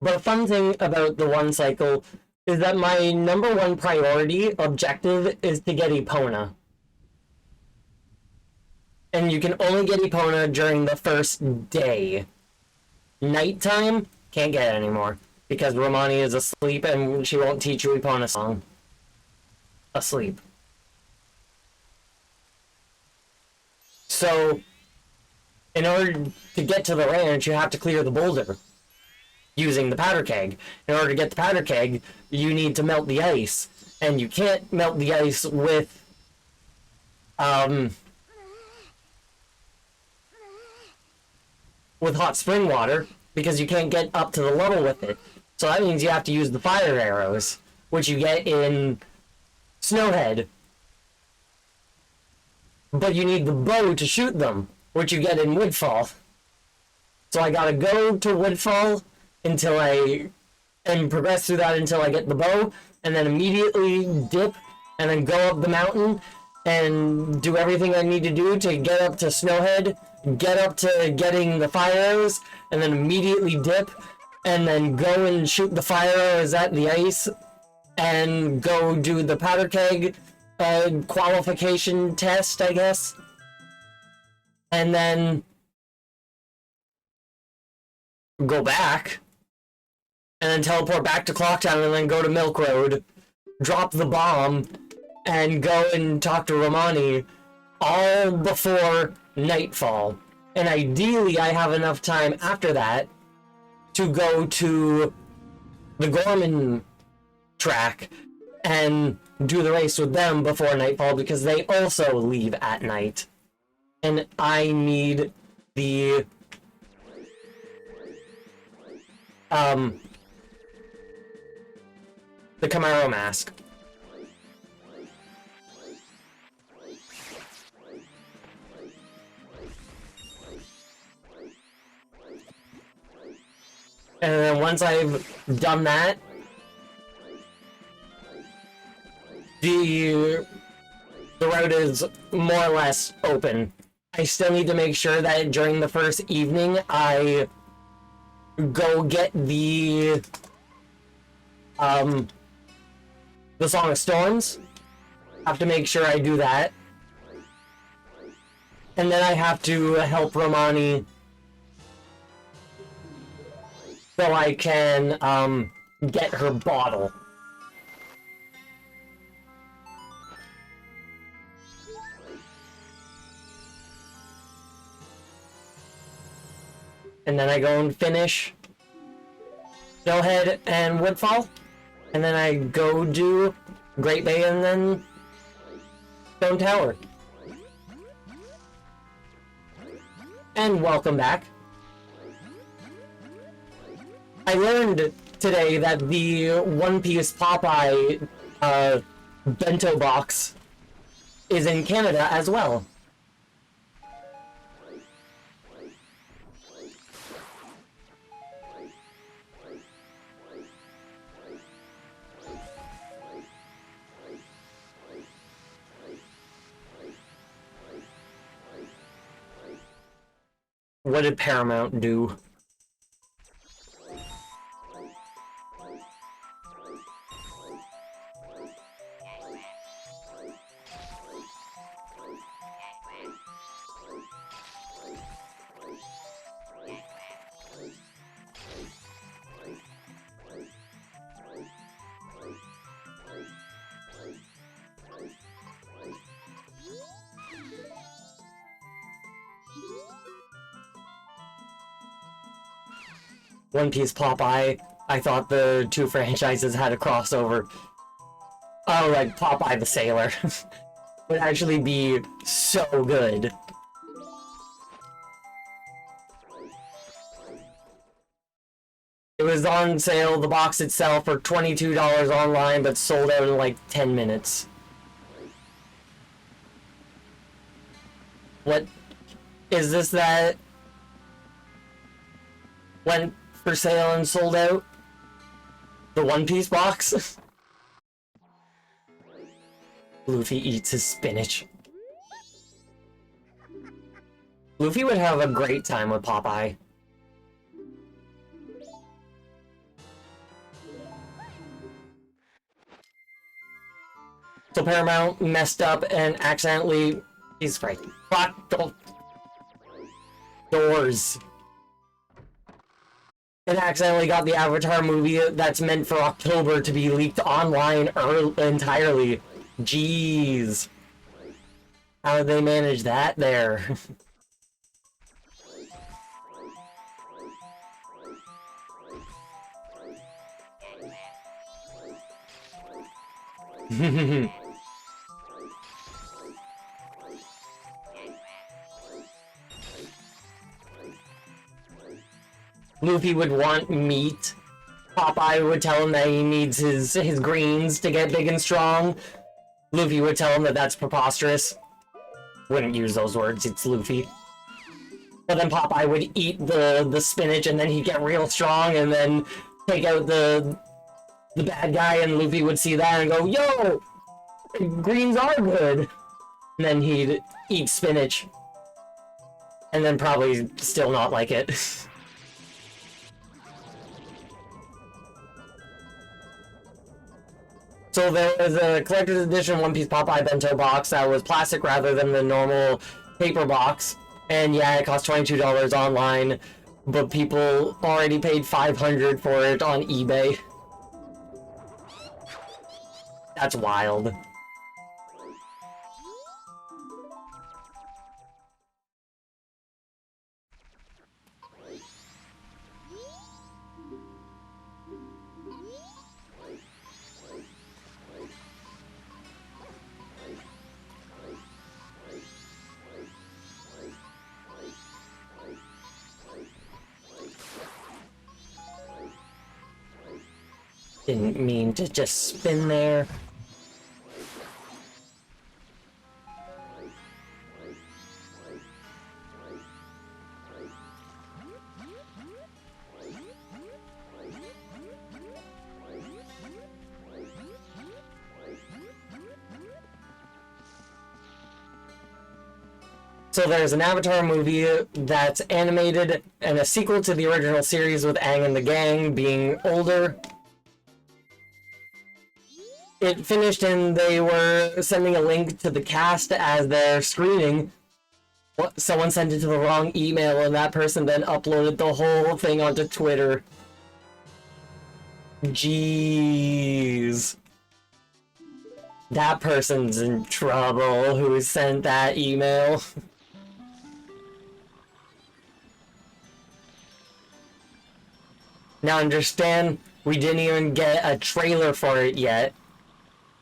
But a fun thing about the one cycle is that my number one priority objective is to get Epona. And you can only get Epona during the first day. Nighttime, can't get it anymore. Because Romani is asleep and she won't teach you Epona song. Asleep. So, in order to get to the ranch, you have to clear the boulder using the powder keg. In order to get the powder keg, you need to melt the ice. And you can't melt the ice with hot spring water because you can't get up to the level with it. So that means you have to use the fire arrows, which you get in Snowhead. But you need the bow to shoot them, which you get in Woodfall. So I gotta go to Woodfall until and progress through that until I get the bow, and then immediately dip, and then go up the mountain, and do everything I need to do to get up to Snowhead, get up to getting the fire arrows, and then immediately dip, and then go and shoot the fire arrows at the ice, and go do the powder keg qualification test, I guess. And then go back, and then teleport back to Clocktown, and then go to Milk Road, drop the bomb, and go and talk to Romani, all before nightfall. And ideally, I have enough time after that to go to the Gorman track and do the race with them before nightfall, because they also leave at night. And I need the Camaro mask. And then once I've done that, the road is more or less open. I still need to make sure that during the first evening I go get the Song of Storms. Have to make sure I do that. And then I have to help Romani so I can get her bottle. And then I go and finish Snowhead and Woodfall. And then I go do Great Bay and then Stone Tower. And welcome back. I learned today that the One Piece Popeye bento box is in Canada as well. What did Paramount do? One Piece Popeye. I thought the two franchises had a crossover. Oh, like Popeye the Sailor. Would actually be so good. It was on sale, the box itself, for $22 online, but sold out in like 10 minutes. What is this that went for sale and sold out? The One Piece box? Luffy eats his spinach. Luffy would have a great time with Popeye. So Paramount messed up and accidentally... He's right. Fuck the doors. And accidentally got the Avatar movie that's meant for October to be leaked online entirely. Jeez. How did they manage that there? Luffy would want meat. Popeye would tell him that he needs his greens to get big and strong. Luffy would tell him that that's preposterous. Wouldn't use those words, it's Luffy. But then Popeye would eat the spinach and then he'd get real strong and then take out the bad guy, and Luffy would see that and go, yo! Greens are good! And then he'd eat spinach. And then probably still not like it. So there was a collector's edition One Piece Popeye bento box that was plastic rather than the normal paper box. And yeah, it cost $22 online, but people already paid $500 for it on eBay. That's wild. Didn't mean to just spin there. So there's an Avatar movie that's animated and a sequel to the original series with Aang and the gang being older. It finished and they were sending a link to the cast as their screening. Someone sent it to the wrong email and that person then uploaded the whole thing onto Twitter. Jeez. That person's in trouble who sent that email. Now understand, we didn't even get a trailer for it yet.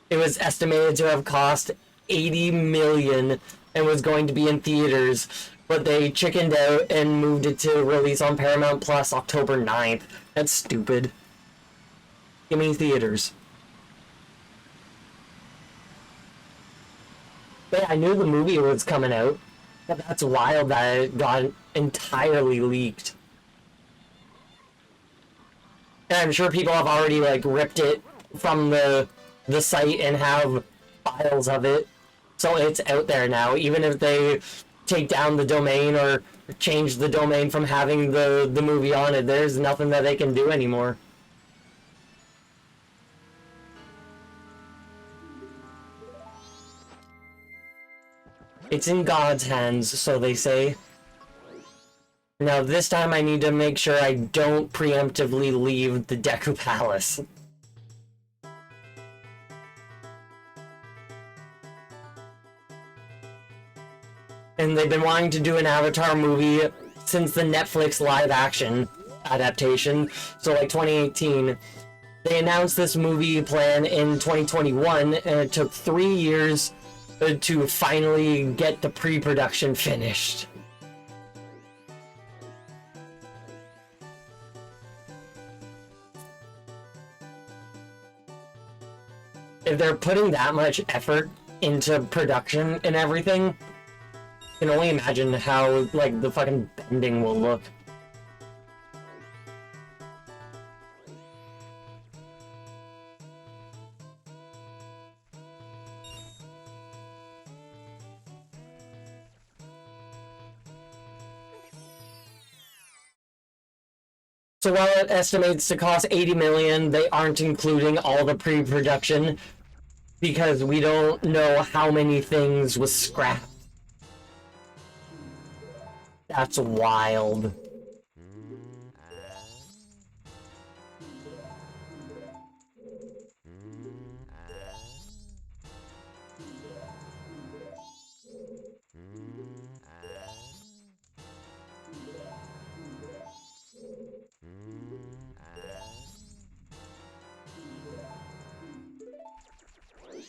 It was estimated to have cost $80 million and was going to be in theaters but they chickened out and moved it to release on Paramount Plus October 9th. That's stupid. Give me theaters. But yeah, I knew the movie was coming out, but that's wild that it got entirely leaked. And I'm sure people have already like ripped it from the site and have files of it, so it's out there now. Even if they take down the domain or change the domain from having the movie on it, there's nothing that they can do anymore. It's in God's hands, so they say. Now this time I need to make sure I don't preemptively leave the Deku Palace. And they've been wanting to do an Avatar movie since the Netflix live action adaptation, so like 2018. They announced this movie plan in 2021, and it took 3 years to finally get the pre-production finished. If they're putting that much effort into production and everything, I can only imagine how, like, the fucking bending will look. So while it estimates to cost $80 million, they aren't including all the pre-production because we don't know how many things was scrapped. That's wild.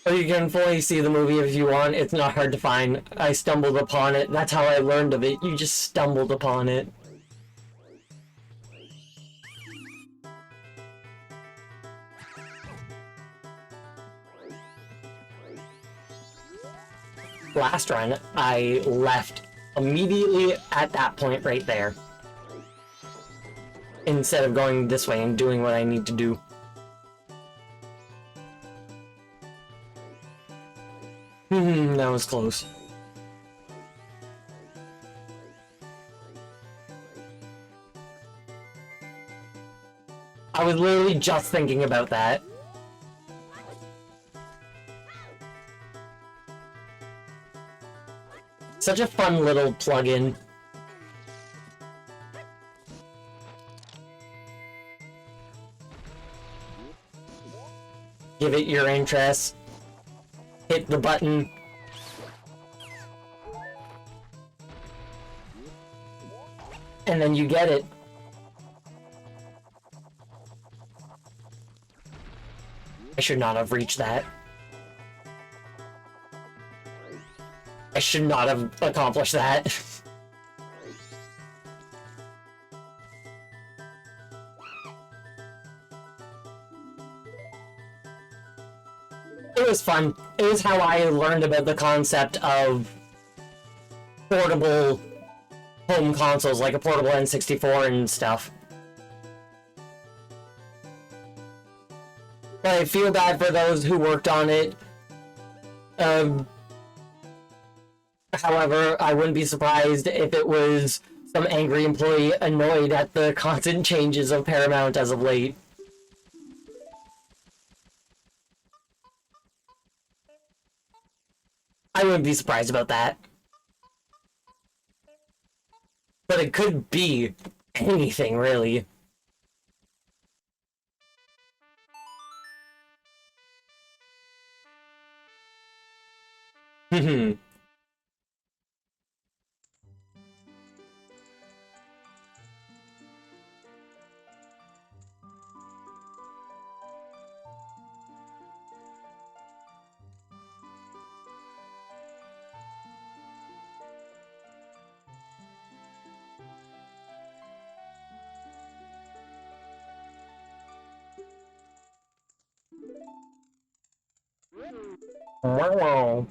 So you can fully see the movie if you want. It's not hard to find. I stumbled upon it. That's how I learned of it. You just stumbled upon it. Last run, I left immediately at that point right there, instead of going this way and doing what I need to do. That was close. I was literally just thinking about that. Such a fun little plugin. Give it your interest. Hit the button. And then you get it. I should not have reached that. I should not have accomplished that. It was fun. It was how I learned about the concept of portable home consoles, like a portable N64 and stuff. But I feel bad for those who worked on it. However, I wouldn't be surprised if it was some angry employee annoyed at the constant changes of Paramount as of late. I wouldn't be surprised about that. But it could be anything, really. Wow.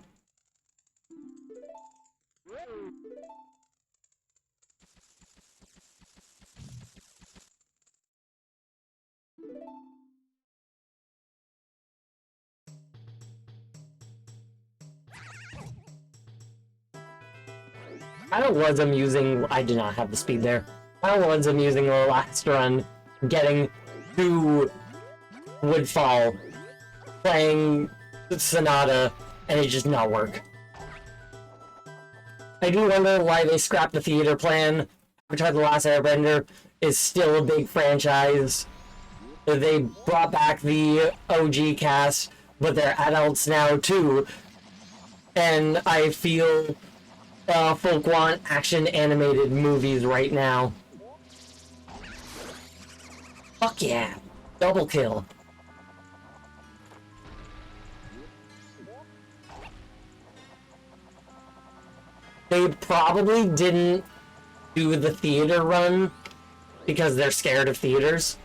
I was amusing. I did not have the speed there. I was amusing the last run, getting to Woodfall, playing Sonata, and it just not work. I do wonder why they scrapped the theater plan. Avatar: The Last Airbender is still a big franchise. They brought back the OG cast, but they're adults now too. And I feel folk want action animated movies right now. Fuck yeah. Double kill. They probably didn't do the theater run because they're scared of theaters.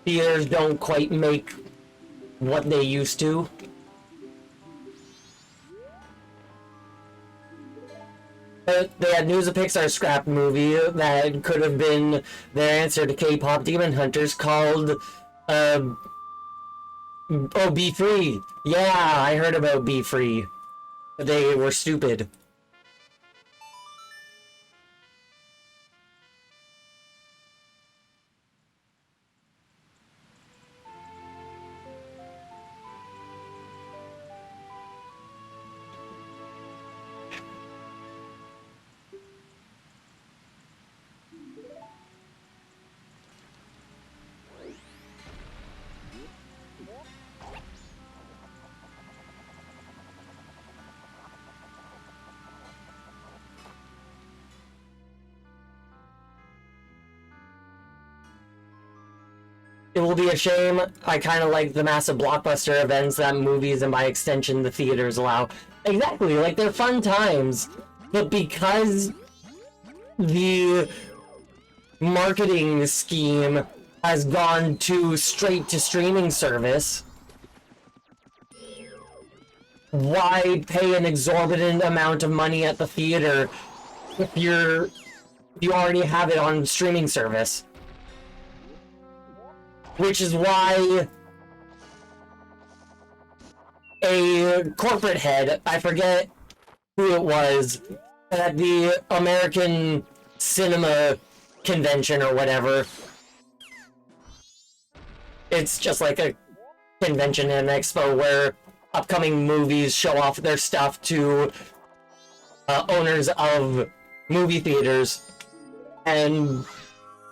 Theaters don't quite make what they used to. But they had news of Pixar scrap movie that could have been their answer to K-pop Demon Hunters called, oh, Be Free. Yeah, I heard about Be Free. They were stupid. It will be a shame. I kind of like the massive blockbuster events that movies and by extension the theaters allow. Exactly, like they're fun times. But because the marketing scheme has gone to straight to streaming service, why pay an exorbitant amount of money at the theater if you already have it on streaming service? Which is why a corporate head, I forget who it was, at the American Cinema Convention or whatever. It's just like a convention and expo where upcoming movies show off their stuff to owners of movie theaters. And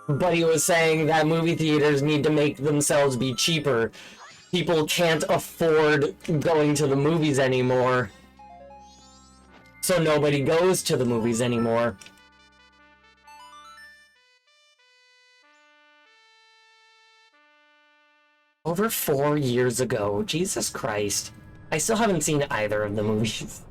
Buddy was saying that movie theaters need to make themselves be cheaper. People can't afford going to the movies anymore, so nobody goes to the movies anymore. Over 4 years ago, Jesus Christ. I still haven't seen either of the movies.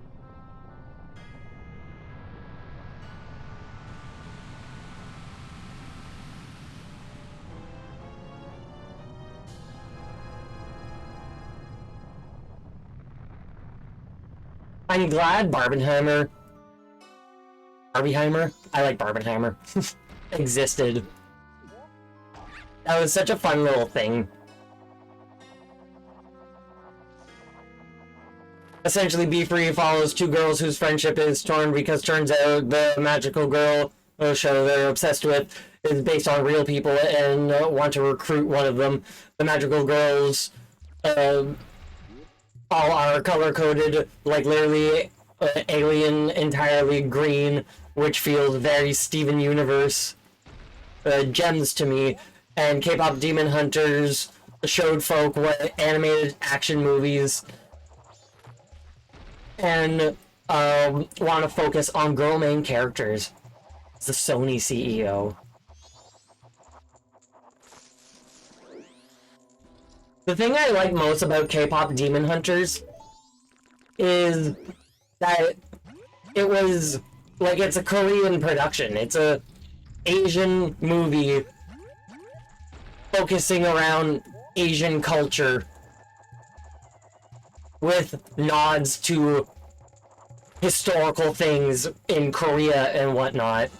I'm glad Barbenheimer, I like Barbenheimer, existed. That was such a fun little thing. Essentially, Be Free follows two girls whose friendship is torn because turns out the magical girl show they're obsessed with is based on real people and want to recruit one of them. The magical girls all are color-coded, like literally alien, entirely green, which feels very Steven Universe gems to me. And K-pop Demon Hunters showed folk what animated action movies and want to focus on girl main characters. It's the Sony CEO. The thing I like most about K-pop Demon Hunters is that it was, like, it's a Korean production. It's a Asian movie focusing around Asian culture with nods to historical things in Korea and whatnot.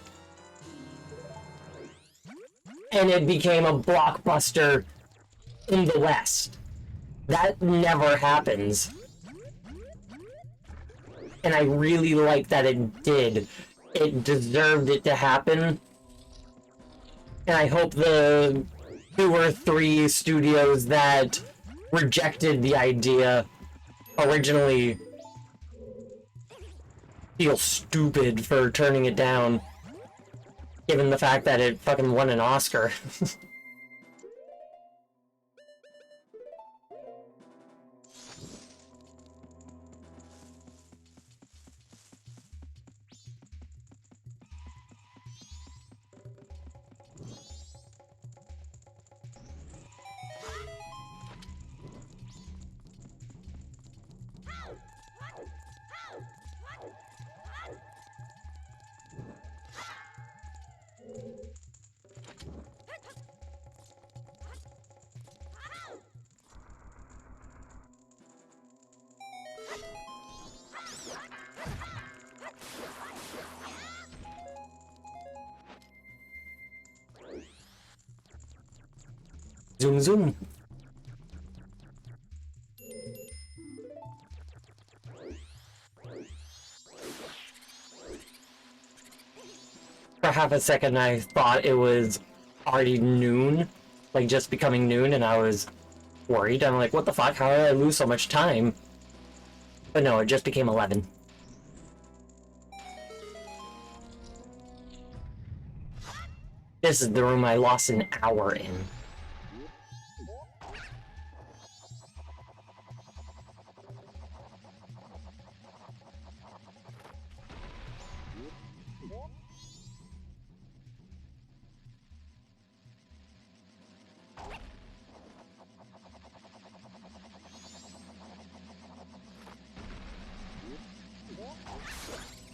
And it became a blockbuster in the West. That never happens. And I really like that it did. It deserved it to happen. And I hope the 2 or 3 studios that rejected the idea originally feel stupid for turning it down, given the fact that it fucking won an Oscar. Zoom zoom. For half a second I thought it was already noon, like just becoming noon, and I was worried. I'm like, what the fuck? How did I lose so much time? But no, it just became 11. This is the room I lost an hour in.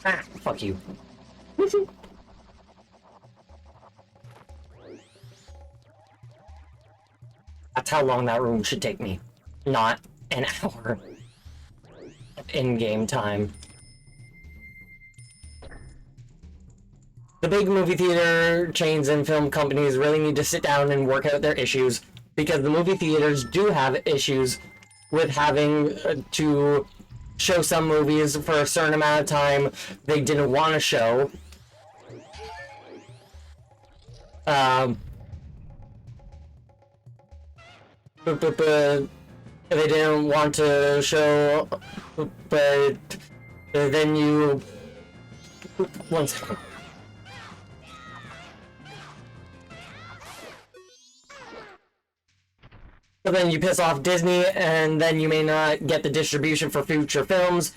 Ah, fuck you. That's how long that room should take me. Not an hour of in-game time. The big movie theater chains and film companies really need to sit down and work out their issues, because the movie theaters do have issues with having to show some movies for a certain amount of time they didn't want to show. But they didn't want to show, but then you... One second. But then you piss off Disney, and then you may not get the distribution for future films,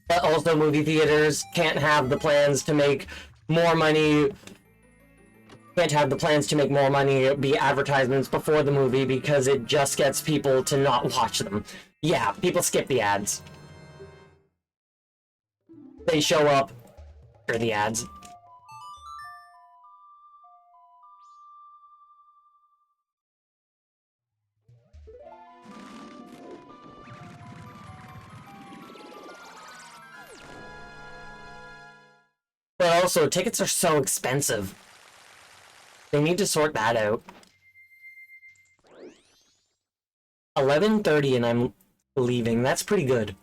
but also movie theaters can't have the plans to make more money, be advertisements before the movie, because it just gets people to not watch them. Yeah, people skip the ads. They show up for the ads. But also, tickets are so expensive. They need to sort that out. 11:30 and I'm leaving. That's pretty good.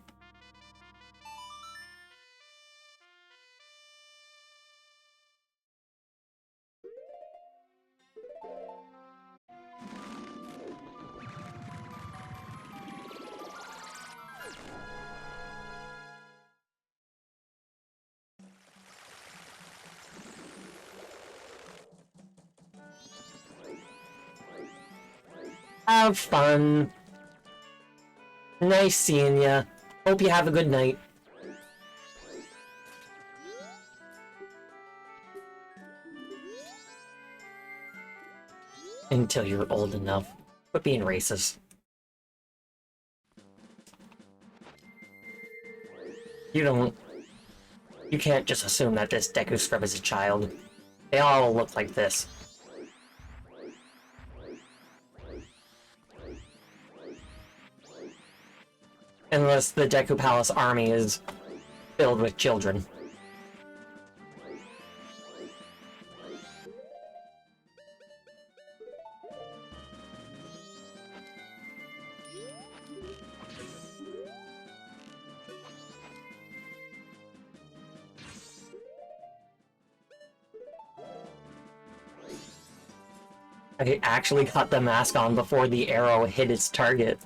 Have fun. Nice seeing ya. Hope you have a good night. Until you're old enough. Quit being racist. You can't just assume that this Deku Scrub is a child. They all look like this. Unless the Deku Palace army is filled with children. I actually got the mask on before the arrow hit its target.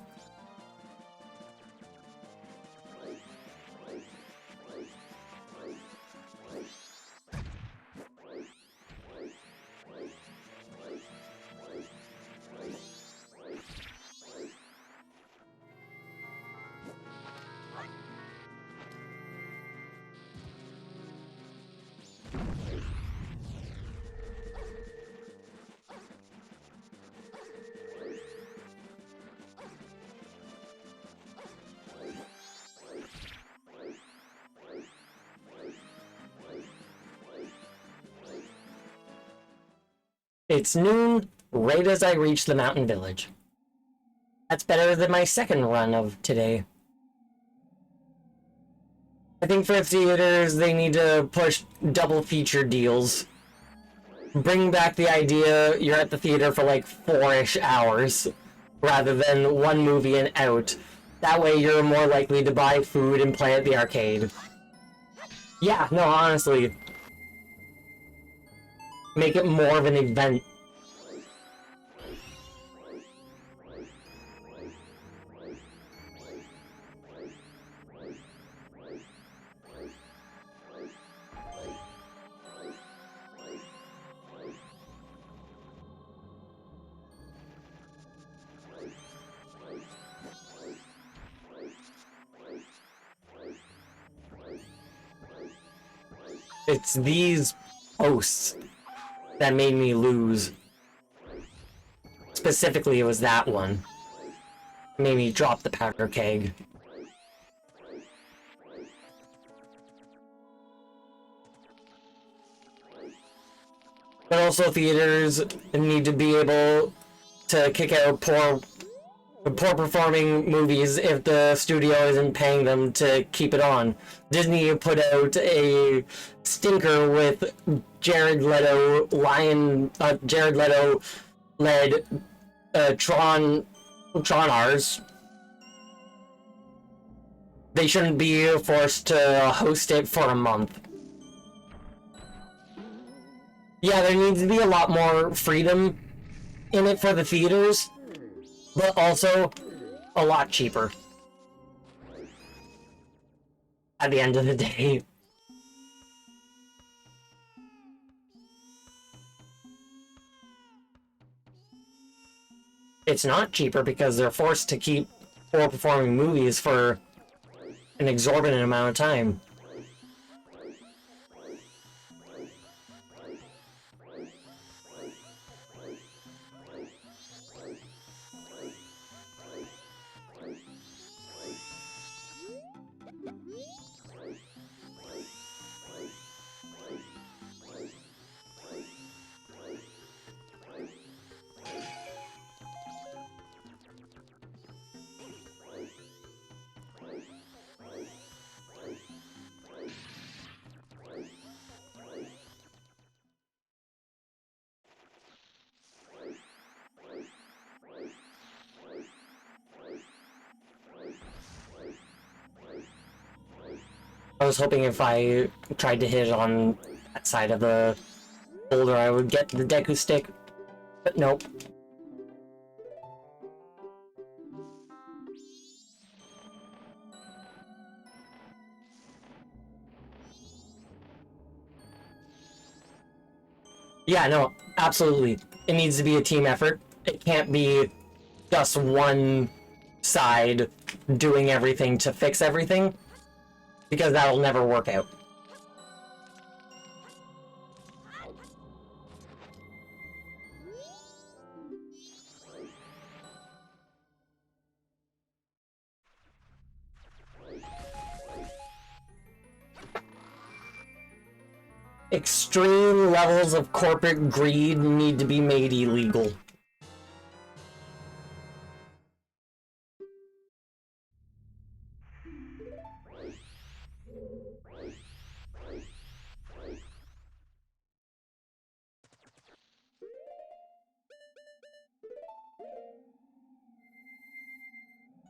It's noon, right as I reach the mountain village. That's better than my second run of today. I think for theaters, they need to push double feature deals. Bring back the idea you're at the theater for like 4-ish hours, rather than one movie and out. That way you're more likely to buy food and play at the arcade. Yeah, no, honestly. Make it more of an event. It's these posts that made me lose. Specifically, it was that one. It made me drop the powder keg. But also theaters need to be able to kick out poor performing movies if the studio isn't paying them to keep it on. Disney put out a stinker with Jared Leto led Tron Rs. They shouldn't be forced to host it for a month. Yeah, there needs to be a lot more freedom in it for the theaters, but also a lot cheaper. At the end of the day. It's not cheaper because they're forced to keep poor performing movies for an exorbitant amount of time. I was hoping if I tried to hit it on that side of the boulder, I would get the Deku stick, but nope. Yeah, no, absolutely. It needs to be a team effort. It can't be just one side doing everything to fix everything, because that'll never work out. extreme levels of corporate greed need to be made illegal.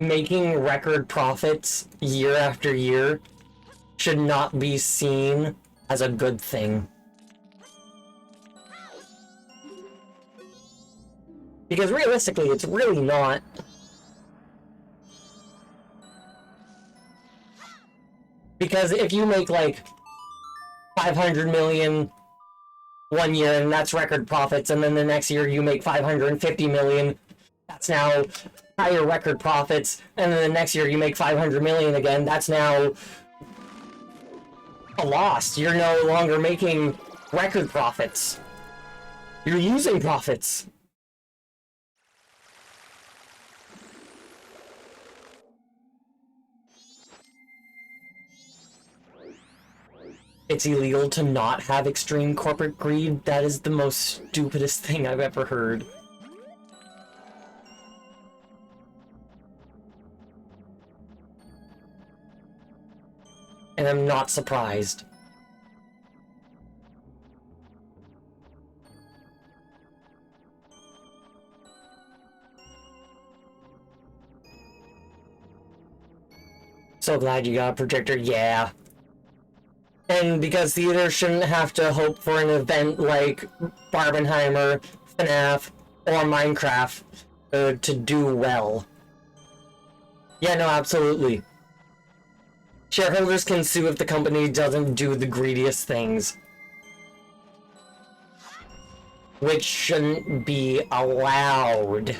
Making record profits year after year should not be seen as a good thing. Because realistically, it's really not. Because if you make like 500 million one year and that's record profits, and then the next year you make 550 million, that's now higher record profits, and then the next year you make 500 million again, that's now a loss. You're no longer making record profits. You're losing profits. It's illegal to not have extreme corporate greed. That is the most stupidest thing I've ever heard. And I'm not surprised. So glad you got a projector, yeah. And because theaters shouldn't have to hope for an event like Barbenheimer, FNAF, or Minecraft to do well. Yeah, no, absolutely. Shareholders can sue if the company doesn't do the greediest things. Which shouldn't be allowed.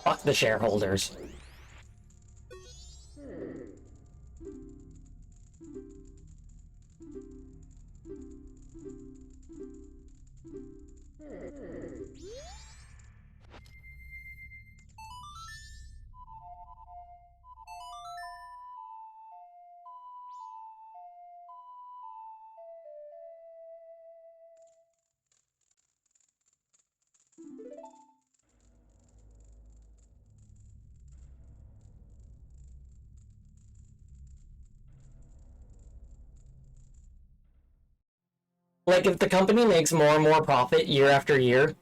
Fuck the shareholders. Like, if the company makes more and more profit year after year,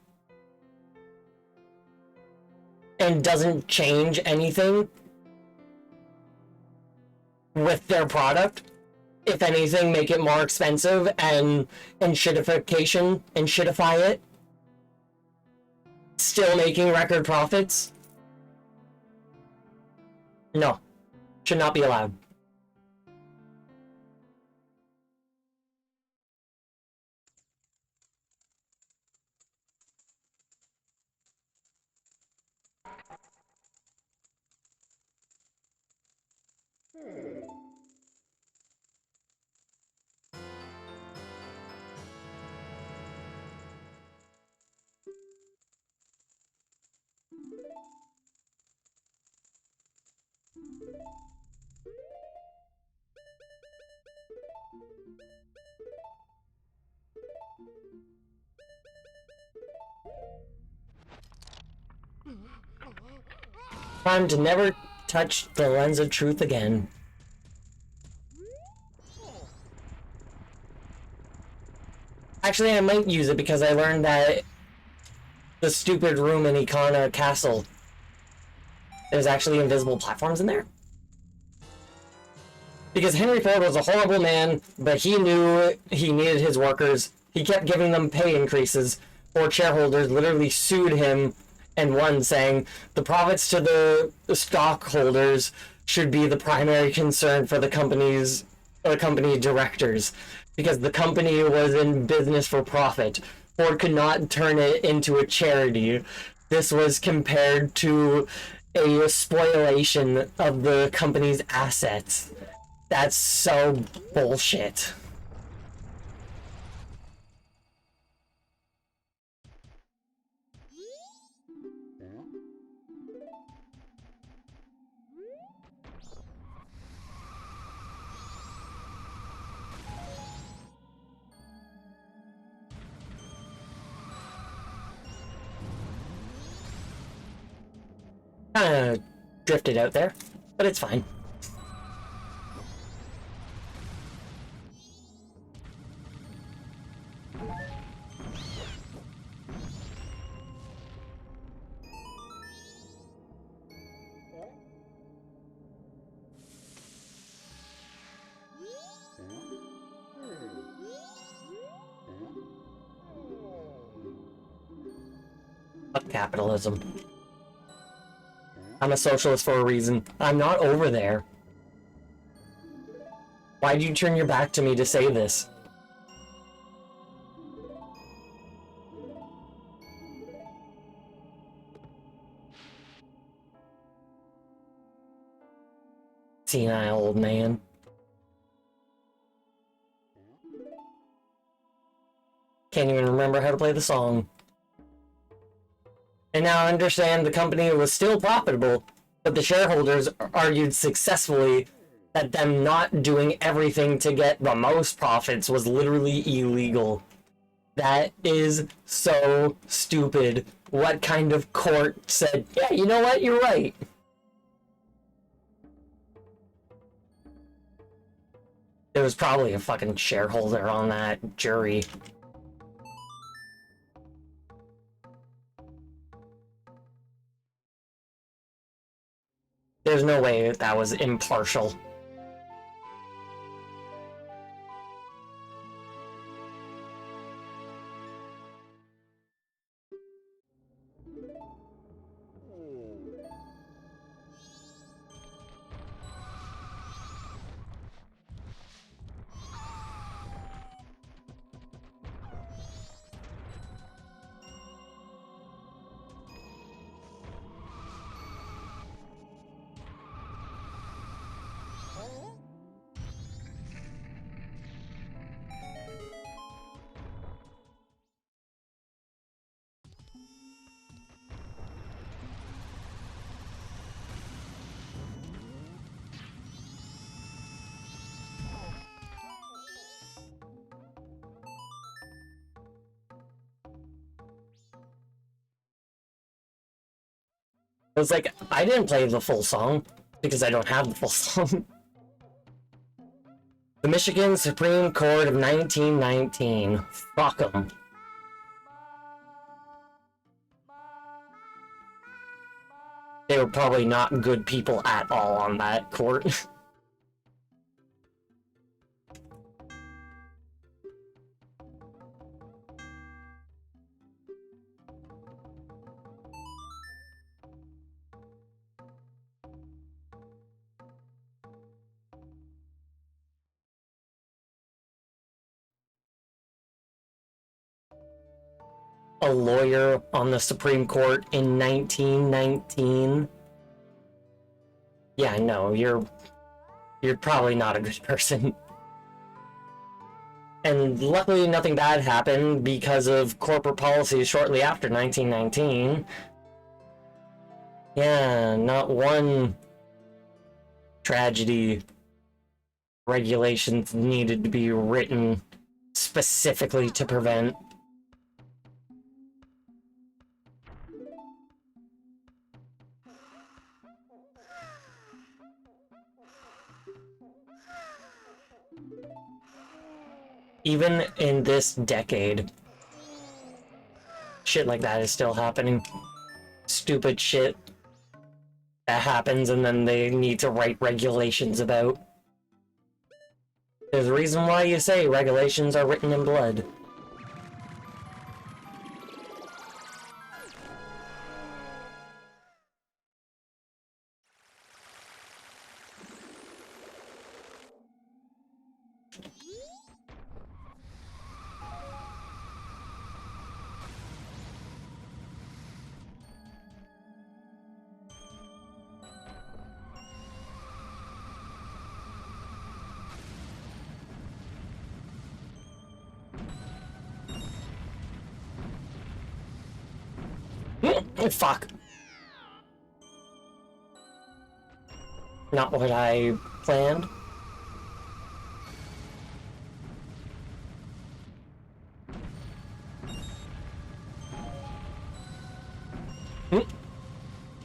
and doesn't change anything with their product, if anything, make it more expensive and shitify it, still making record profits, no, should not be allowed. Time to never touch the lens of truth again. Actually, I might use it because I learned that the stupid room in Ikana Castle, there's actually invisible platforms in there. Because Henry Ford was a horrible man, but he knew he needed his workers. He kept giving them pay increases. Ford shareholders literally sued him and won, saying the profits to the stockholders should be the primary concern for the company directors, because the company was in business for profit. Ford could not turn it into a charity. This was compared to a spoliation of the company's assets. That's so bullshit. Kinda drifted out there, but it's fine. Fuck capitalism. I'm a socialist for a reason. I'm not over there. Why'd you turn your back to me to say this? Senile old man. Can't even remember how to play the song. And now I understand the company was still profitable, but the shareholders argued successfully that them not doing everything to get the most profits was literally illegal. That is so stupid. What kind of court said, yeah, you know what, you're right? There was probably a fucking shareholder on that jury. There's no way that was impartial. It was like, I didn't play the full song, because I don't have the full song. The Michigan Supreme Court of 1919. Fuck 'em. They were probably not good people at all on that court. A lawyer on the Supreme Court in 1919. Yeah, no, you're probably not a good person. And luckily nothing bad happened because of corporate policies shortly after 1919. Yeah, not one tragedy. Regulations needed to be written specifically to prevent. Even in this decade, shit like that is still happening. Stupid shit that happens and then they need to write regulations about. There's a reason why you say regulations are written in blood. Oh, fuck. Not what I planned.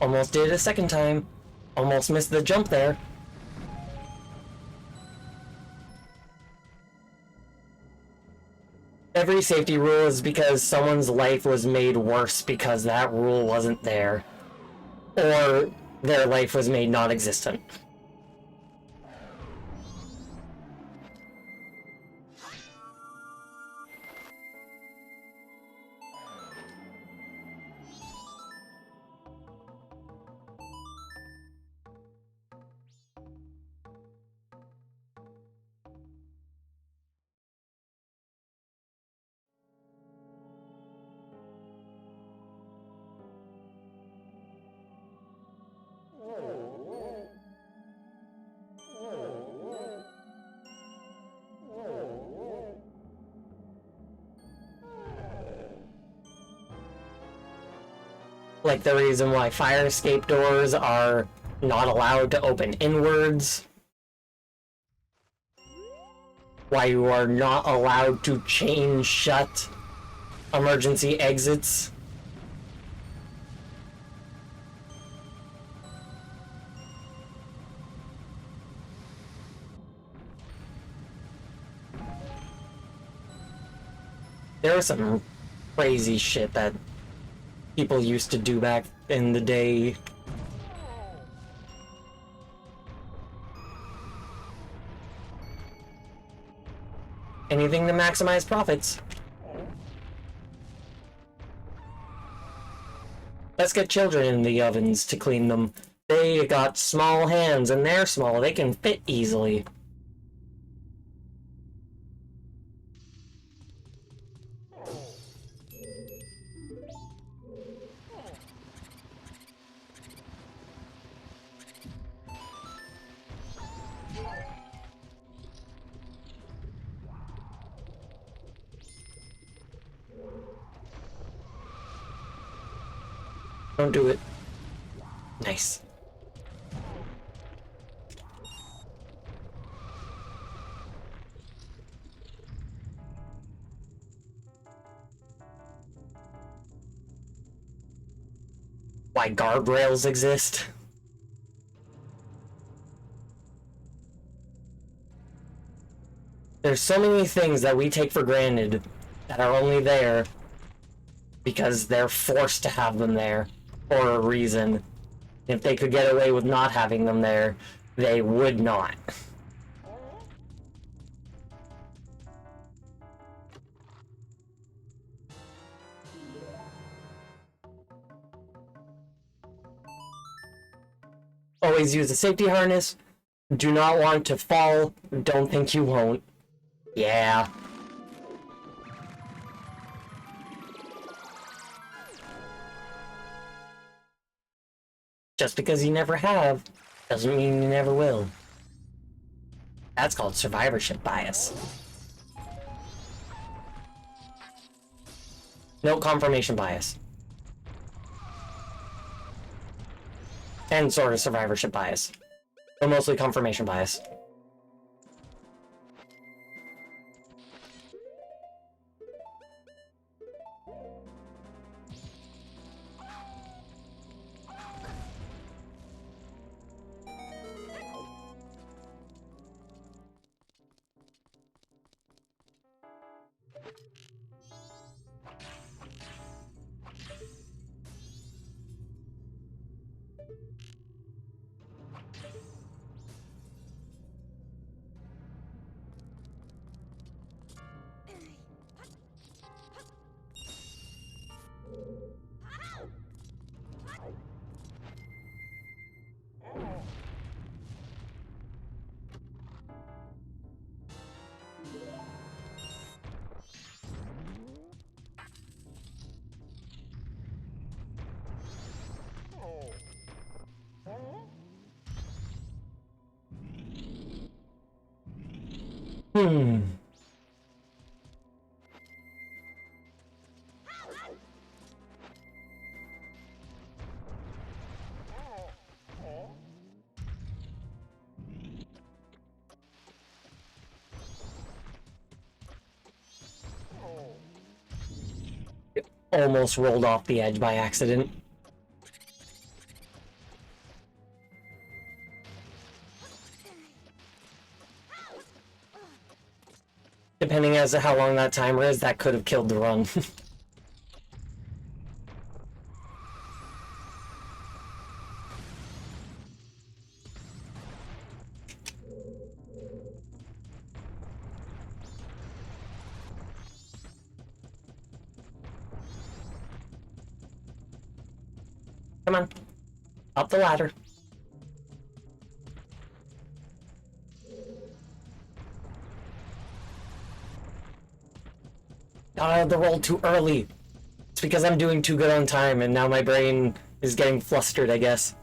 Almost did it a second time. Almost missed the jump there. Every safety rule is because someone's life was made worse because that rule wasn't there. Or their life was made non-existent. Like the reason why fire escape doors are not allowed to open inwards. Why you are not allowed to chain shut emergency exits. There was some crazy shit that people used to do back in the day. Anything to maximize profits. Let's get children in the ovens to clean them. They got small hands and they're small. They can fit easily. Don't do it. Nice. Why guardrails exist? There's so many things that we take for granted that are only there because they're forced to have them there for a reason. If they could get away with not having them there, they would not. Always use a safety harness. Do not want to fall. Don't think you won't. Yeah. Just because you never have, doesn't mean you never will. That's called survivorship bias. No, confirmation bias. And sort of survivorship bias. But mostly confirmation bias. Almost rolled off the edge by accident. depending as to how long that timer is, that could have killed the run. Come on. Up the ladder. The roll too early. It's because I'm doing too good on time, and now my brain is getting flustered, I guess.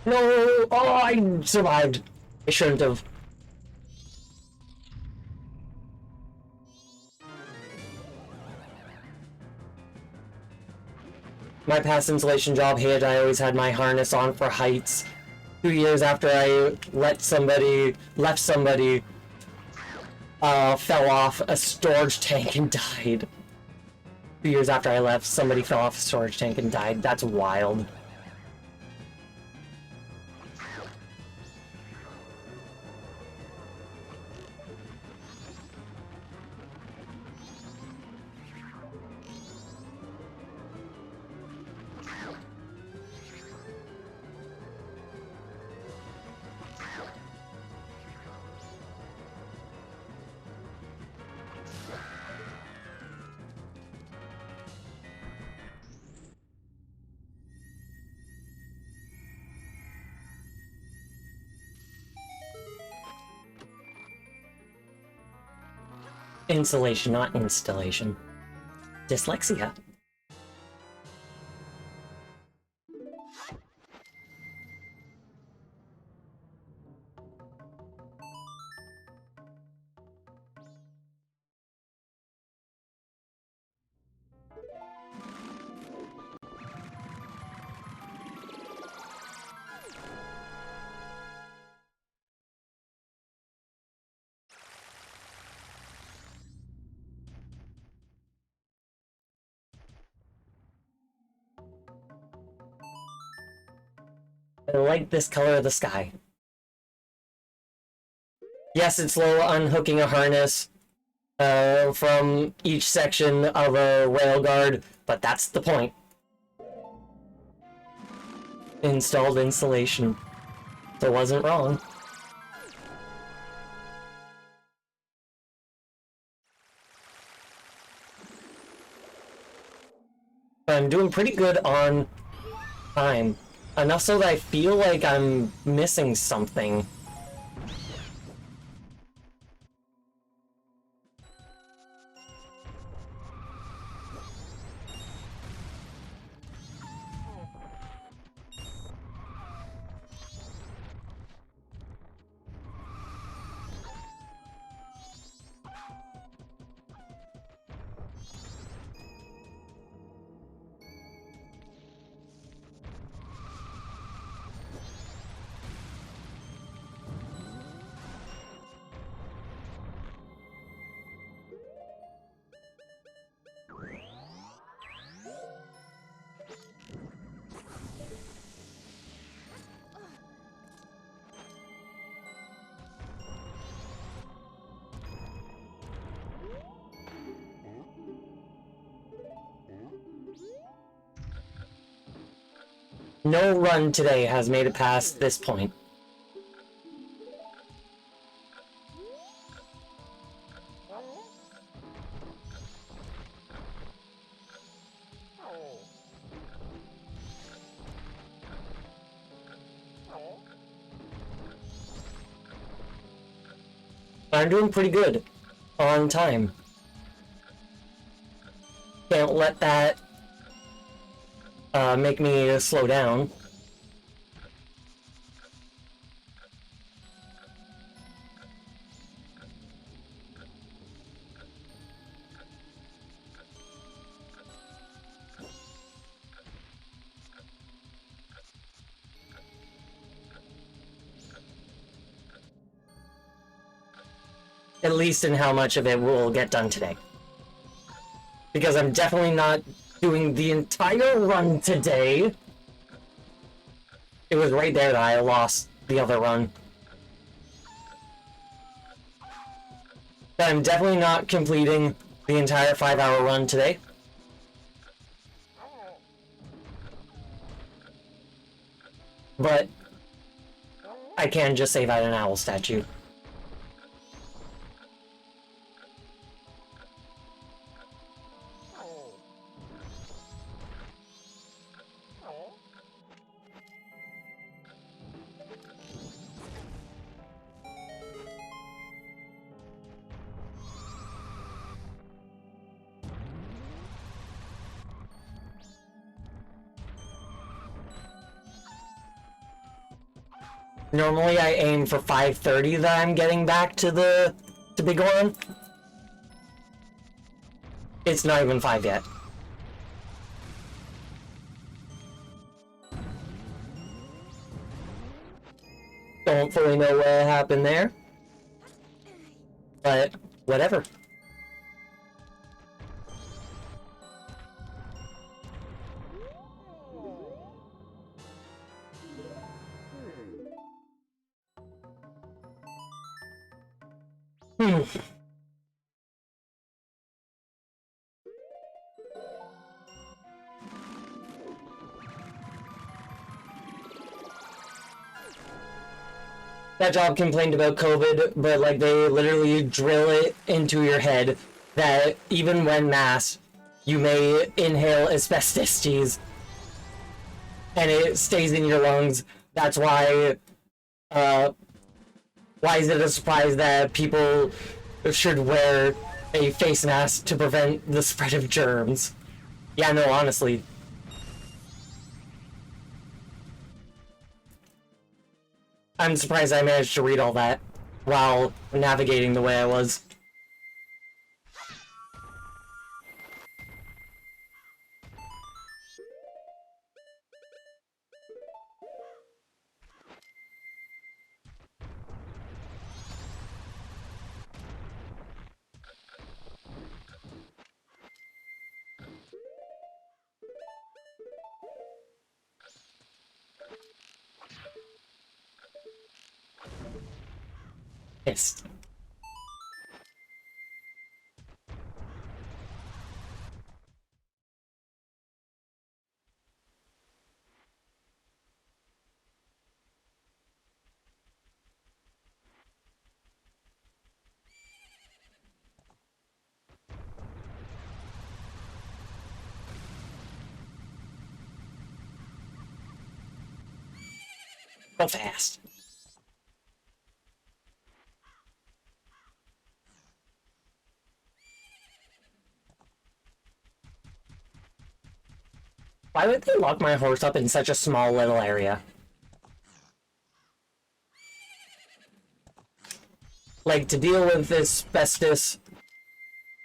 No! Oh, I survived. I shouldn't have. My past installation job hit, I always had my harness on for heights. 2 years after I left somebody, fell off a storage tank and died. 2 years after I left, somebody fell off a storage tank and died. That's wild. Insulation, not installation. Dyslexia. I like this color of the sky. Yes, it's slow unhooking a harness from each section of a railguard, but that's the point. Installed installation. So wasn't wrong. I'm doing pretty good on time. Enough so that I feel like I'm missing something. No run today has made it past this point. I'm doing pretty good on time. Can't let that make me slow down. At least in how much of it will get done today. Because I'm definitely not doing the entire run today. It was right there that I lost the other run. But I'm definitely not completing the entire 5-hour run today. But I can just save out an owl statue. Normally I aim for 5:30 that I'm getting back to Big Horn. It's not even 5 yet. Don't fully know what happened there. But whatever. That job complained about COVID, but like they literally drill it into your head that even when masked, you may inhale asbestos cheese, and it stays in your lungs. That's why is it a surprise that people should wear a face mask to prevent the spread of germs? Yeah, no, honestly. I'm surprised I managed to read all that while navigating the way I was. Pissed. Go fast. Why would they lock my horse up in such a small little area? Like, to deal with asbestos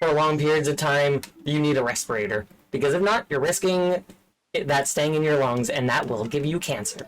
for long periods of time, you need a respirator. Because if not, you're risking that staying in your lungs, and that will give you cancer.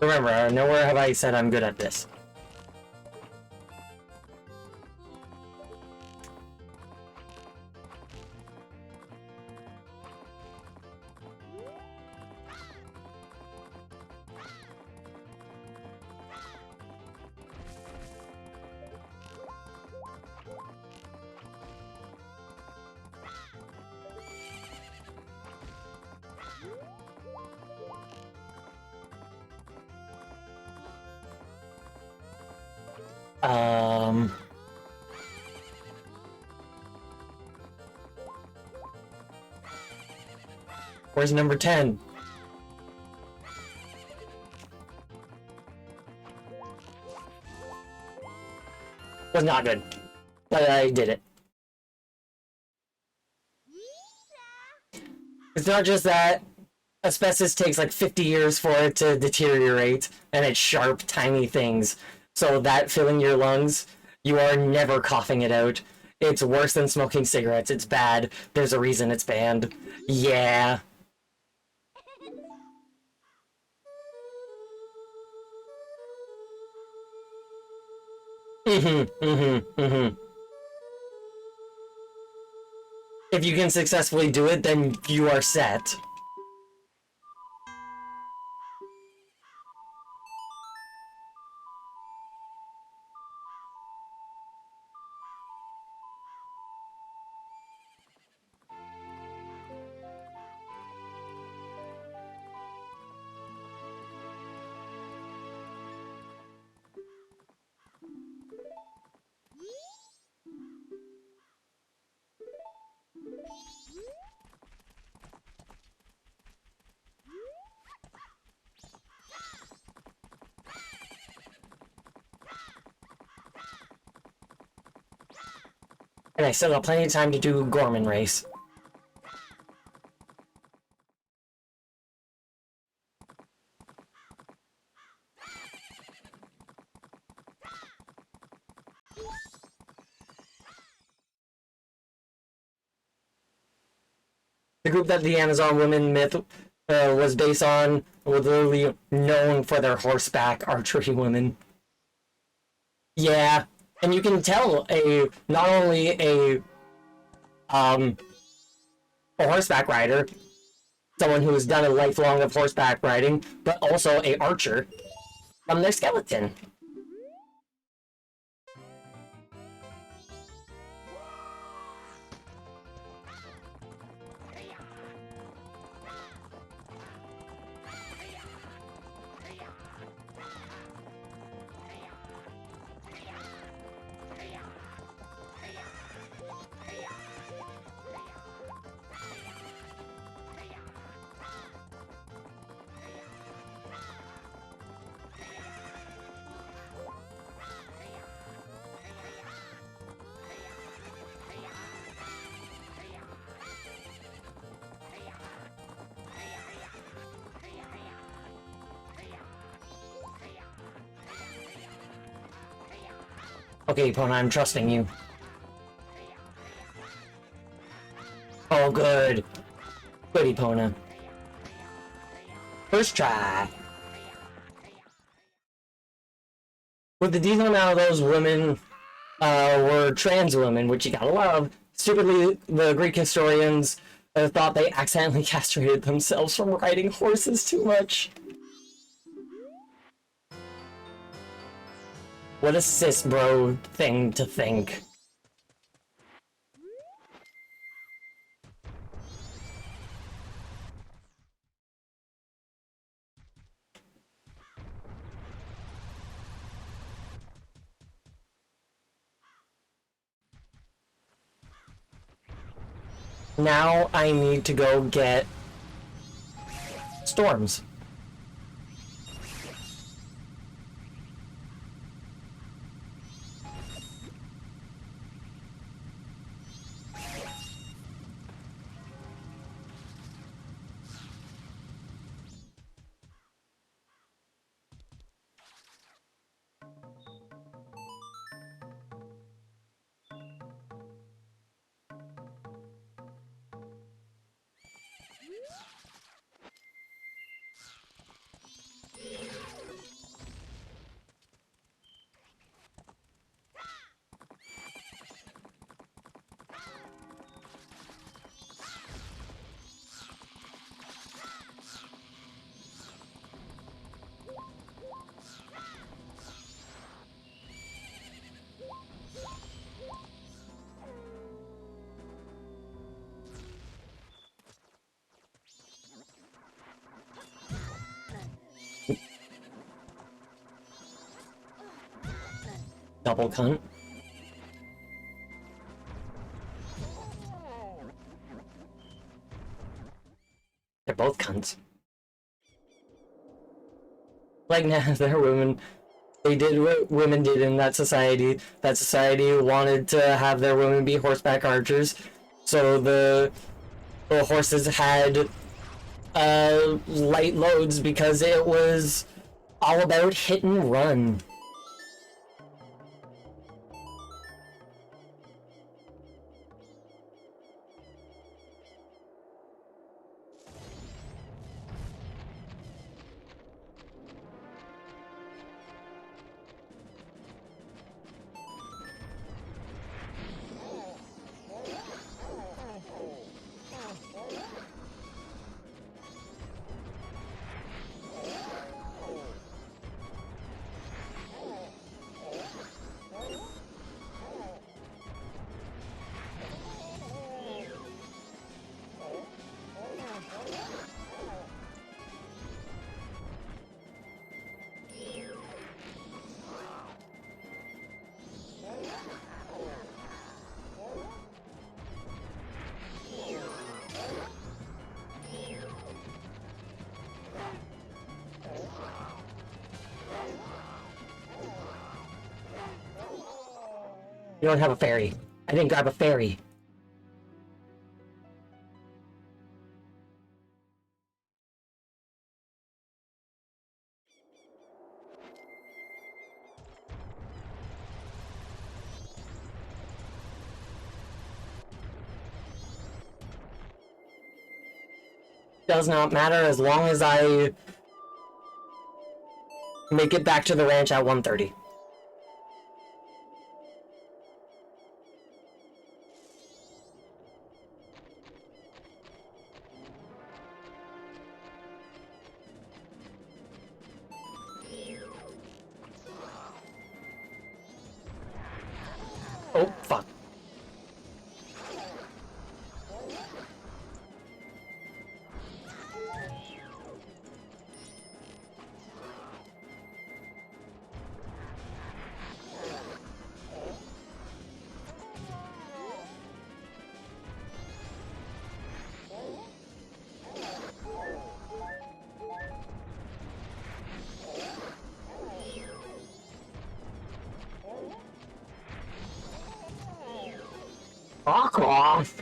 Remember, nowhere have I said I'm good at this. Where's number 10? Was not good, but I did it. It's not just that asbestos takes like 50 years for it to deteriorate, and it's sharp, tiny things. So that filling your lungs, you are never coughing it out. It's worse than smoking cigarettes. It's bad. There's a reason it's banned. Yeah. If you can successfully do it, then you are set. And I still got plenty of time to do Gorman race. The group that the Amazon women myth was based on was literally known for their horseback archery women. Yeah, and you can tell not only a horseback rider, someone who has done a lifelong of horseback riding, but also a archer from their skeleton. Okay, Pona, I'm trusting you. Oh, good. Goody, Pona. First try. With the decent amount of those women were trans women, which you gotta love, stupidly, the Greek historians thought they accidentally castrated themselves from riding horses too much. What a cis bro thing to think. Now I need to go get storms. Double cunt. They're both cunts. Like, nah, they're women. They did what women did in that society. That society wanted to have their women be horseback archers. So the horses had light loads because it was all about hit and run. You don't have a fairy. I didn't grab a fairy. Does not matter as long as I make it back to the ranch at 1:30. Oh, fuck. Fuck off!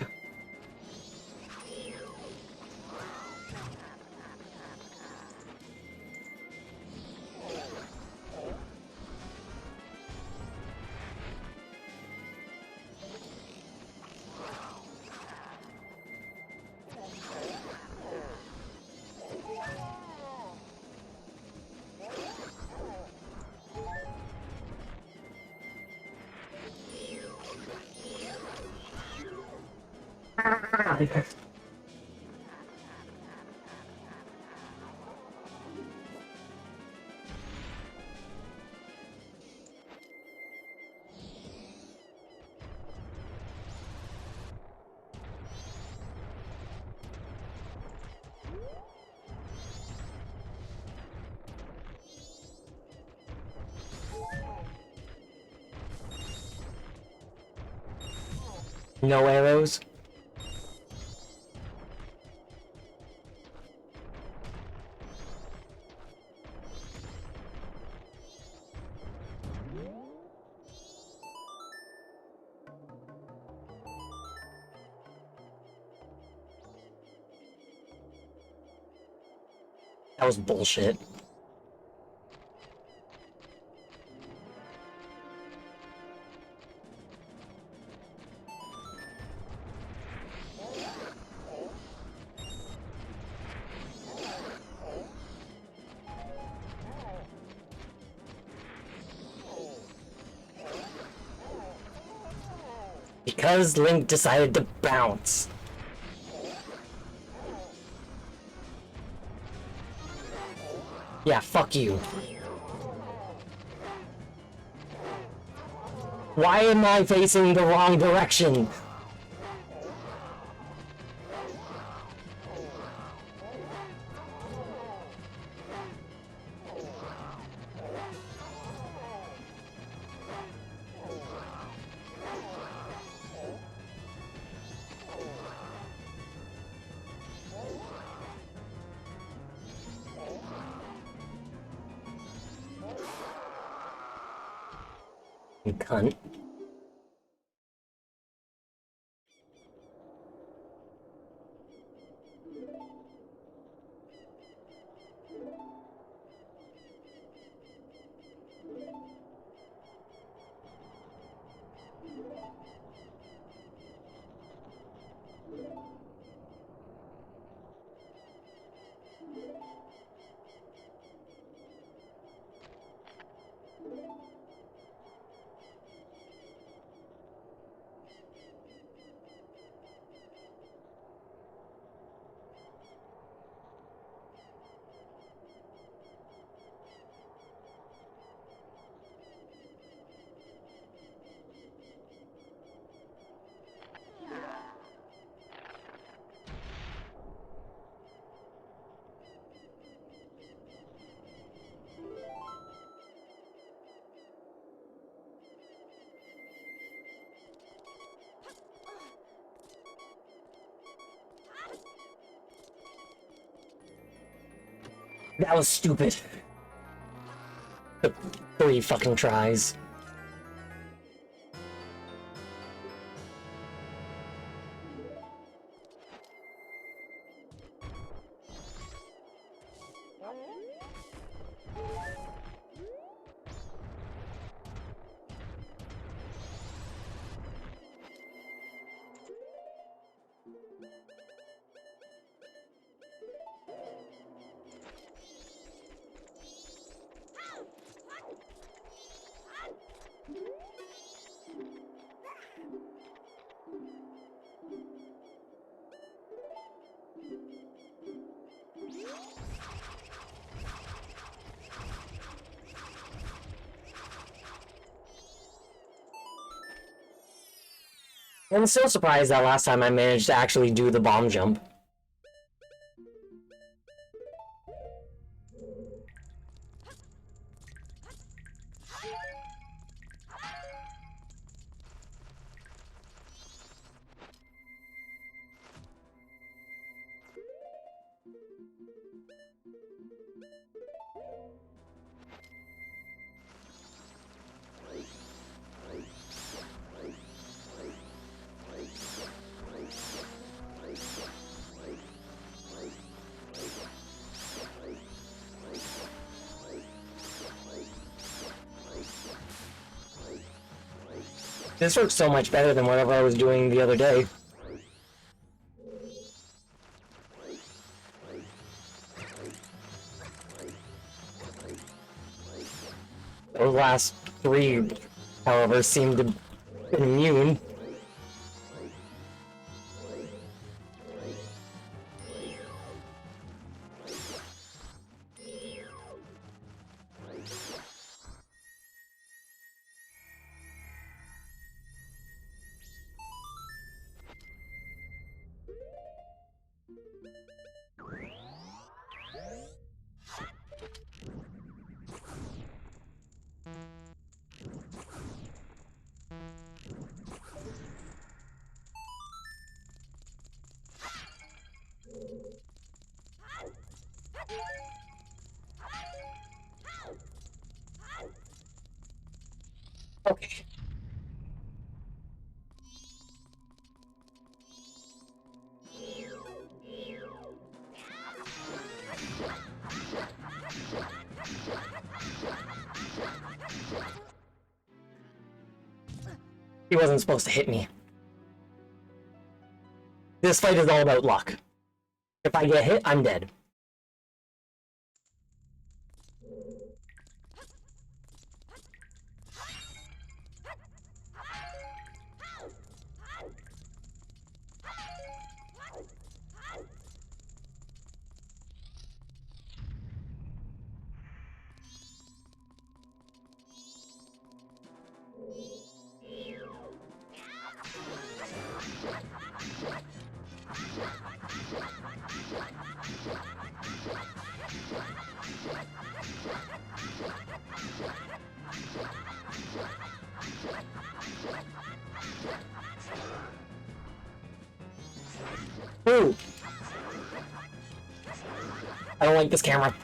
No arrows? That was bullshit. Because Link decided to bounce. Yeah, fuck you. Why am I facing the wrong direction? You cunt. That was stupid. Took 3 fucking tries. I'm still surprised that last time I managed to actually do the bomb jump. This works so much better than whatever I was doing the other day. Those last 3, however, seemed to be immune. Okay. He wasn't supposed to hit me. This fight is all about luck. If I get hit, I'm dead. Ooh. I don't like this camera.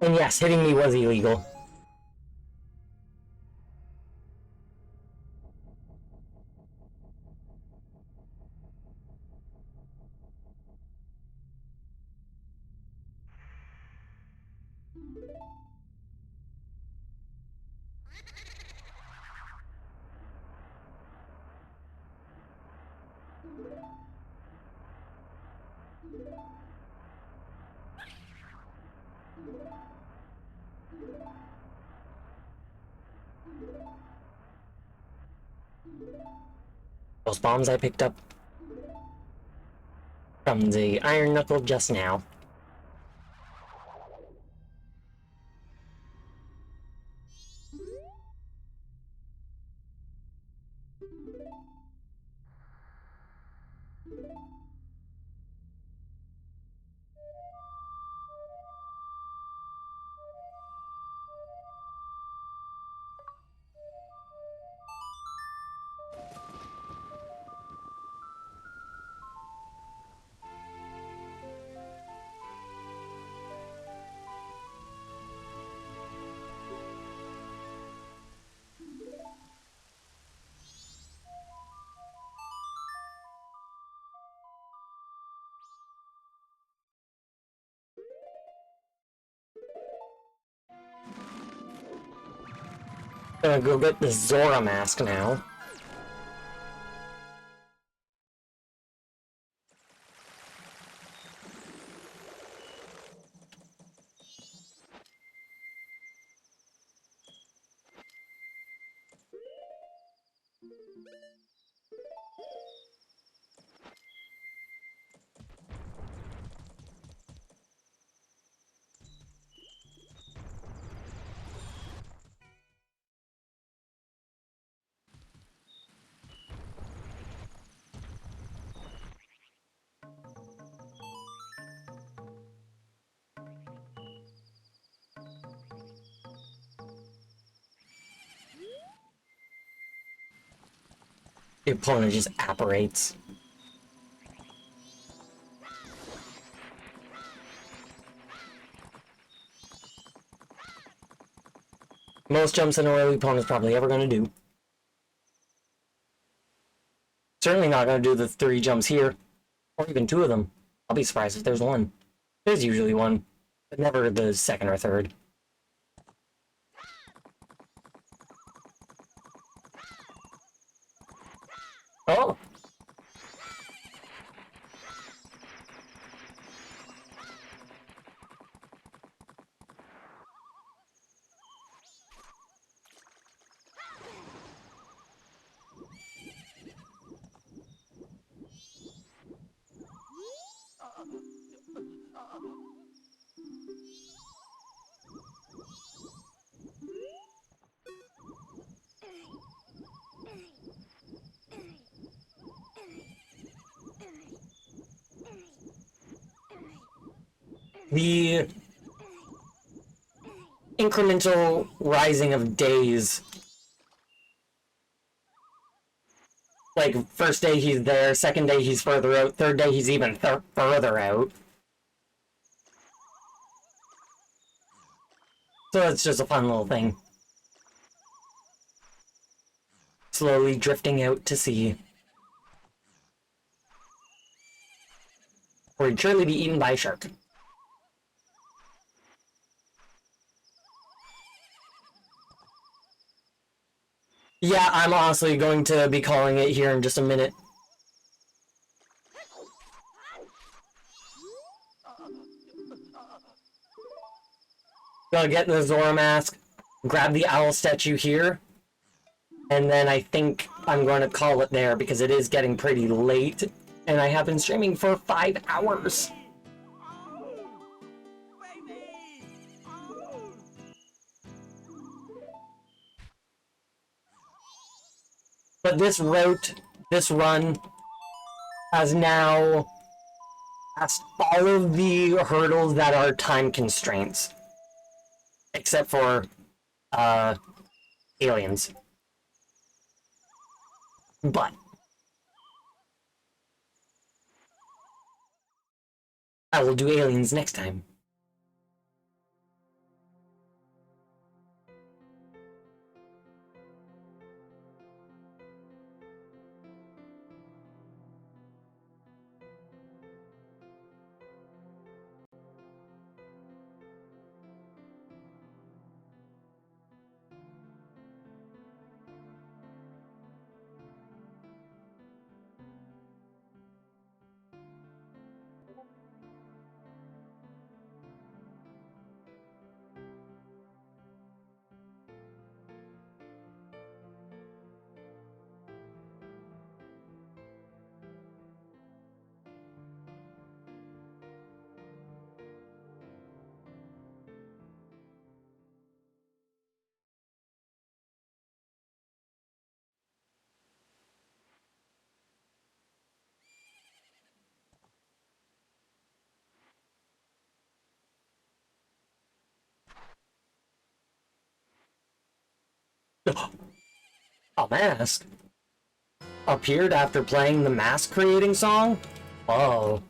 And yes, hitting me was illegal. Those bombs I picked up from the Iron Knuckle just now. Gonna go get the Zora mask now. The opponent just apparates. Most jumps in a row the opponent's probably ever gonna do. Certainly not gonna do the 3 jumps here. Or even 2 of them. I'll be surprised if there's one. There's usually one. But never the second or third. Oh! The incremental rising of days. Like, first day he's there, second day he's further out, third day he's even further out. So it's just a fun little thing. Slowly drifting out to sea. Or he'd surely be eaten by a shark. Yeah, I'm honestly going to be calling it here in just a minute. Gotta get the Zora mask, grab the owl statue here, and then I think I'm going to call it there because it is getting pretty late, and I have been streaming for 5 hours. But this route, this run, has now passed all of the hurdles that are time constraints. Except for, aliens. But I will do aliens next time. A mask? Appeared after playing the mask creating song? Oh.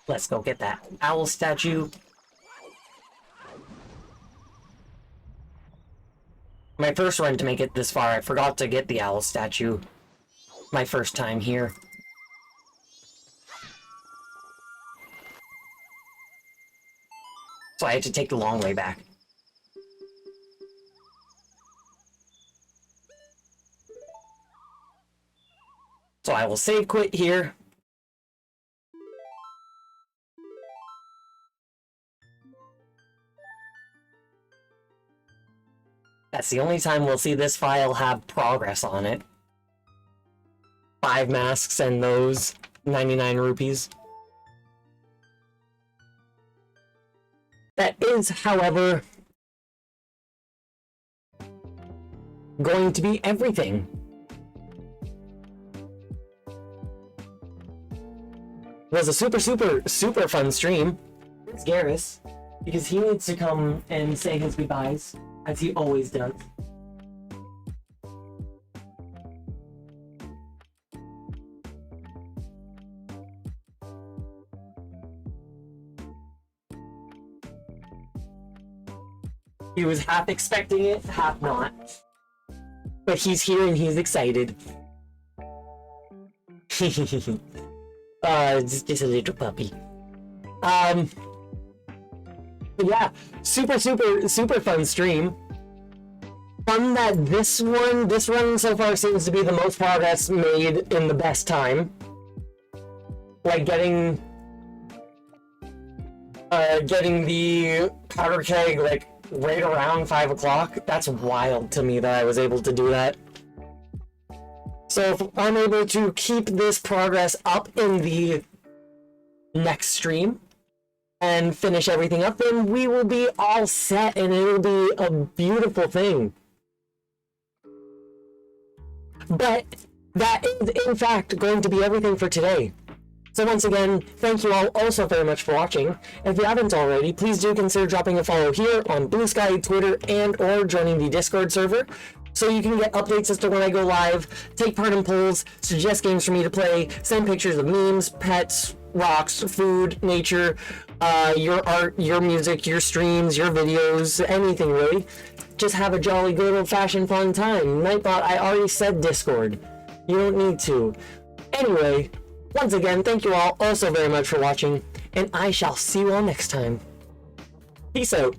Let's go get that owl statue. My first run to make it this far, I forgot to get the owl statue. My first time here. So I had to take the long way back. So I will save quit here. That's the only time we'll see this file have progress on it. 5 masks and those 99 rupees. That is, however, going to be everything. It was a super fun stream. It's Garrus, because he needs to come and say his goodbyes, as he always does. He was half expecting it, half not. But he's here and he's excited. Just a little puppy. But yeah, super fun stream. Fun that this run so far seems to be the most progress made in the best time. Like getting the powder keg like right around 5 o'clock. That's wild to me that I was able to do that. So if I'm able to keep this progress up in the next stream and finish everything up, then we will be all set and it'll be a beautiful thing. But that is in fact going to be everything for today. So once again, thank you all also very much for watching. If you haven't already, please do consider dropping a follow here on Blue Sky, Twitter, and or joining the Discord server, so you can get updates as to when I go live, take part in polls, suggest games for me to play, send pictures of memes, pets, rocks, food, nature, your art, your music, your streams, your videos, anything really. Just have a jolly good old-fashioned fun time. Nightbot, I already said Discord. You don't need to. Anyway, once again, thank you all also very much for watching, and I shall see you all next time. Peace out.